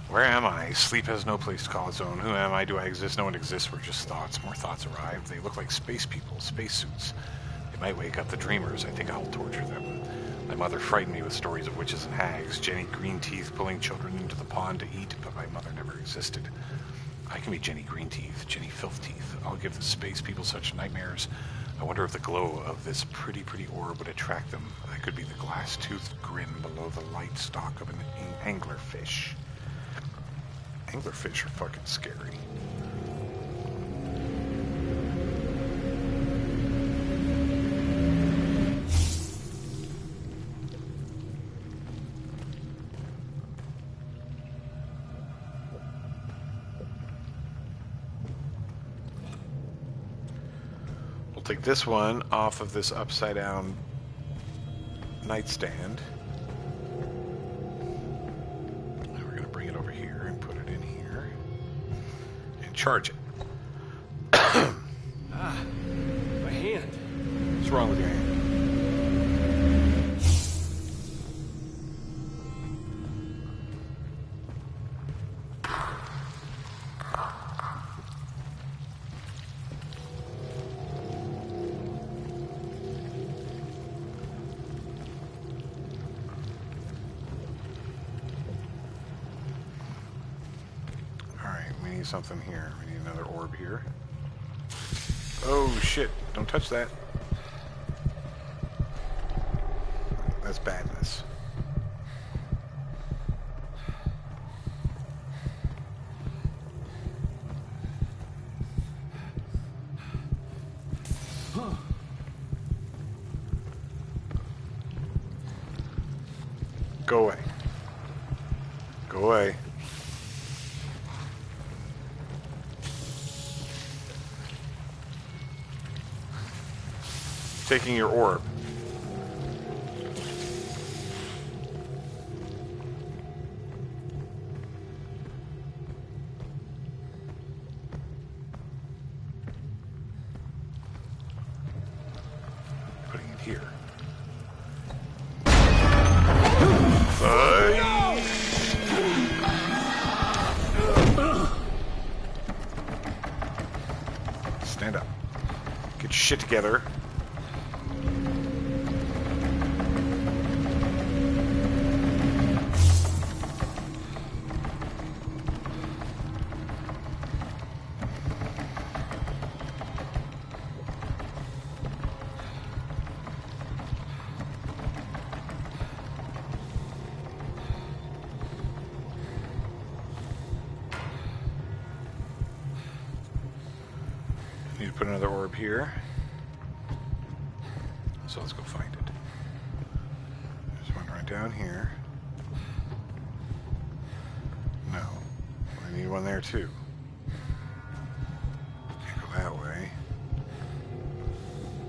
Where am I? Sleep has no place to call its own. Who am I? Do I exist? No one exists. We're just thoughts. More thoughts arrive. They look like space people, spacesuits. They might wake up the dreamers. I think I'll torture them. My mother frightened me with stories of witches and hags. Jenny Greenteeth pulling children into the pond to eat, but my mother never existed. I can be Jenny Greenteeth, Jenny Filfteeth. I'll give the space people such nightmares. I wonder if the glow of this pretty orb would attract them. I could be the glass-toothed grin below the light stalk of an anglerfish. Anglerfish are fucking scary. We'll take this one off of this upside down nightstand. Charge it. My hand. What's wrong with your hand? Something here. We need another orb here. Oh shit, don't touch that. That's badness. Go away. Go away. Taking your orb. Putting it here. Stand up. Get your shit together. Need to put another orb here. So let's go find it. There's one right down here. No. I need one there too. Can't go that way.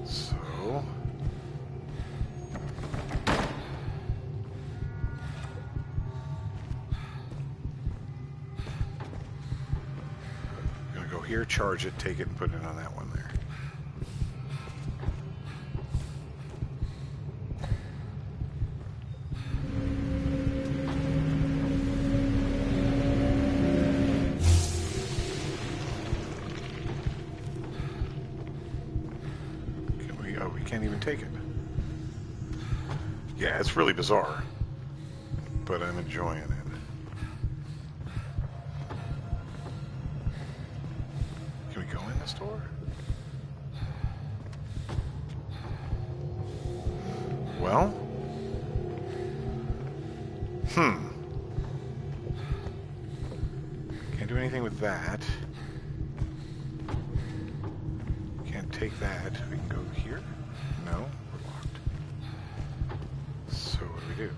So... here, charge it, take it, and put it on that one there. Can we? Oh, we can't even take it. Yeah, it's really bizarre, but I'm enjoying it. Door? Well, can't do anything with that. Can't take that. We can go here? No, we're locked. So what do we do?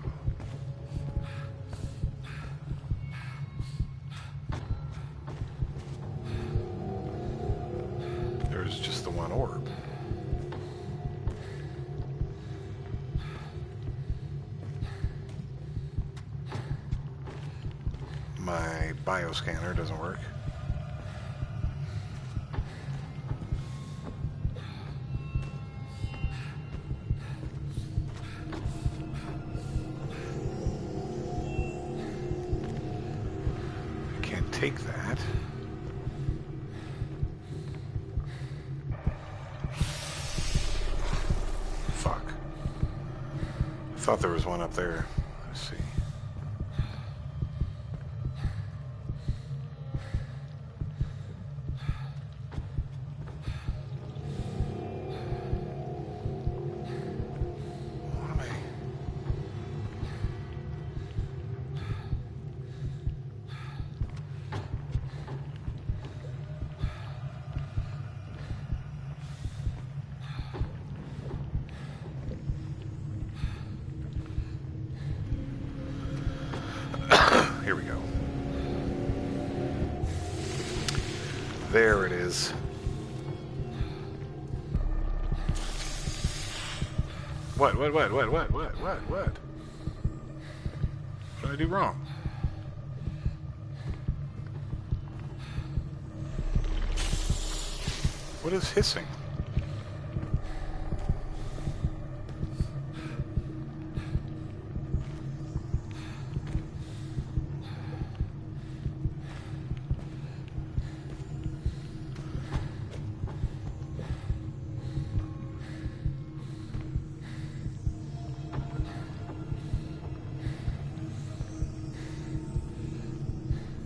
There's just the one orb. My bioscanner doesn't work. take that. Fuck. I thought there was one up there. Let's see. What am I? Here we go. There it is. What? What did I do wrong? What is hissing?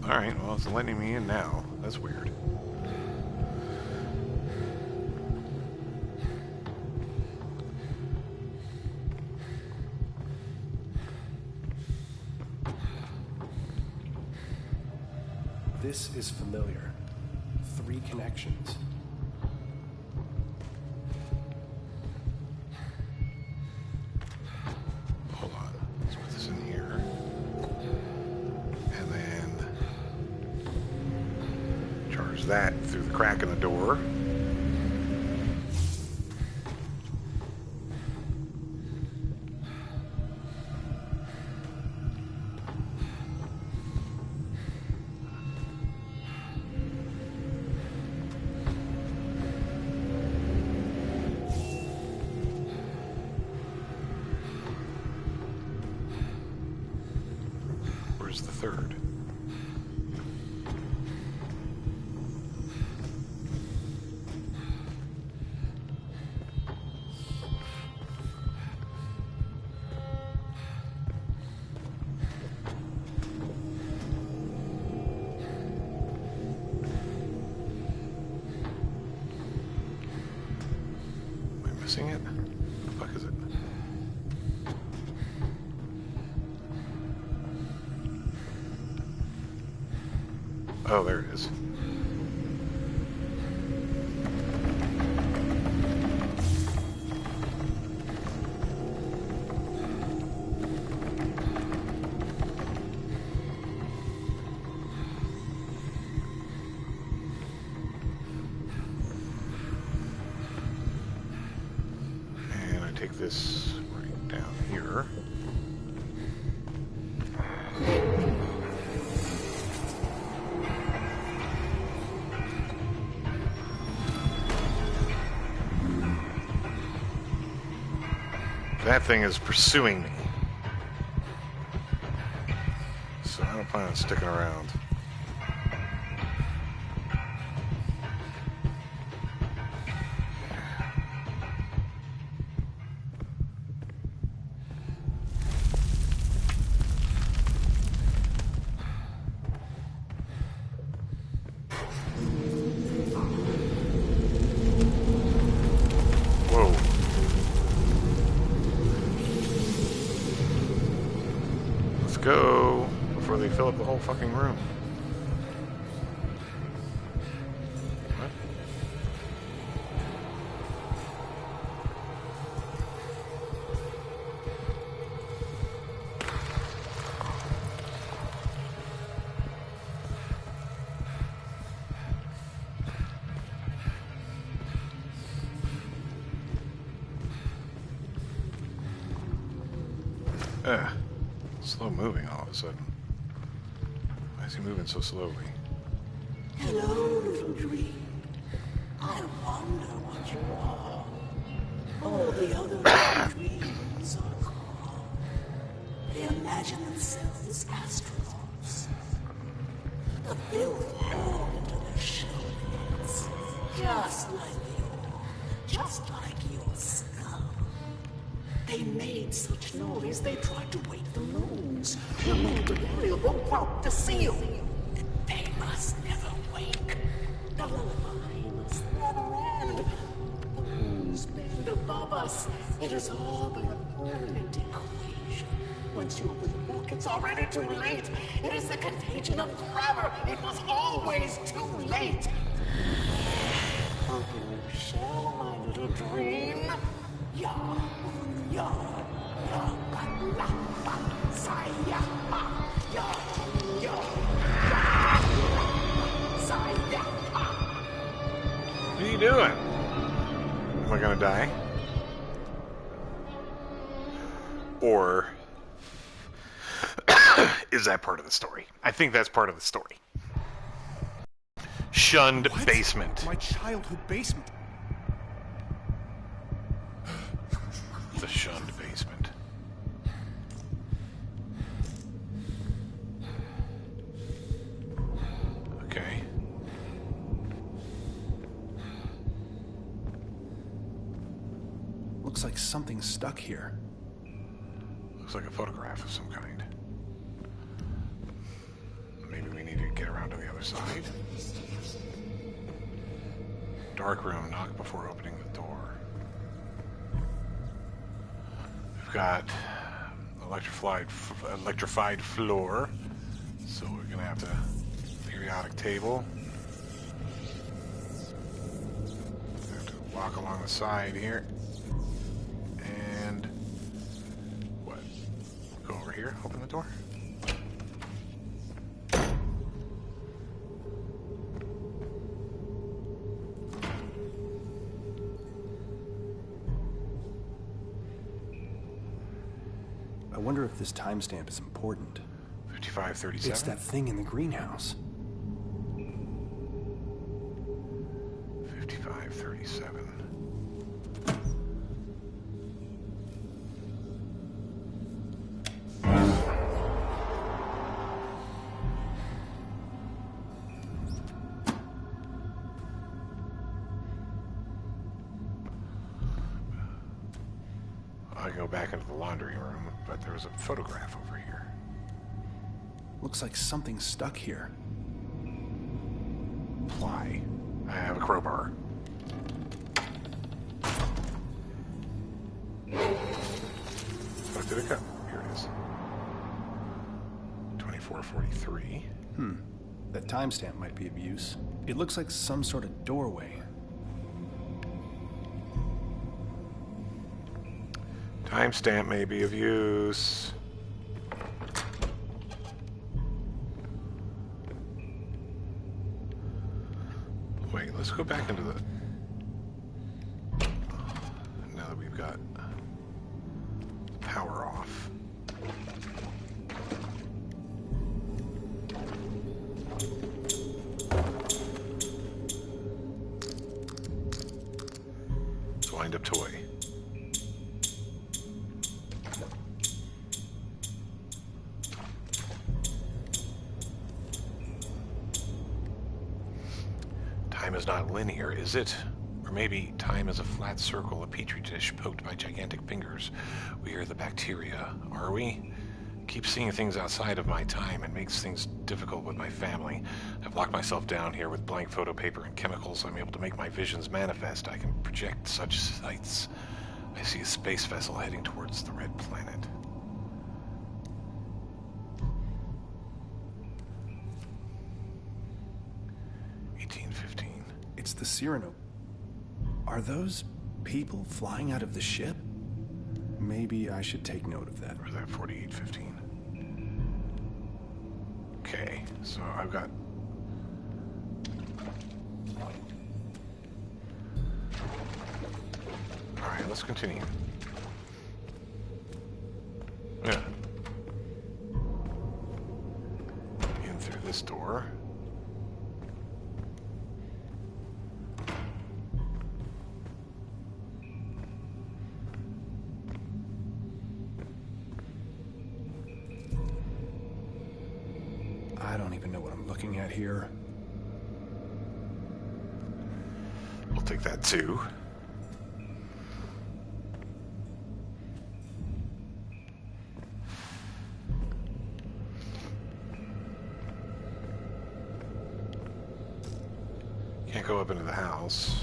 Alright, well, it's letting me in now. That's weird. This is familiar. 3 connections. Hold on. Let's put this in here. And then charge that through the crack in the door. Where's the third? Am I missing it? What the fuck is it? Oh, there it is. And I take this right down here. That thing is pursuing me. So I don't plan on sticking around. Whoa. Let's go before they fill up the whole fucking room. What? Slow moving all of a sudden. Why is he moving so slowly? Hello, little dream. I wonder what you are. All the other little dreams are gone. They imagine themselves astronauts. The filth poured into their shoulders. Just like your skull. They made such noise they tried to wake the moons. The moon to burial won't broke the seal. They must never wake. The lullaby must never end. The moon's bend above us. It is all but a permanent equation. Once you open the book, it's already too late. It is the contagion of grammar. It was always too late. Open your shell, my little dream. What are you doing? Am I gonna die? Or is that part of the story? I think that's part of the story. Shunned What? basement. My childhood basement. The shunned basement. Okay. Looks like something's stuck here. Looks like a photograph of some kind. Maybe we need to get around to the other side. Dark room, knock before opening the door. We've got electrified floor, so we're gonna have to periodic table. Have to walk along the side here, and what? Go over here, open the door. I wonder if this timestamp is important. 5537. It's that thing in the greenhouse. 5537. I go back into the laundry room, but there was a photograph over here. Looks like something's stuck here. Why? I have a crowbar. What did it go? Here it is. 2443. That timestamp might be of use. It looks like some sort of doorway. Timestamp may be of use. Wait, let's go back into the... Now that we've got power off. Let's wind up toy. Time is not linear, is it? Or maybe time is a flat circle, a petri dish poked by gigantic fingers. We are the bacteria, are we? Keep seeing things outside of my time. It makes things difficult with my family. I've locked myself down here with blank photo paper and chemicals. I'm able to make my visions manifest. I can project such sights. I see a space vessel heading towards the red planet. It's the Cyrano. Are those people flying out of the ship? Maybe I should take note of that. Or is that 4815? Okay, so I've got... Alright, let's continue. Yeah. In through this door. I don't even know what I'm looking at here. We'll take that too. Can't go up into the house.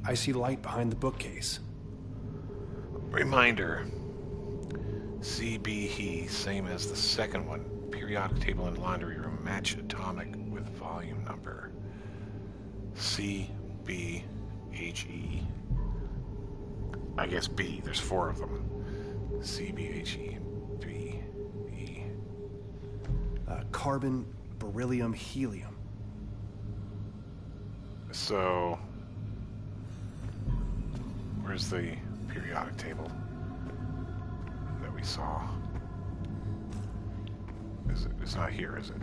I see light behind the bookcase. Reminder. CB he, same as the second one. Periodic table in laundry room. Match atomic with volume number. CBHE. I guess B. There's 4 of them. CBHE. B. E. Carbon, beryllium, helium. So, where's the periodic table that we saw? It's not here, is it?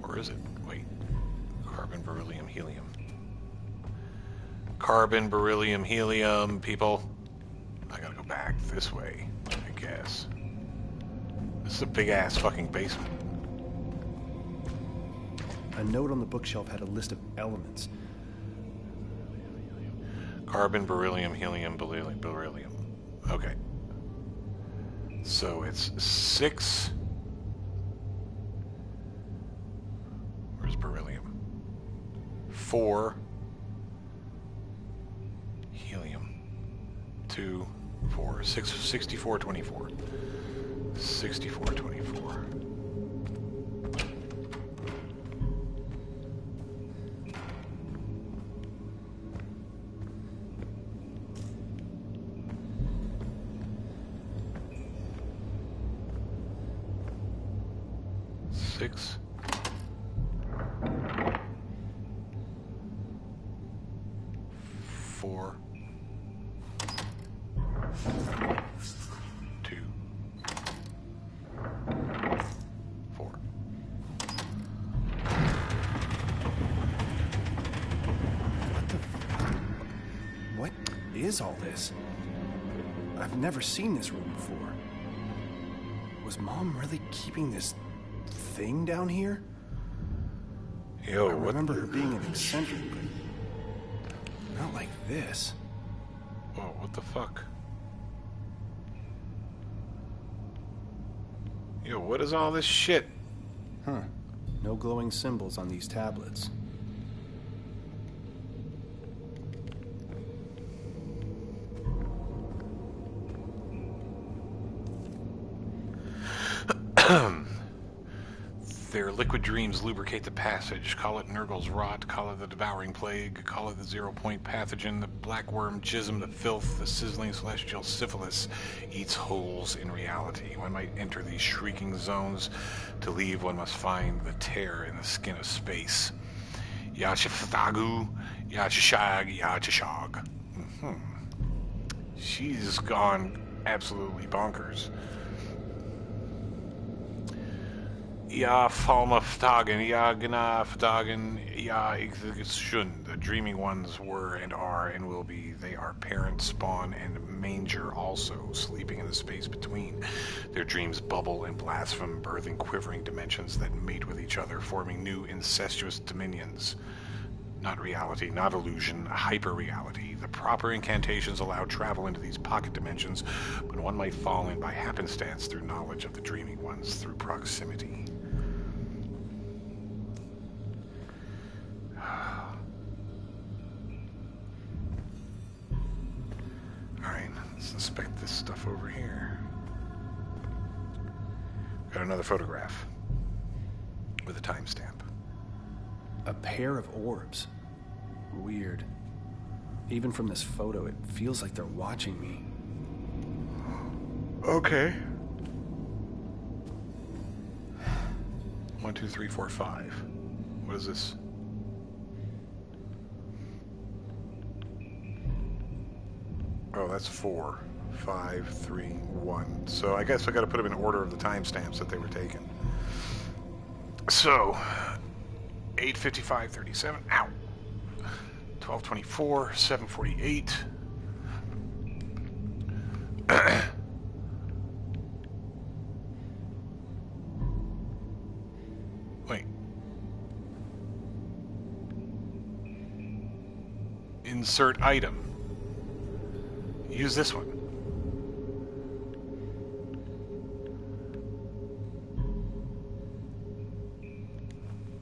Or is it? Wait. Carbon, beryllium, helium. Carbon, beryllium, helium, people. I gotta go back this way, I guess. This is a big-ass fucking basement. A note on the bookshelf had a list of elements. Carbon, beryllium, helium, beryllium. Okay. So it's 6. Where's beryllium? 4. Helium. 2, 4. 6, 64, 24. 64, 24. Six. 4. 2. 4. What is all this? I've never seen this room before. Was Mom really keeping this thing down here? Yo, I what? remember her being an eccentric, but not like this. Whoa, what the fuck? Yo, what is all this shit? Huh. No glowing symbols on these tablets. Their liquid dreams lubricate the passage. Call it Nurgle's rot, call it the devouring plague, call it the 0-point pathogen, the black worm jism, the filth, the sizzling celestial syphilis eats holes in reality. One might enter these shrieking zones. To leave, one must find the tear in the skin of space. Yachaftagu, Yachashag, Yachashag. She's gone absolutely bonkers. Ja, Falmaftagen, Ja, Gnaftagen, Ja, Ixshun. The dreaming ones were and are and will be. They are parent, spawn, and manger also, sleeping in the space between. Their dreams bubble and blaspheme, birthing quivering dimensions that mate with each other, forming new incestuous dominions. Not reality, not illusion, hyper-reality. The proper incantations allow travel into these pocket dimensions, but one might fall in by happenstance through knowledge of the dreaming ones, through proximity. Alright, let's inspect this stuff over here. Got another photograph with a timestamp. A pair of orbs. Weird. Even from this photo, it feels like they're watching me. Okay. 1, 2, 3, 4, 5. What is this? Oh, that's 4, 5, 3, 1. So I guess I got to put them in order of the timestamps that they were taken. So, 8:55:37. Ow. 12:24. 7:48. Wait. Insert item. Use this one.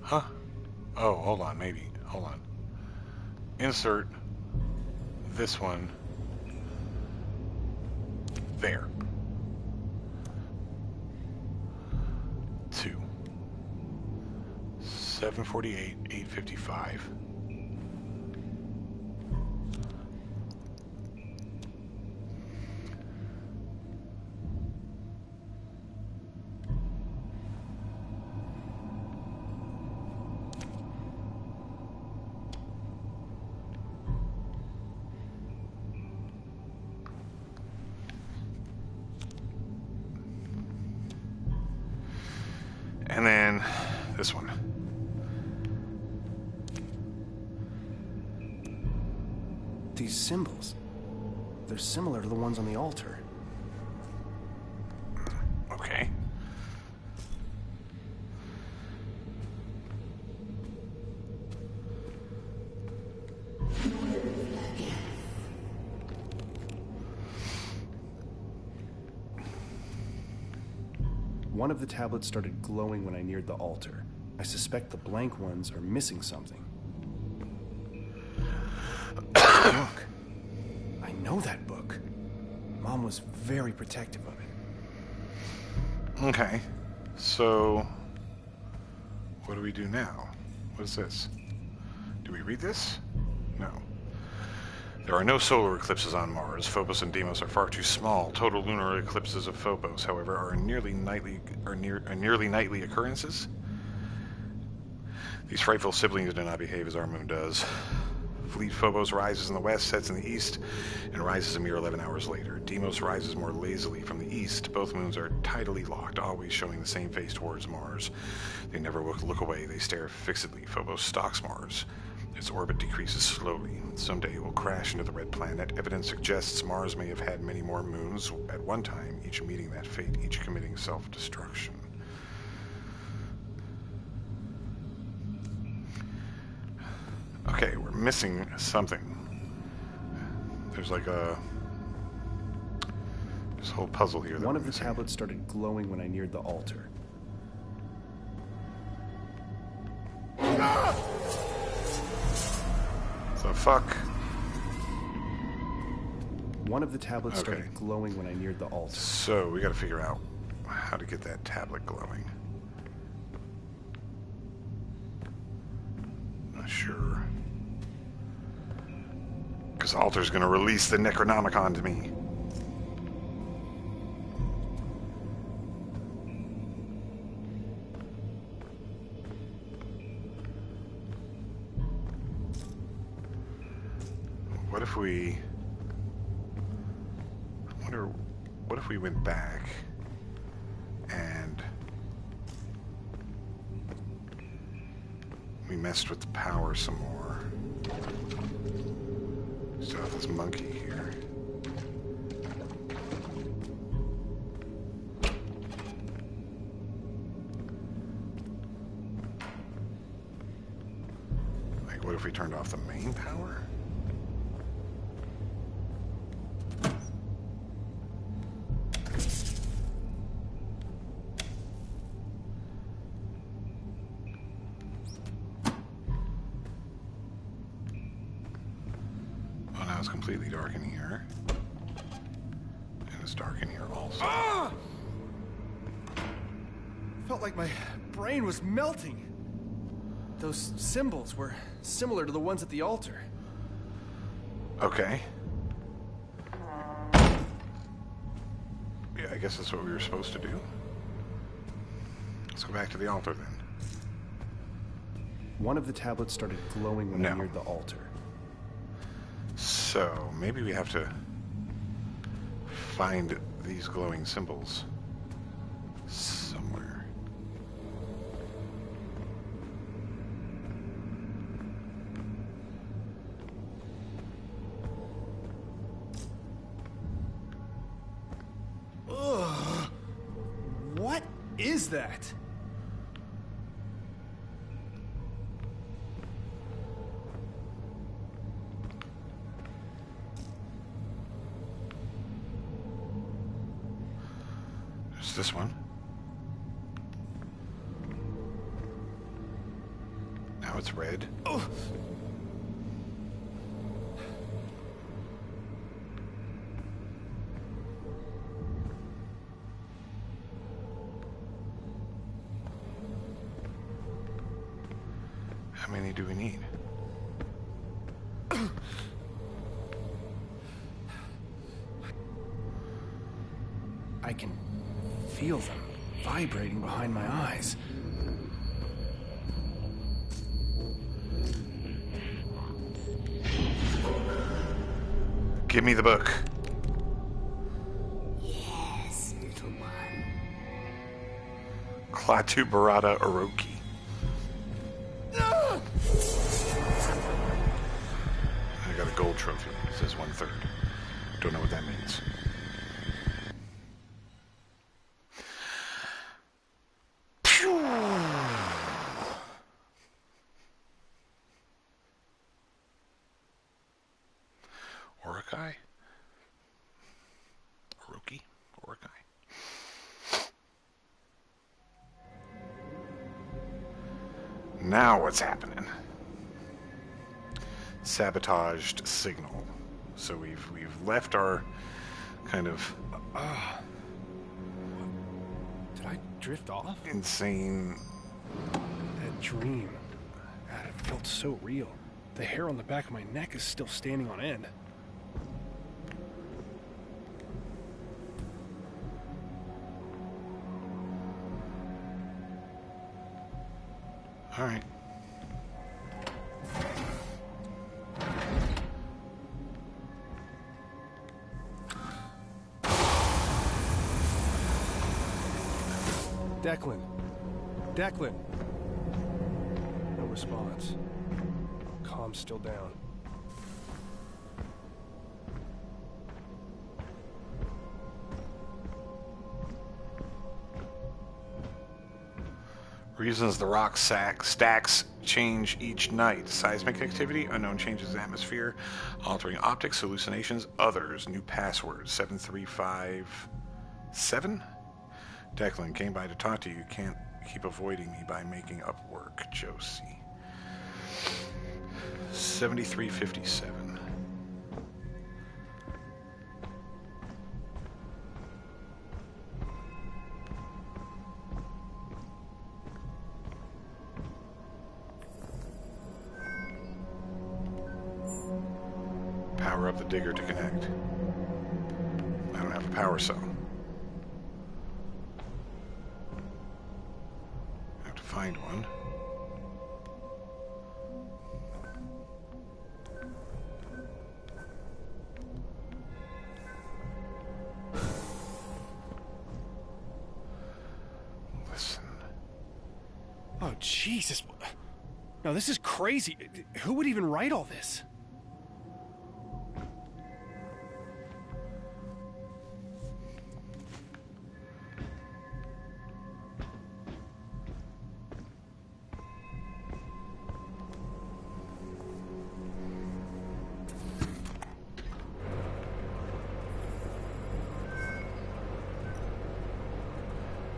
Huh? Oh, hold on, maybe. Hold on. Insert this one there. 2. 7:48, 8:55. And then this one. These symbols, they're similar to the ones on the altar. Okay. One of the tablets started glowing when I neared the altar. I suspect the blank ones are missing something. Look, I know that book. Mom was very protective of it. Okay. So, what do we do now? What is this? Do we read this? No. There are no solar eclipses on Mars. Phobos and Deimos are far too small. Total lunar eclipses of Phobos, however, are nearly nightly occurrences. These frightful siblings do not behave as our moon does. Fleet Phobos rises in the west, sets in the east, and rises a mere 11 hours later. Deimos rises more lazily from the east. Both moons are tidally locked, always showing the same face towards Mars. They never look away. They stare fixedly. Phobos stalks Mars. Its orbit decreases slowly. Someday it will crash into the red planet. Evidence suggests Mars may have had many more moons at one time, each meeting that fate, each committing self-destruction. Okay, we're missing something. There's like this whole puzzle here. One of the tablets started glowing when I neared the altar. The fuck? One of the tablets started glowing when I neared the altar. So, we gotta figure out how to get that tablet glowing. Not sure. Because altar's gonna release the Necronomicon to me. What if we... what if we went back and we messed with the power some more? Still have this monkey here. Like, what if we turned off the main power? It's completely dark in here. And it's dark in here also. Ah! Felt like my brain was melting. Those symbols were similar to the ones at the altar. Okay. Yeah, I guess that's what we were supposed to do. Let's go back to the altar then. One of the tablets started glowing when I neared the altar. So, maybe we have to find these glowing symbols somewhere. is that? There's this one. Now it's red. Oh. How many do we need? I can feel them vibrating behind my eyes. Give me the book. Yes, little one. Klaatu Barada Oroki. I got a gold trophy. It says 1/3. Don't know what that means. Phew. Orokai? Oroki? Orokai? Now what's happening? Sabotaged signal. So we've left our kind of Did I drift off? insane. That dream. God, it felt so real. The hair on the back of my neck is still standing on end. All right. Declan. Declan. No response. Comm's still down. Reasons the rock stacks change each night. Seismic activity, unknown changes in atmosphere, altering optics, hallucinations, others. New password, 7357? Declan, came by to talk to you. Can't keep avoiding me by making up work. Josie. 7357. Power up the digger to connect. I don't have a power cell. I have to find one. Listen. Oh, Jesus. No, this is crazy. Who would even write all this?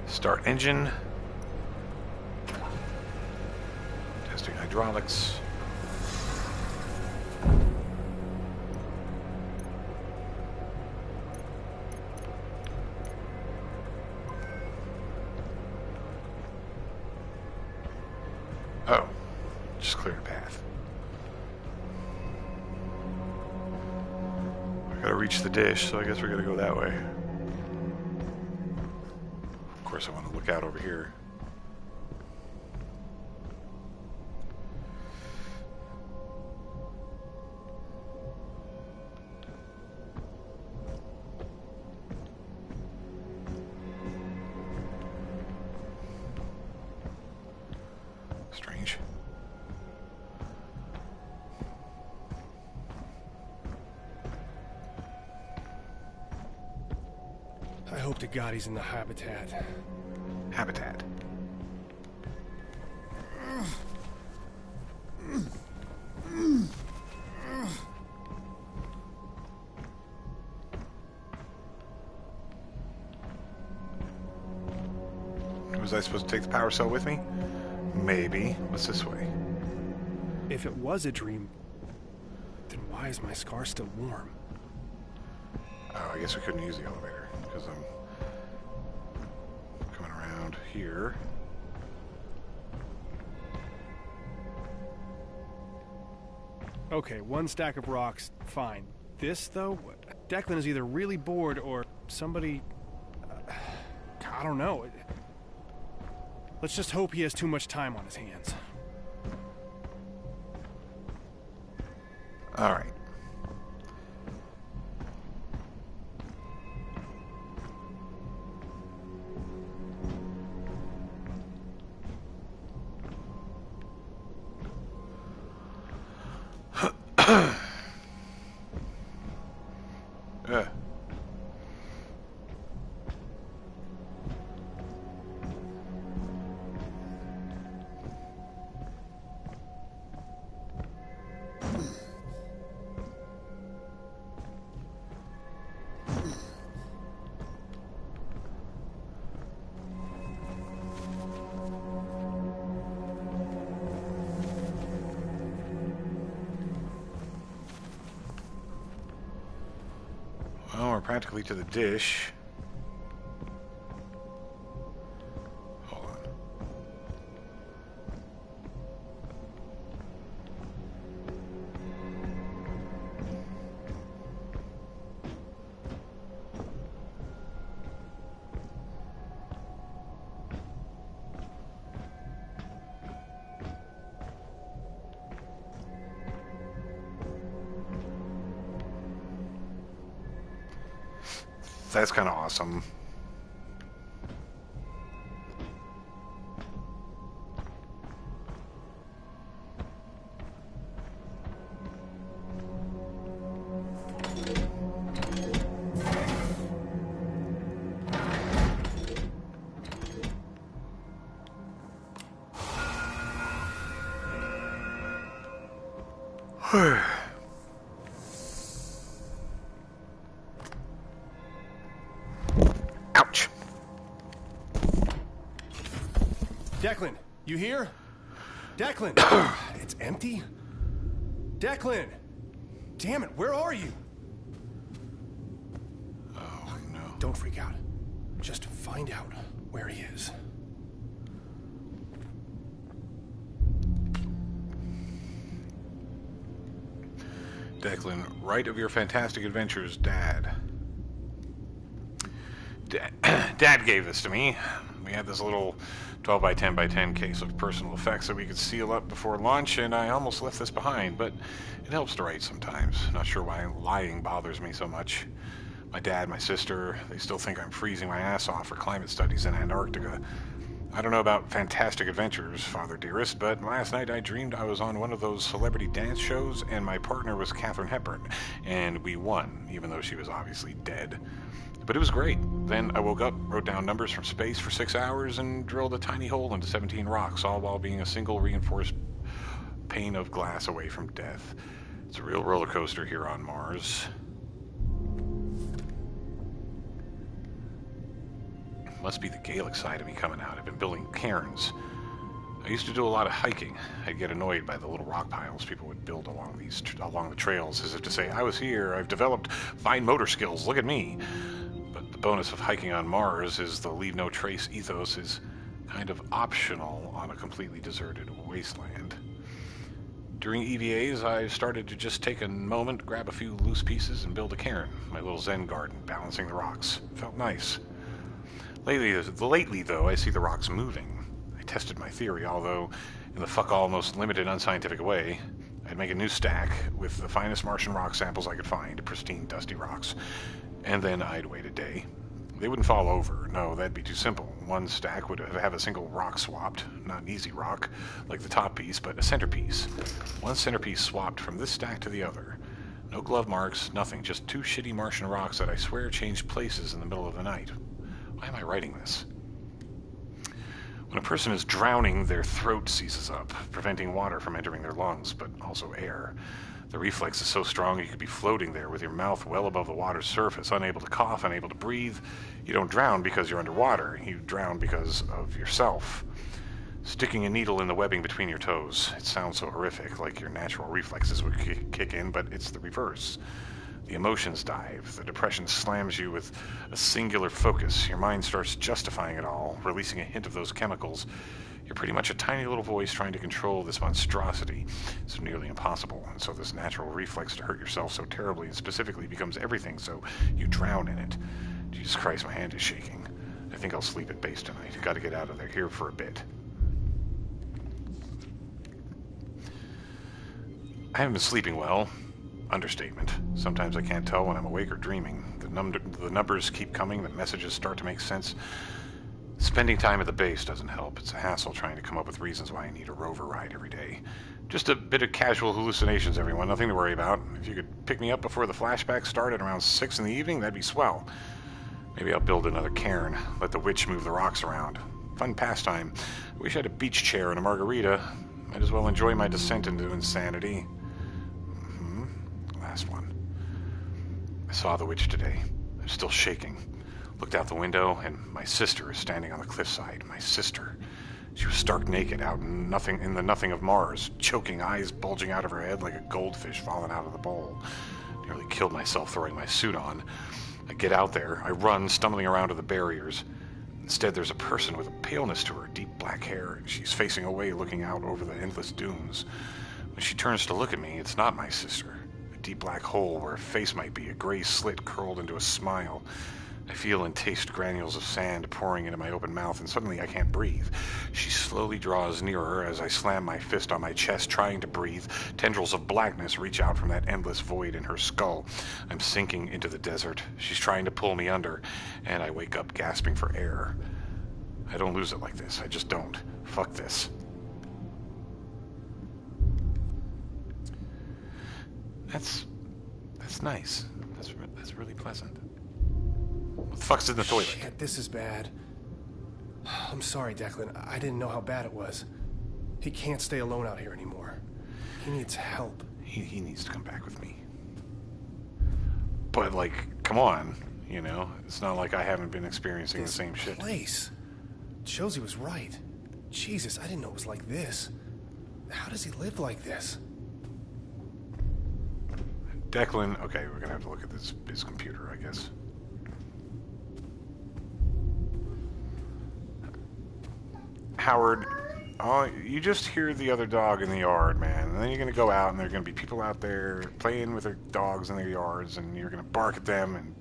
Start engine. Testing hydraulics. Oh, just cleared a path. I gotta reach the dish, so I guess we're gonna go that way. Of course, I want to look out over here. Strange. I hope to God he's in the habitat. habitat. Was I supposed to take the power cell with me? Maybe. What's this way? If it was a dream, then why is my scar still warm? Oh, I guess we couldn't use the elevator because I'm coming around here. Okay, one stack of rocks, fine. This, though, Declan is either really bored or somebody... I don't know. Let's just hope he has too much time on his hands. All right. Well, we're practically to the dish. Hold on. That's kind of awesome. Ouch. Declan, you here? Declan! It's empty? Declan! Damn it, where are you? Oh, no. Don't freak out. Just find out where he is. Declan, write of your fantastic adventures, Dad. Dad gave this to me. We had this little 12 by 10 by 10 case of personal effects that we could seal up before lunch, and I almost left this behind, but it helps to write sometimes. Not sure why lying bothers me so much. My dad, my sister, they still think I'm freezing my ass off for climate studies in Antarctica. I don't know about fantastic adventures, Father dearest, but last night I dreamed I was on one of those celebrity dance shows, and my partner was Katharine Hepburn, and we won, even though she was obviously dead. But it was great. Then I woke up, wrote down numbers from space for 6 hours, and drilled a tiny hole into 17 rocks, all while being a single reinforced pane of glass away from death. It's a real roller coaster here on Mars. Must be the Gaelic side of me coming out. I've been building cairns. I used to do a lot of hiking. I'd get annoyed by the little rock piles people would build along the trails, as if to say, I was here, I've developed fine motor skills, look at me. But the bonus of hiking on Mars is the leave no trace ethos is kind of optional on a completely deserted wasteland. During EVAs, I started to just take a moment, grab a few loose pieces, and build a cairn, my little Zen garden, balancing the rocks. It felt nice. Lately, though, I see the rocks moving. I tested my theory, although in the fuck-all most limited unscientific way. I'd make a new stack with the finest Martian rock samples I could find, pristine, dusty rocks, and then I'd wait a day. They wouldn't fall over. No, that'd be too simple. One stack would have a single rock swapped, not an easy rock, like the top piece, but a centerpiece. One centerpiece swapped from this stack to the other. No glove marks, nothing, just two shitty Martian rocks that I swear changed places in the middle of the night. Why am I writing this? When a person is drowning, their throat seizes up, preventing water from entering their lungs, but also air. The reflex is so strong you could be floating there with your mouth well above the water's surface, unable to cough, unable to breathe. You don't drown because you're underwater. You drown because of yourself. Sticking a needle in the webbing between your toes. It sounds so horrific, like your natural reflexes would kick in, but it's the reverse. The emotions dive. The depression slams you with a singular focus. Your mind starts justifying it all, releasing a hint of those chemicals. You're pretty much a tiny little voice trying to control this monstrosity. It's nearly impossible, and so this natural reflex to hurt yourself so terribly and specifically becomes everything, so you drown in it. Jesus Christ, my hand is shaking. I think I'll sleep at base tonight. Gotta get out of there here for a bit. I haven't been sleeping well. Understatement. Sometimes I can't tell when I'm awake or dreaming. The numbers keep coming, the messages start to make sense. Spending time at the base doesn't help. It's a hassle trying to come up with reasons why I need a rover ride every day. Just a bit of casual hallucinations, everyone. Nothing to worry about. If you could pick me up before the flashback started around 6 in the evening, that'd be swell. Maybe I'll build another cairn. Let the witch move the rocks around. Fun pastime. Wish I had a beach chair and a margarita. Might as well enjoy my descent into insanity. Last one. I saw the witch today. I'm still shaking. Looked out the window, and my sister is standing on the cliffside. My sister. She was stark naked out in the nothing of Mars, choking, eyes bulging out of her head like a goldfish falling out of the bowl. Nearly killed myself throwing my suit on. I get out there. I run, stumbling around to the barriers. Instead, there's a person with a paleness to her, deep black hair. She's facing away, looking out over the endless dunes. When she turns to look at me, it's not my sister. Deep black hole where a face might be, a gray slit curled into a smile. I feel and taste granules of sand pouring into my open mouth, and suddenly I can't breathe. She slowly draws nearer as I slam my fist on my chest, trying to breathe. Tendrils of blackness reach out from that endless void in her skull. I'm sinking into the desert. She's trying to pull me under, and I wake up gasping for air. I don't lose it like this. I just don't. Fuck this. That's nice. That's really pleasant. What the fuck's in the toilet? Shit, this is bad. I'm sorry, Declan. I didn't know how bad it was. He can't stay alone out here anymore. He needs help. He needs to come back with me. But, like, come on. You know? It's not like I haven't been experiencing the same shit. Place. Josie was right. Jesus, I didn't know it was like this. How does he live like this? Declan, okay, we're gonna have to look at his computer, I guess. Howard, oh, you just hear the other dog in the yard, man. And then you're gonna go out, and there are gonna be people out there playing with their dogs in their yards, and you're gonna bark at them and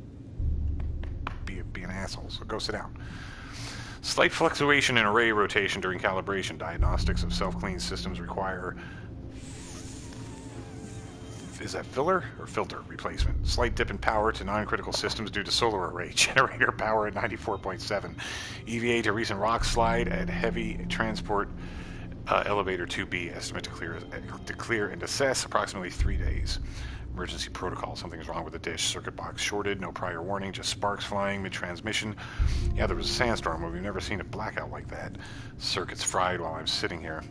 be an asshole. So go sit down. Slight fluctuation in array rotation during calibration. Diagnostics of self-clean systems require... Is that filler or filter replacement? Slight dip in power to non-critical systems due to solar array. Generator power at 94.7. EVA to recent rock slide at heavy transport elevator 2B. Estimate to clear and assess approximately 3 days. Emergency protocol. Something's wrong with the dish. Circuit box shorted. No prior warning. Just sparks flying mid-transmission. Yeah, there was a sandstorm, but we've never seen a blackout like that. Circuit's fried while I'm sitting here.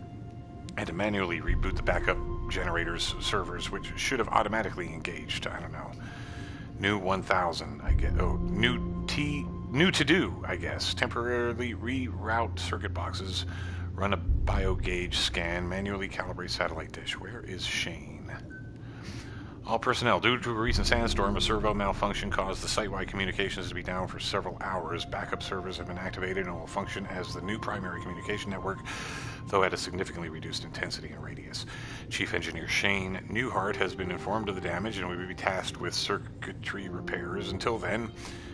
I had to manually reboot the backup generators servers, which should have automatically engaged. I don't know. New 1000, I get. Oh, new to do, I guess. Temporarily reroute circuit boxes, run a biogauge scan, manually calibrate satellite dish. Where is Shane? All personnel, due to a recent sandstorm, a servo malfunction caused the site-wide communications to be down for several hours. Backup servers have been activated and will function as the new primary communication network, though at a significantly reduced intensity and radius. Chief Engineer Shane Newhart has been informed of the damage and will be tasked with circuitry repairs. Until then,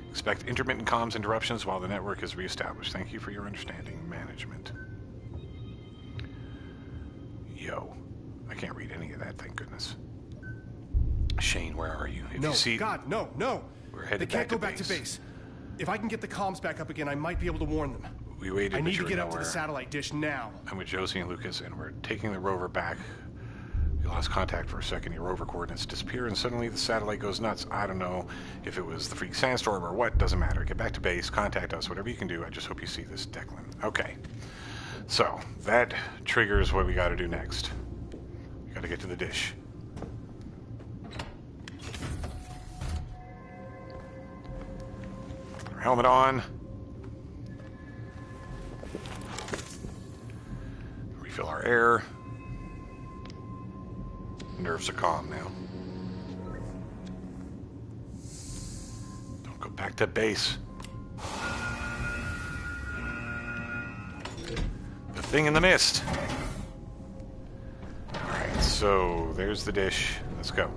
expect intermittent comms interruptions while the network is reestablished. Thank you for your understanding, management. Yo, I can't read any of that, thank goodness. Shane, where are you? No, God, no. We're headed They can't go back back to base. If I can get the comms back up again, I might be able to warn them. We waited, I but need you to were get up to nowhere. the satellite dish now. I'm with Josie and Lucas, and we're taking the rover back. We lost contact for a second. Your rover coordinates disappear, and suddenly the satellite goes nuts. I don't know if it was the freak sandstorm or what. Doesn't matter. Get back to base. Contact us. Whatever you can do. I just hope you see this, Declan. Okay. So, that triggers what we gotta do next. We gotta get to the dish. Put our helmet on. Refill our air. Nerves are calm now. Don't go back to base. The thing in the mist. Alright, so there's the dish. Let's go.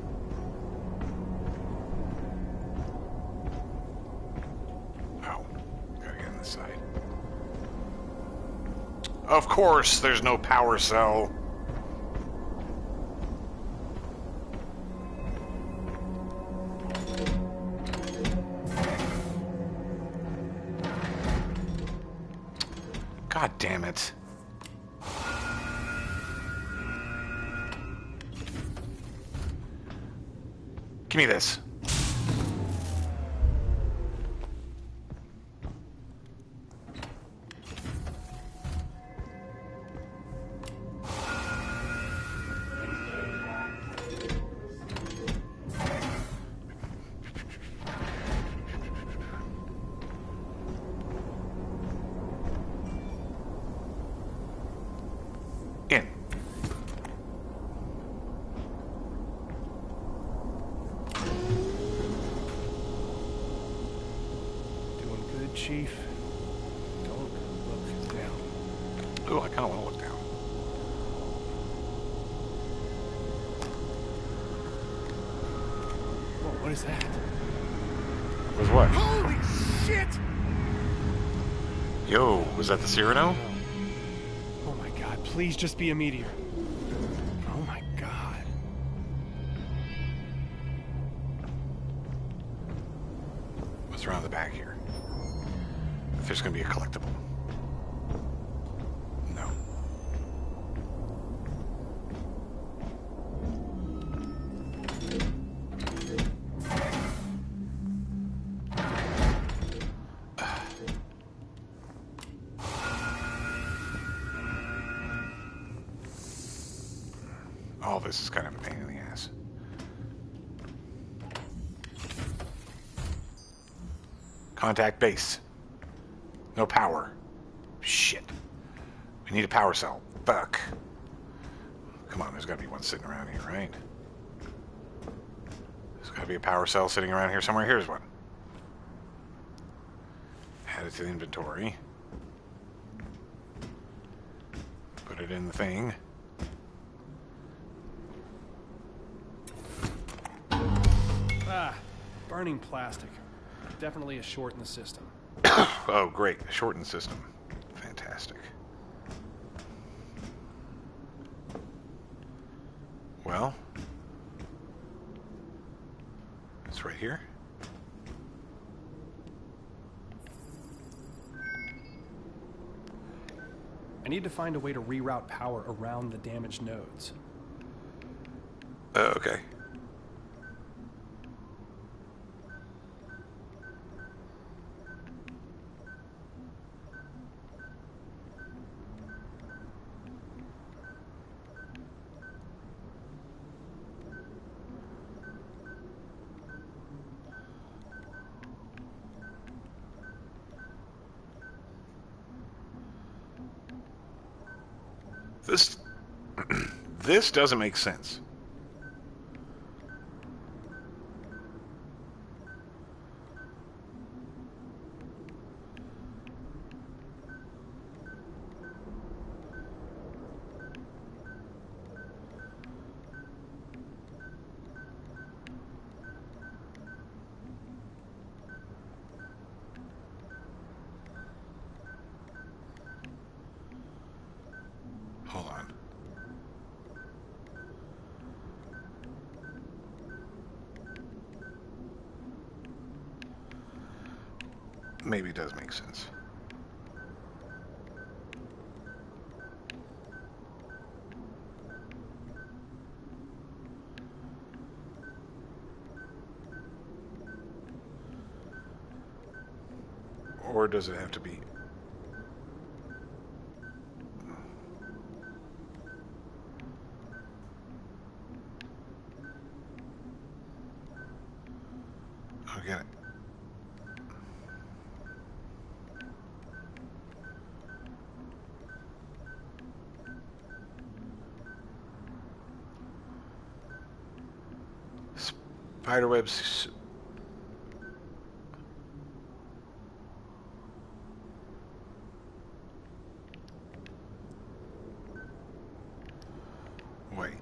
Oh, gotta get on this side. Of course, there's no power cell. God damn it. Give me this. In. Doing good, Chief. Don't look down. Ooh, I kind of want to look down. Whoa, what is that? Was what? Holy shit! Yo, was that the Cyrano? Oh my god, please just be a meteor. Oh my god. What's around the back here? If there's gonna be a collectible. No. All this is kind of a pain in the ass. Contact base. No power. Shit. We need a power cell. Fuck. Come on, there's gotta be one sitting around here, right? There's gotta be a power cell sitting around here somewhere. Here's one. Add it to the inventory. Put it in the thing. Ah, burning plastic. Definitely a short in the system. Oh, great. A shortened system. Fantastic. Well, it's right here. I need to find a way to reroute power around the damaged nodes. Okay. This this doesn't make sense. Hold on. Maybe it does make sense. Or does it have to be I get it. Spiderwebs. Wait.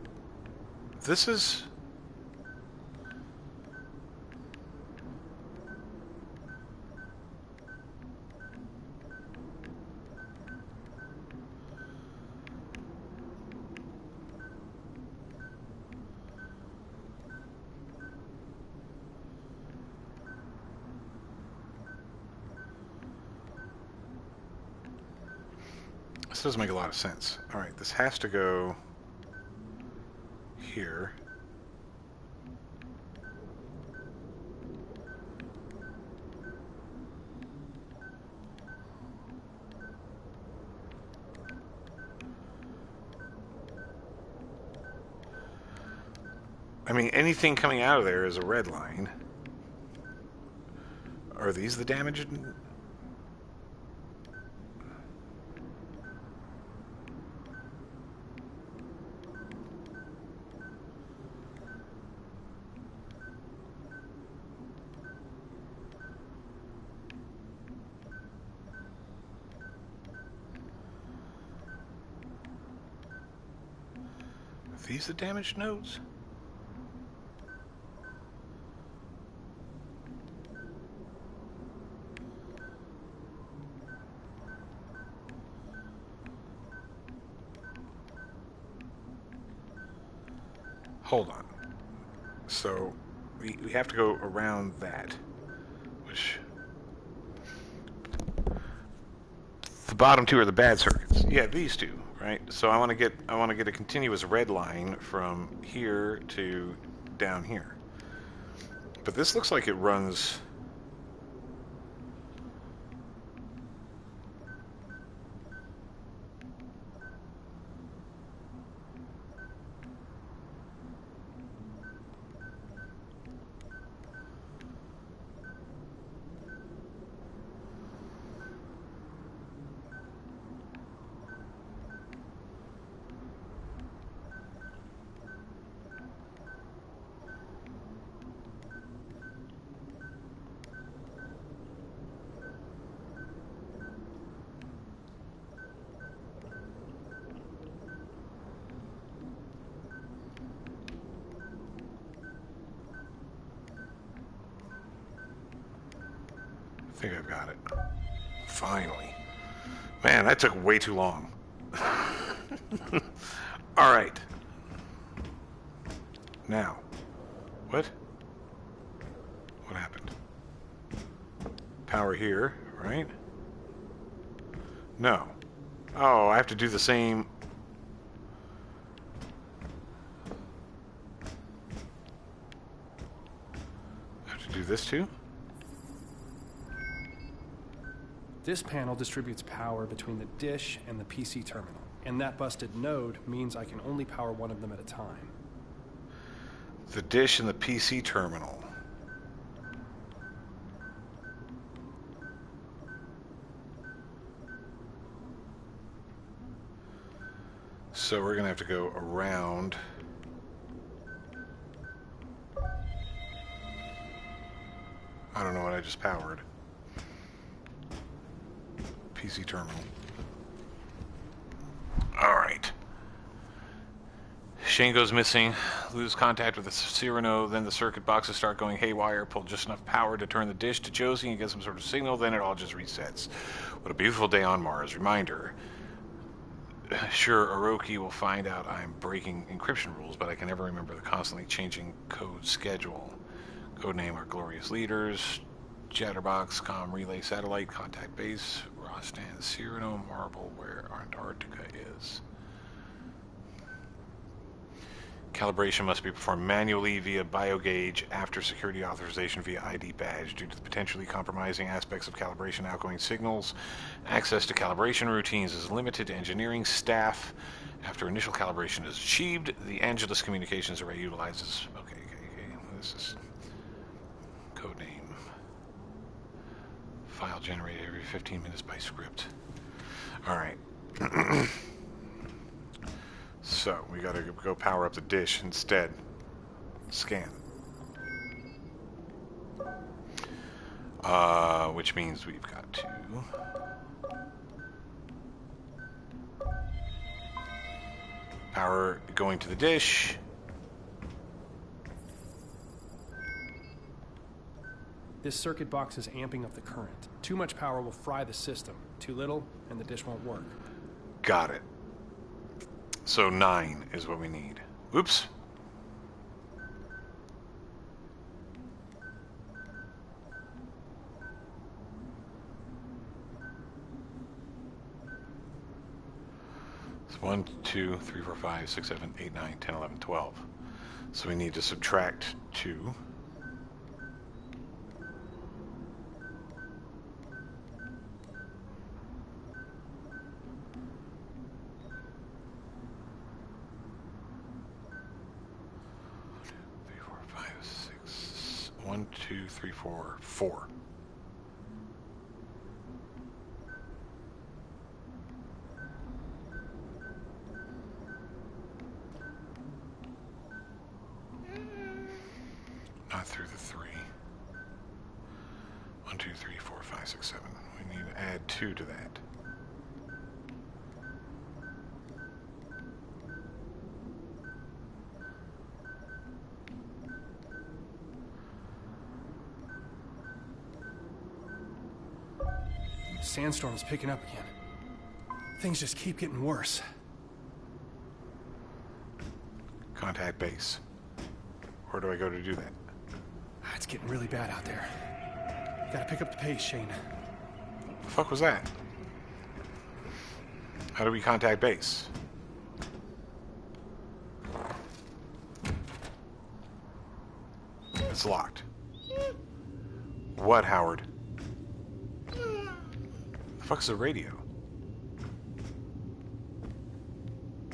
This is... This doesn't make a lot of sense. Alright, this has to go here. I mean, anything coming out of there is a red line. Are these the damaged? Are these the damaged nodes? Hold on. So, we have to go around that, which... The bottom two are the bad circuits. Yeah, these two, right? So I want to get a continuous red line from here to down here. But this looks like it runs... I think I've got it. Finally. Man, that took way too long. Alright. Now. What? What happened? Power here, right? No. Oh, I have to do the same... I have to do this too? This panel distributes power between the dish and the PC terminal, and that busted node means I can only power one of them at a time. The dish and the PC terminal. So we're gonna have to go around. I don't know what I just powered. PC terminal. Alright. Shane goes missing, lose contact with the Cyrano, then the circuit boxes start going haywire, pull just enough power to turn the dish to Josie and get some sort of signal, then it all just resets. What a beautiful day on Mars. Reminder. Sure, Orochi will find out I'm breaking encryption rules, but I can never remember the constantly changing code schedule. Codename Our Glorious Leaders, Chatterbox, Com Relay Satellite, Contact Base, Rostan, Cyrano, Marble, where Antarctica is. Calibration must be performed manually via biogauge after security authorization via ID badge. Due to the potentially compromising aspects of calibration outgoing signals, access to calibration routines is limited to engineering staff. After initial calibration is achieved, the Angelus Communications Array utilizes... Okay. This is... Codename. file generated every 15 minutes by script. Alright. So, we gotta go power up the dish instead. Scan. Which means we've got to... power going to the dish. This circuit box is amping up the current. Too much power will fry the system. Too little, and the dish won't work. Got it. So 9 is what we need. Oops. It's 1, 2, 3, 4, 5, 6, 7, 8, 9, 10, 11, 12. So we need to subtract 2. One, two, three, four, 4. Not through the 3. 1, 2, 3, 4, 5, 6, 7. We need to add 2 to that. Sandstorm's picking up again. Things just keep getting worse. Contact base. Where do I go to do that? It's getting really bad out there. Gotta pick up the pace, Shane. The fuck was that? How do we contact base? It's locked. What, Howard? The fuck's the radio?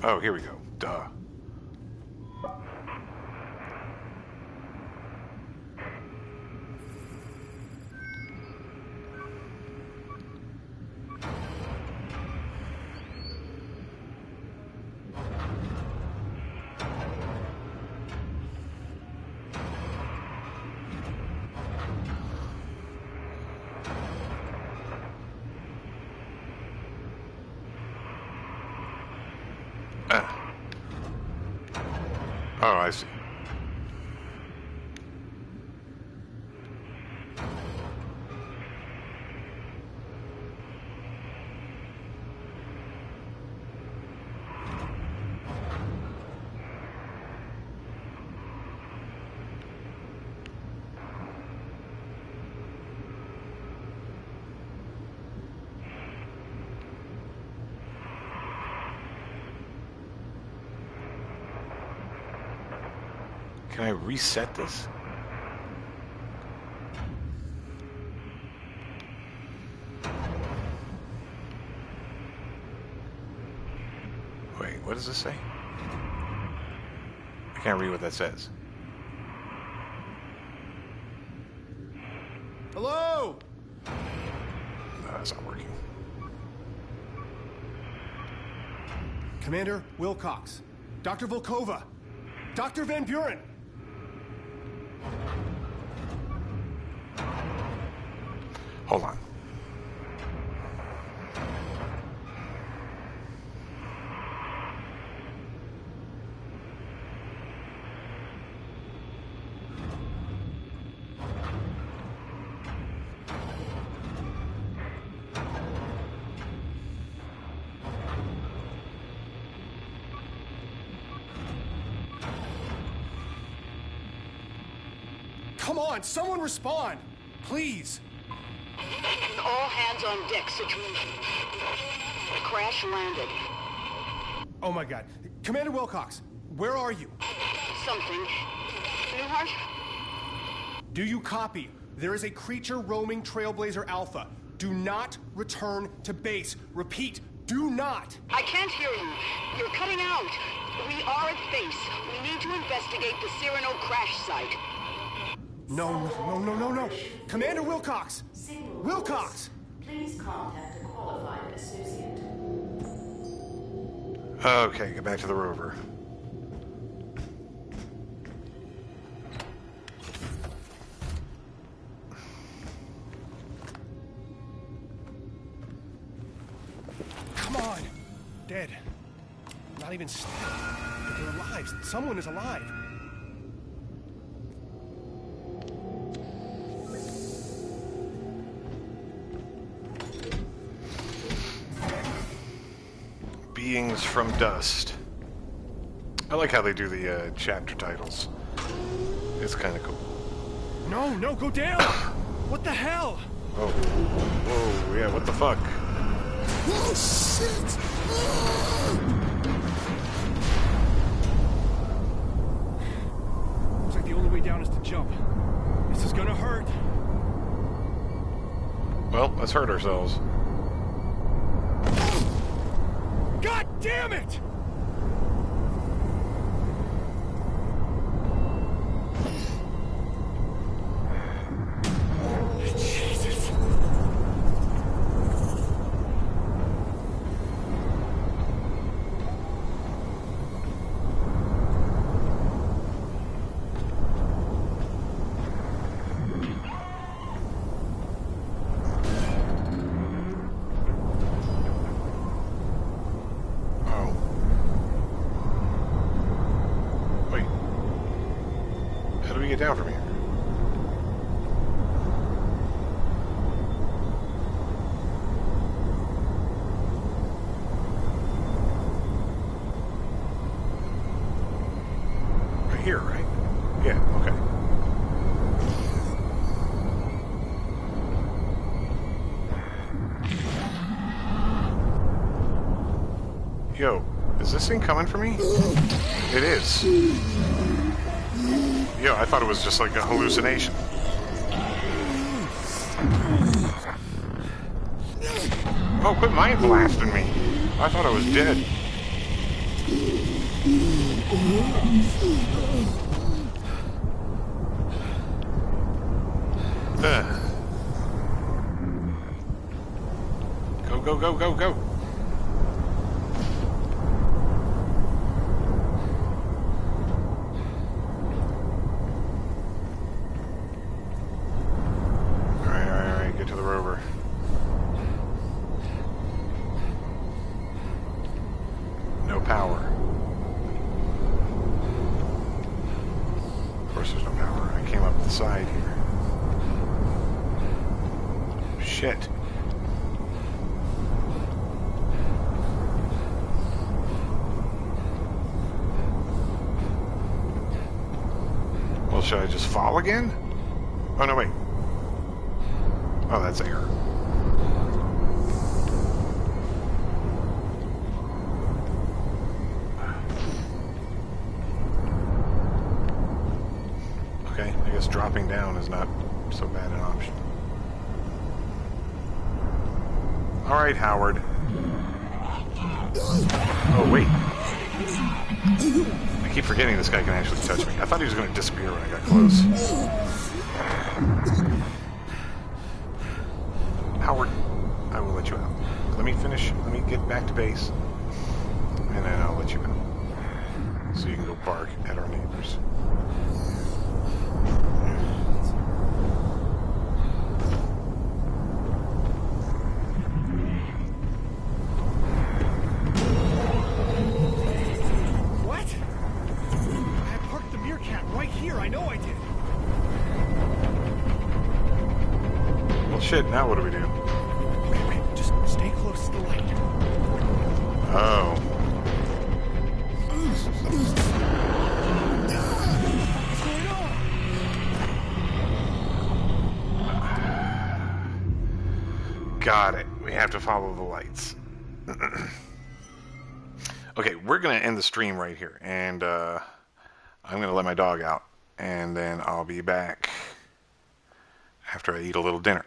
Oh, here we go. Duh. Oh, I see. Can I reset this? Wait, what does this say? I can't read what that says. Hello? No, that's not working. Commander Wilcox. Dr. Volkova. Dr. Van Buren. Hold on. Come on, someone respond. Please. All hands on deck situation. The crash landed. Oh my God. Commander Wilcox, where are you? Something. Newhart? Do you copy? There is a creature roaming Trailblazer Alpha. Do not return to base. Repeat, do not. I can't hear you. You're cutting out. We are at base. We need to investigate the Cyrano crash site. No. Commander Wilcox! Signal Wilcox! Please contact a qualified associate. Okay, get back to the rover. Come on! Dead. Not even stabbed. But they're alive. Someone is alive. Beings from dust. I like how they do the chapter titles. It's kind of cool. No, go down! What the hell? Oh, whoa, yeah, what the fuck? Oh, shit! Looks like the only way down is to jump. This is gonna hurt. Well, let's hurt ourselves. God damn it! Jesus. Oh. Wait. How do we get down from here? Right here, right? Yeah, okay. Yo, is this thing coming for me? It is. Yo, I thought it was just like a hallucination. Oh, quit mind blasting me. I thought I was dead. Ugh. Go. Alright, get to the rover. No power. Of course there's no power. I came up the side here. Shit. Well, should I just fall again? Oh, no, wait. Oh, that's air. Okay, I guess dropping down is not so bad an option. Alright, Howard. Oh, wait. I keep forgetting this guy can actually touch me. I thought he was going to disappear when I got close. Howard, I will let you out. Let me finish. Let me get back to base. And then I'll let you out. So you can go bark at our neighbors. What? I parked the meerkat right here. I know I did. Well, shit, now what do we do? Wait, just stay close to the light. Oh. What's going on? Got it. We have to follow the lights. Okay, we're going to end the stream right here. And I'm going to let my dog out. And then I'll be back after I eat a little dinner.